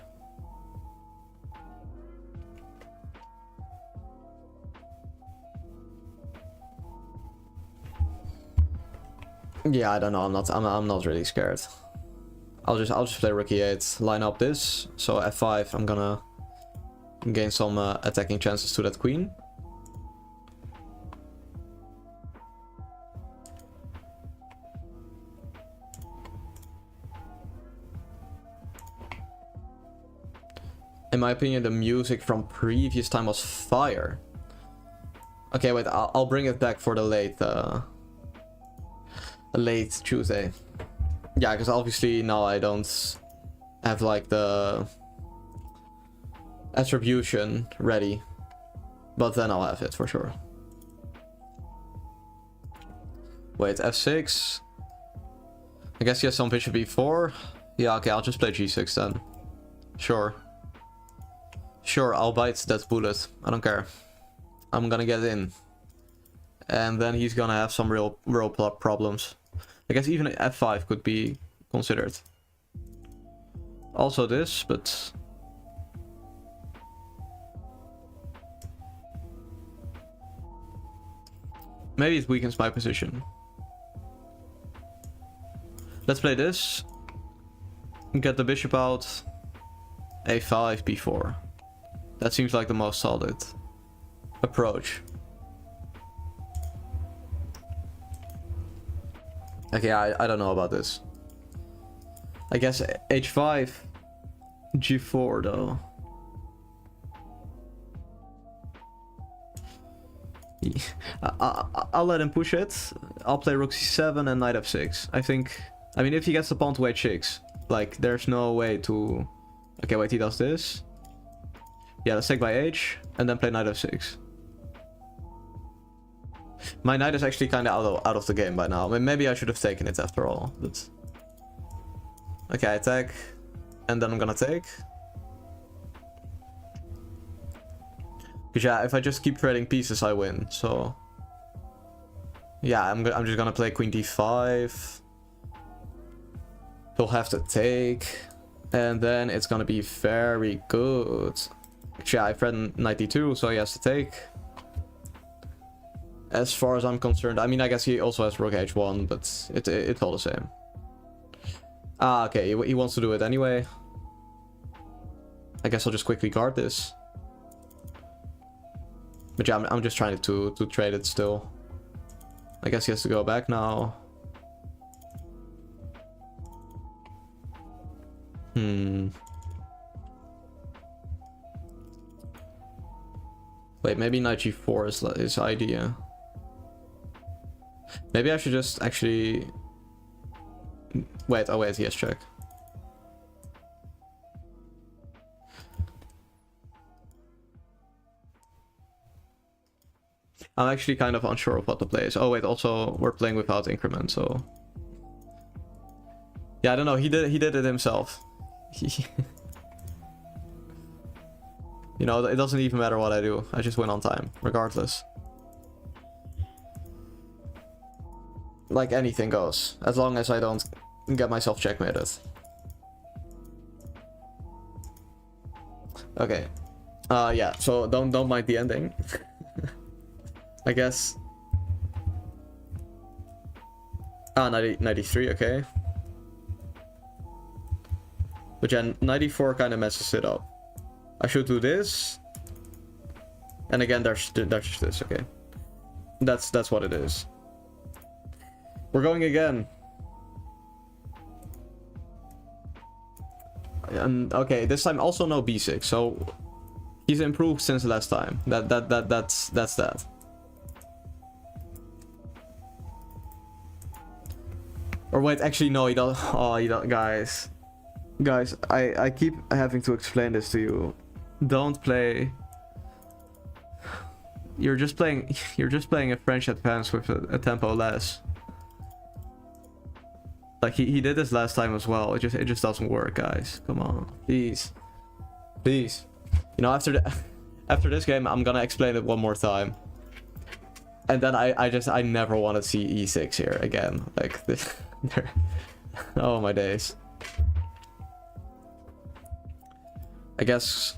Yeah, I don't know. I'm not really scared. I'll just play rook e8, line up this. So f5, I'm gonna gain some attacking chances to that queen. In my opinion, the music from previous time was fire. Okay, wait, I'll bring it back for the late. late Tuesday. Yeah, because obviously now I don't have like the attribution ready, but then I'll have it for sure. Wait, f6. I guess he has some bishop b4. Yeah, okay, I'll just play g6 then. Sure. Sure, I'll bite that bullet. I don't care. I'm gonna get in. And then he's gonna have some real problems. I guess even f5 could be considered. Also this, but... maybe it weakens my position. Let's play this. Get the bishop out. a5, b4. That seems like the most solid approach. Okay, I don't know about this. I guess h5, g4 though. I'll let him push it. I'll play rook c7 and knight f6. I think... I mean, if he gets the pawn to h6, like, there's no way to... Okay, wait, he does this. Yeah, let's take by h, and then play knight f6. My knight is actually kind of out of the game by now. I mean, maybe I should have taken it after all, but... Okay, I attack, and then I'm gonna take. Because yeah, if I just keep trading pieces, I win, so... Yeah, I'm just gonna play queen d5. He'll have to take, and then it's gonna be very good. Yeah, I threatened knight d2, so he has to take. As far as I'm concerned, I mean, I guess he also has rook h1, but it's all the same. Ah, okay, he wants to do it anyway. I guess I'll just quickly guard this. But yeah, I'm just trying to trade it still. I guess he has to go back now. Wait, maybe knight g4 is his idea. Maybe I should just actually... Wait, oh wait, he has check. I'm actually kind of unsure of what the play is. Oh wait, also we're playing without increment, so... Yeah, I don't know, he did it himself. You know, it doesn't even matter what I do. I just win on time, regardless. Like anything goes, as long as I don't get myself checkmated. Okay. Yeah, so don't mind the ending. I guess. 93, okay. But yeah, 94 kind of messes it up. I should do this. And again, there's just this, okay. That's what it is. We're going again. And okay, this time also no b6, so he's improved since last time. That's that. Or wait, actually no, he don't. Oh, he don't, guys. Guys, I keep having to explain this to you. Don't play. You're just playing a French advance with a tempo less. Like he did this last time as well. It just doesn't work, guys. Come on, please. You know, after this game, I'm gonna explain it one more time. And then I never want to see e6 here again. Like this. Oh my days. I guess.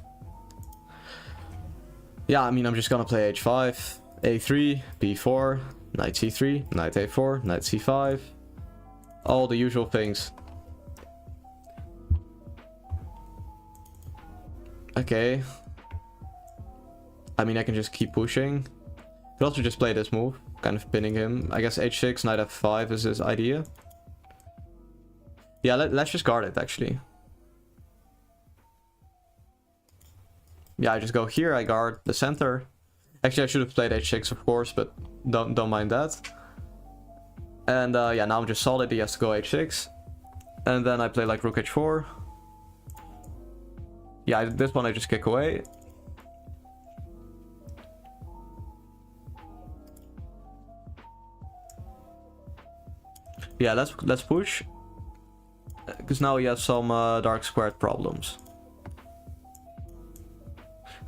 Yeah, I mean, I'm just gonna play h5, a3, b4, knight c3, knight a4, knight c5. All the usual things. Okay. I mean, I can just keep pushing. Could also just play this move, kind of pinning him. I guess h6, knight f5 is his idea. Yeah, let's just guard it, actually. Yeah, I just go here, I guard the center. Actually, I should have played h6, of course, but don't mind that. And yeah, now I'm just solid. He has to go h6. And then I play like rook h4. Yeah, this one I just kick away. Yeah, let's push. Because now he has some dark squared problems.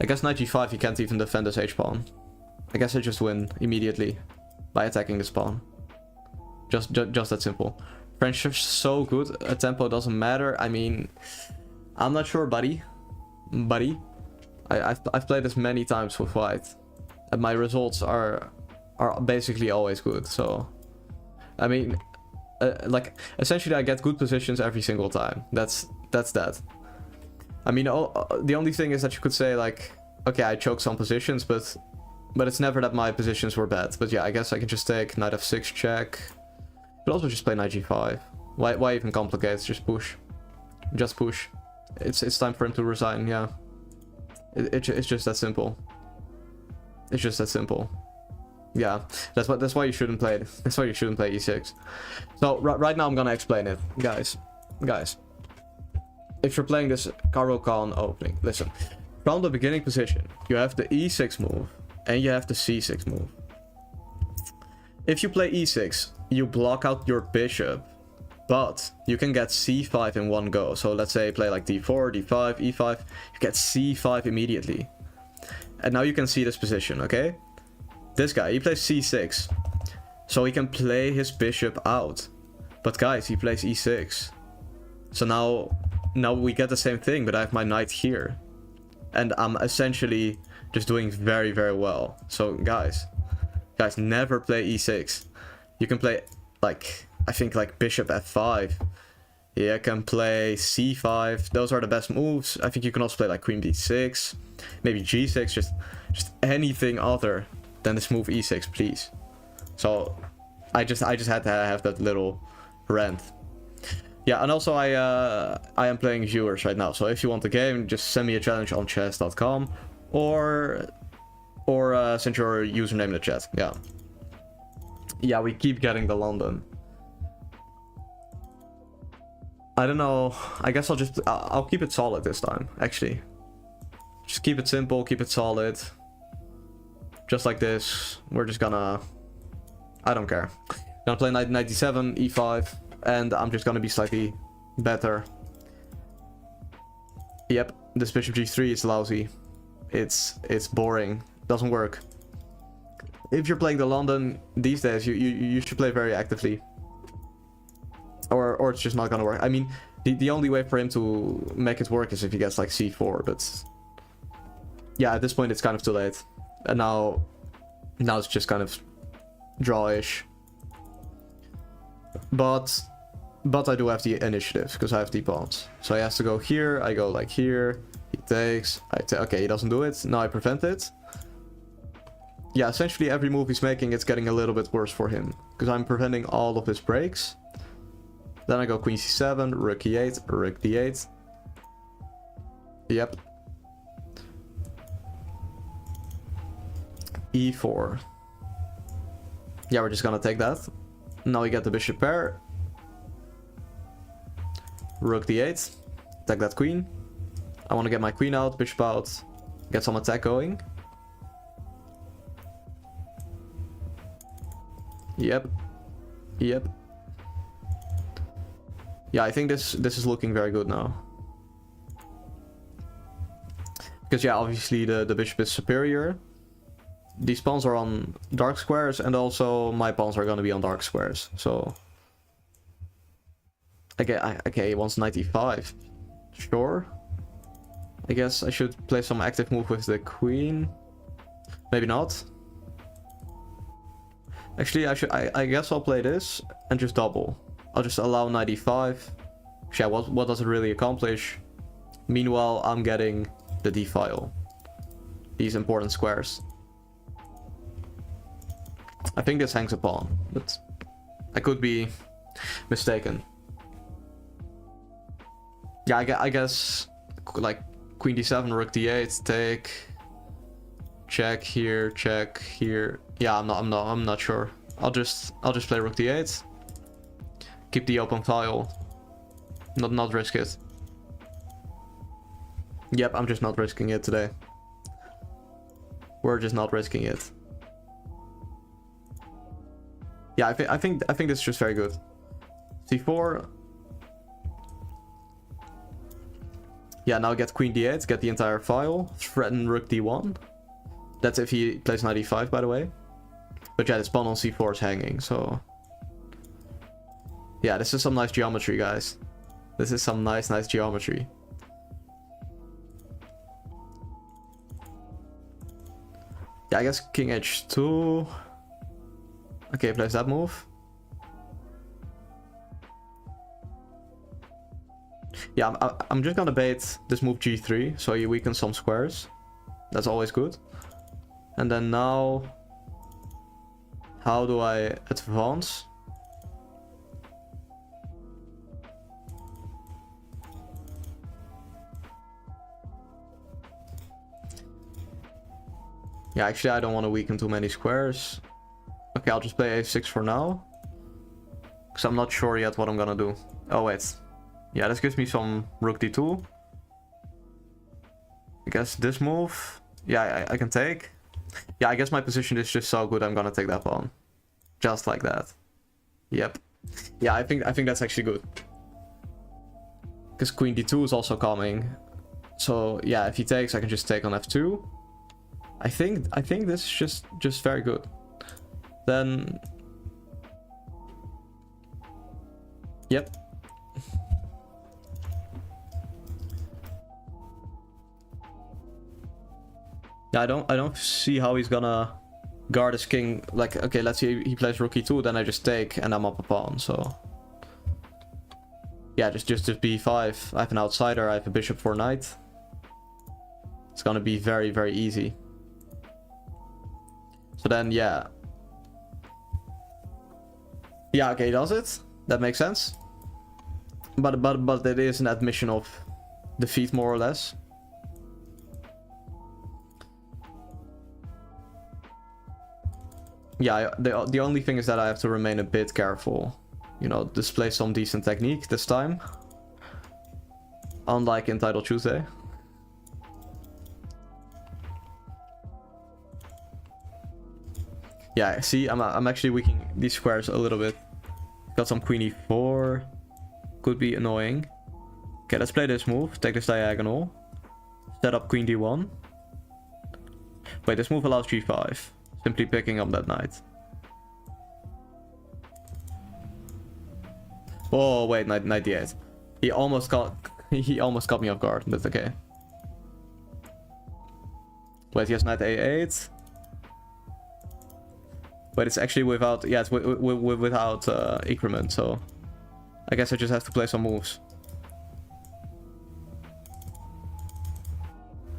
I guess knight g5 he can't even defend this h-pawn. I guess I just win immediately by attacking this pawn. Just that simple. French is so good. A tempo doesn't matter. I mean, I'm not sure, buddy. I've played this many times with white, and my results are basically always good. So, I mean, like essentially I get good positions every single time. That's that. I mean, the only thing is that you could say like, okay, I choked some positions, but it's never that my positions were bad. But yeah, I guess I can just take knight f6 check. But also just play knight g5. Why even complicate? Just push. Just push. It's time for him to resign. Yeah. It's just that simple. It's just that simple. Yeah. That's why you shouldn't play it. That's why you shouldn't play e6. So right now I'm gonna explain it, guys. If you're playing this Caro-Kann opening, listen. From the beginning position, you have the e6 move and you have the c6 move. If you play e6, you block out your bishop, but you can get c5 in one go. So let's say play like d4, d5, e5, you get c5 immediately. And now you can see this position, okay? This guy, he plays c6, so he can play his bishop out. But guys, he plays e6. So now we get the same thing, but I have my knight here. And I'm essentially just doing very, very well. So guys, never play e6. You can play like, I think like bishop f5. Yeah, I can play c5. Those are the best moves. I think you can also play like queen b6, maybe g6, just anything other than this move e6, please. So I just had to have that little rant. Yeah, and also I am playing viewers right now. So if you want the game, just send me a challenge on chess.com or send your username in the chat. Yeah, we keep getting the London. I don't know. I guess I'll keep it solid this time, actually. Just keep it simple, keep it solid. Just like this. We're just gonna... I don't care. Gonna play knight d7, e5, and I'm just gonna be slightly better. Yep, this bishop g3 is lousy. It's boring. Doesn't work. If you're playing the London these days, you should play very actively. Or it's just not gonna work. I mean, the only way for him to make it work is if he gets like c4, but yeah, at this point it's kind of too late. And now it's just kind of draw-ish. But I do have the initiative because I have the pawns. So he has to go here, I go like here, he takes, okay, he doesn't do it, now I prevent it. Yeah, essentially every move he's making, it's getting a little bit worse for him because I'm preventing all of his breaks. Then I go queen c7, rook e8, rook d8. Yep. e4. Yeah, we're just gonna take that. Now we get the bishop pair. Rook d8. Attack that queen. I want to get my queen out, bishop out, get some attack going. Yep. Yeah, I think this is looking very good now. Because yeah, obviously the bishop is superior. These pawns are on dark squares, and also my pawns are going to be on dark squares. So okay, he wants knight e5. Sure. I guess I should play some active move with the queen. Maybe not. Actually, I guess I'll play this and just double. I'll just allow knight e5. Yeah, what does it really accomplish? Meanwhile, I'm getting the d file. These important squares. I think this hangs a pawn, but I could be mistaken. Yeah, I guess like queen d7, rook d8, take, check here, check here. Yeah, I'm not sure. I'll just play rook d8. Keep the open file. Not risk it. Yep, I'm just not risking it today. We're just not risking it. Yeah, I think this is just very good. c4. Yeah, now get queen d8, get the entire file. Threaten rook d1. That's if he plays knight e5, by the way. But yeah, this pawn on c4 is hanging, so... Yeah, this is some nice geometry, guys. This is some nice geometry. Yeah, I guess king h2. Okay, plays that move. Yeah, I'm just gonna bait this move g3, so you weaken some squares. That's always good. And then now... How do I advance? Yeah, actually I don't want to weaken too many squares. Okay, I'll just play a6 for now. Because I'm not sure yet what I'm gonna do. Oh wait. Yeah, this gives me some rook d2. I guess this move... Yeah, I can take. Yeah, I guess my position is just so good I'm gonna take that pawn. Just like that. Yep. Yeah, I think that's actually good. Because queen d2 is also coming. So yeah, if he takes I can just take on f2. I think this is just very good. Then... Yep. Yeah, I don't see how he's gonna guard his king. Like, okay, let's see, he plays rook e2, then I just take and I'm up a pawn, so... Yeah, just b5. I have an outsider, I have a bishop for knight. It's gonna be very, very easy. So then, yeah. Yeah, okay, does it? That makes sense. But it is an admission of defeat, more or less. Yeah, the only thing is that I have to remain a bit careful. You know, display some decent technique this time. Unlike in Title Tuesday. Yeah, see, I'm actually weakening these squares a little bit. Got some queen e4. Could be annoying. Okay, let's play this move. Take this diagonal. Set up queen d1. Wait, this move allows g5. Simply picking up that knight. Oh wait, knight d8. He almost got me off guard, but okay. Wait, he has knight a8. But it's actually without, yeah, it's without increment, so I guess I just have to play some moves.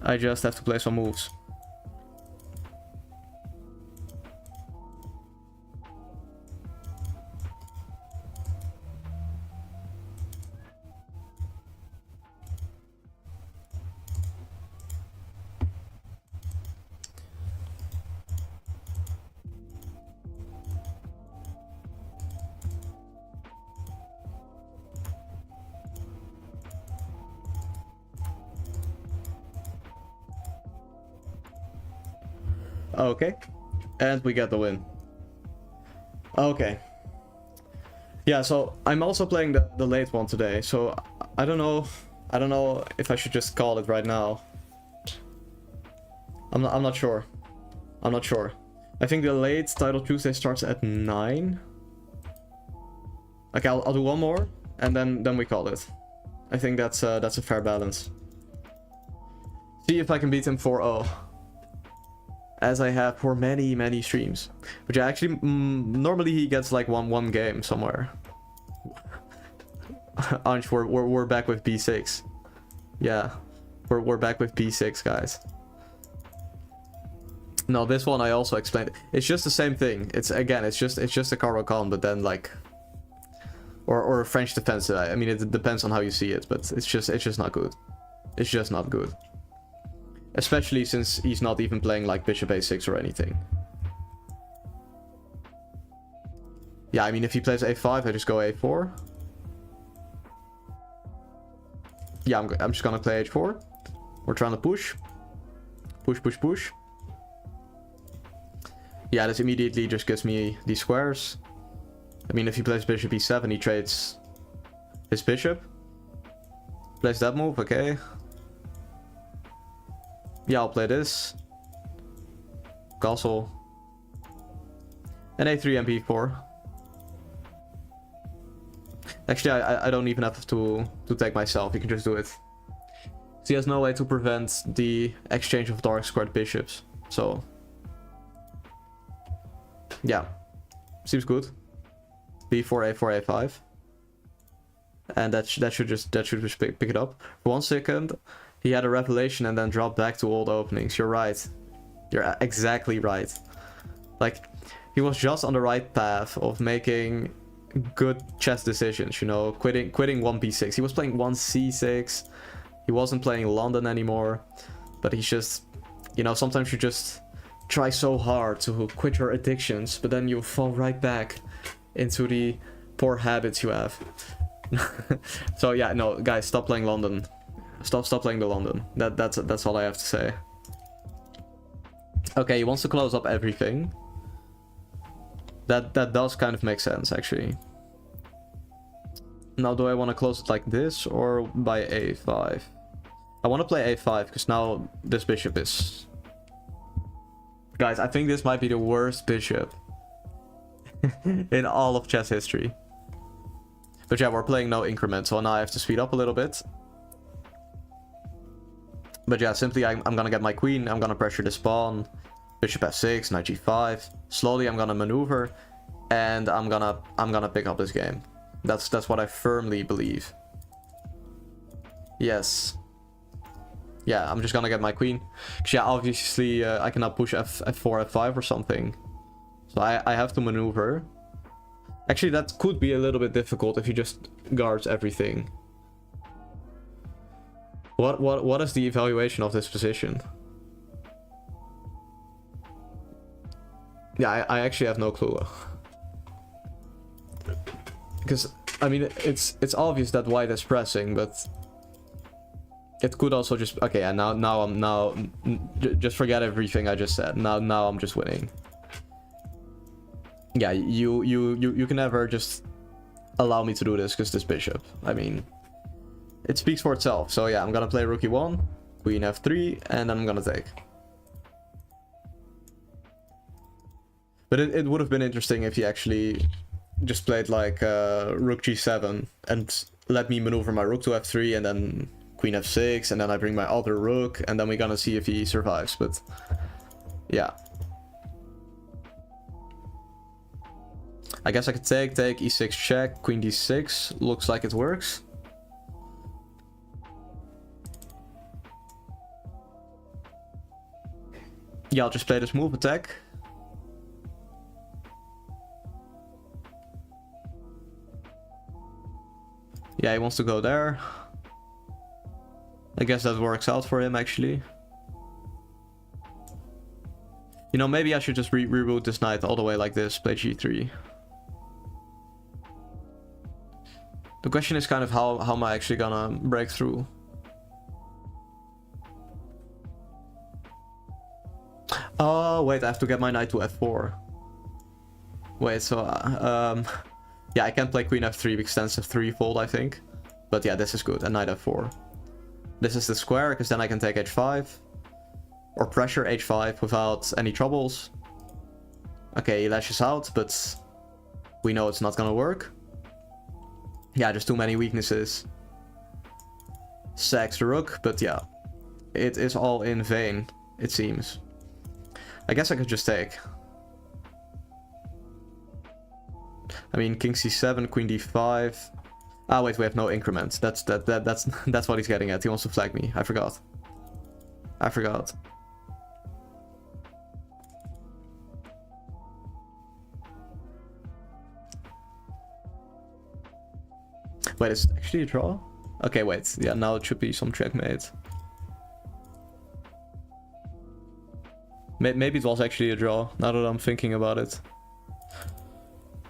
I just have to play some moves. Okay, and we get the win. Okay. Yeah, so I'm also playing the late one today, so I don't know if I should just call it right now. I'm not sure. I'm not sure. I think the late Title Tuesday starts at 9. Okay, I'll do one more, and then we call it. I think that's a fair balance. See if I can beat him 4-0. As I have for many streams. But yeah, actually, normally he gets like one game somewhere. Anj, we're back with b6. Yeah, we're back with b6, guys. No, this one I also explained. It's just the same thing. It's just a Caro Khan, but then like, or a French defensive. I mean, it depends on how you see it, but it's just not good. It's just not good. Especially since he's not even playing like bishop a6 or anything. Yeah, I mean, if he plays a5, I just go a4. Yeah, I'm just gonna play h4. We're trying to push. Push, push, push. Yeah, this immediately just gives me these squares. I mean, if he plays bishop e7, he trades his bishop. Plays that move, okay. Yeah, I'll play this. Castle. And a3 and b4. Actually, I don't even have to take myself. He can just do it. So he has no way to prevent the exchange of dark squared bishops. So yeah, seems good. b4, a4, a5, and that should just pick it up. For 1 second, he had a revelation and then dropped back to old openings. You're right. You're exactly right. Like, he was just on the right path of making good chess decisions. You know, quitting 1b6. He was playing 1c6. He wasn't playing London anymore. But he's just, you know, sometimes you just try so hard to quit your addictions, but then you fall right back into the poor habits you have. So yeah, no, guys, stop playing London. Stop playing the London. That's all I have to say. Okay, he wants to close up everything. That does kind of make sense, actually. Now, do I want to close it like this or by a5? I want to play a5 because now this bishop is... Guys, I think this might be the worst bishop in all of chess history. But yeah, we're playing no increment, so now I have to speed up a little bit. But yeah, simply I'm gonna get my queen, I'm gonna pressure this pawn, bishop f6, knight g5. Slowly I'm gonna maneuver, and I'm gonna pick up this game. That's what I firmly believe. Yes. Yeah, I'm just gonna get my queen. Cause yeah, obviously I cannot push f4, f5 or something. So I have to maneuver. Actually, that could be a little bit difficult if he just guards everything. What is the evaluation of this position? Yeah, I actually have no clue. Because I mean, it's obvious that white is pressing, but it could also just okay. And now just forget everything I just said. Now I'm just winning. Yeah, you can never just allow me to do this because this bishop. I mean, it speaks for itself. So yeah, I'm gonna play rook e1, queen f3, and then I'm gonna take. But it would have been interesting if he actually just played like rook g7 and let me maneuver my rook to f3 and then queen f6 and then I bring my other rook and then we're gonna see if he survives. But yeah, I guess I could take e6 check, queen d6. Looks like it works. Yeah, I'll just play this move, attack. Yeah, he wants to go there. I guess that works out for him, actually. You know, maybe I should just reroute this knight all the way like this, play g3. The question is kind of how am I actually gonna break through? Oh, wait, I have to get my knight to f4. Wait, so... yeah, I can't play queen f3 because that's a threefold, I think. But yeah, this is good, and knight f4. This is the square, because then I can take h5. Or pressure h5 without any troubles. Okay, he lashes out, but we know it's not gonna work. Yeah, there's too many weaknesses. Sacks the rook, but yeah. It is all in vain, it seems. I guess I could just take. I mean, king c7, queen d5. Ah, wait, we have no increment. That's what he's getting at. He wants to flag me. I forgot. Wait, it's actually a draw? Okay, wait. Yeah, now it should be some checkmate. Maybe it was actually a draw, now that I'm thinking about it.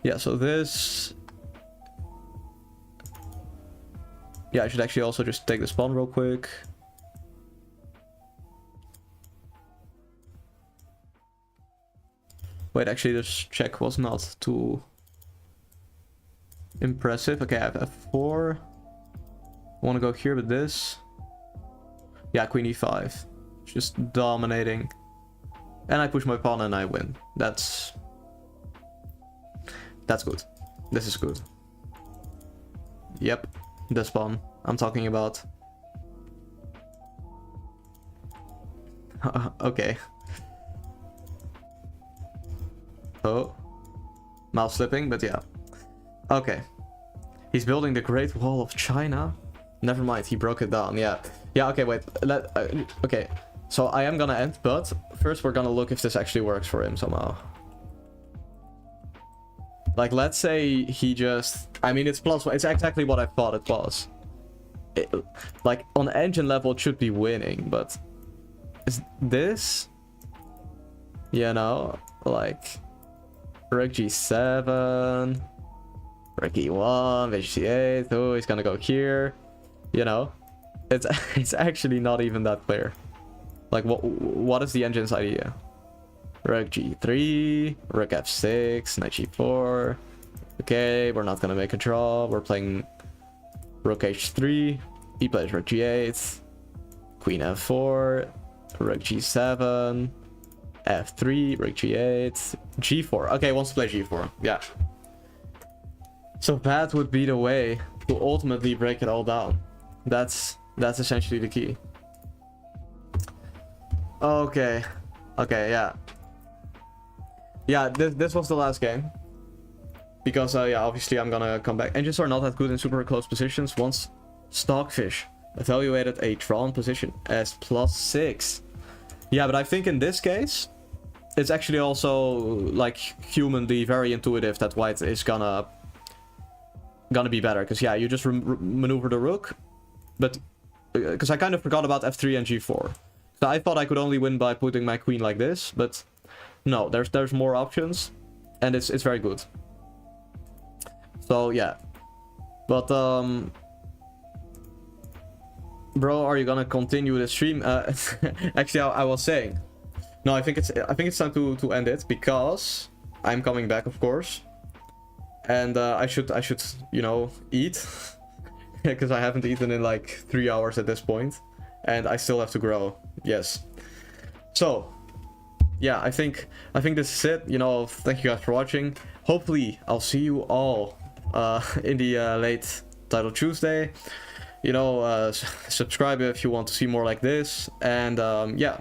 Yeah, so this... Yeah, I should actually also just take the spawn real quick. Wait, actually this check was not too impressive. Okay, I have F4. I want to go here with this. Yeah, queen e5. Just dominating. And I push my pawn and I win. That's good. This is good. Yep, the spawn I'm talking about. Okay. Oh, mouse slipping, but yeah. Okay. He's building the Great Wall of China. Never mind, he broke it down. Yeah. Yeah, okay, wait. Okay. So I am gonna end, but first we're gonna look if this actually works for him somehow. Like, let's say he just... I mean, it's +1. It's exactly what I thought it was. Like, on engine level, it should be winning, but... Is this... You know, like... Rook G7... Rook E1, Bishop C8... Oh, he's gonna go here. You know? It's actually not even that clear. Like, what is the engine's idea? Rook G3, Rook F6, Knight G4. Okay, we're not gonna make a draw. We're playing Rook H3. He plays Rook G8, Queen F4, Rook G7, F3, Rook G8, G4. Okay, wants to play G4. Yeah. So that would be the way to ultimately break it all down. That's essentially the key. Okay. Okay, yeah. Yeah, this was the last game. Because, yeah, obviously I'm gonna come back. Engines are not that good in super close positions. Once Stockfish evaluated a drawn position as +6. Yeah, but I think in this case, it's actually also, like, humanly very intuitive that white is gonna be better. Because, yeah, you just maneuver the rook. But, because I kind of forgot about F3 and G4. So I thought I could only win by putting my queen like this, but... No, there's more options, and it's very good. So yeah, but bro, are you gonna continue the stream? Actually, I was saying, no, I think it's time to end it because I'm coming back, of course, and I should you know eat because I haven't eaten in like 3 hours at this point, and I still have to grow. Yes, so. Yeah, I think this is it. You know, thank you guys for watching. Hopefully, I'll see you all in the late Title Tuesday. You know, subscribe if you want to see more like this. And yeah.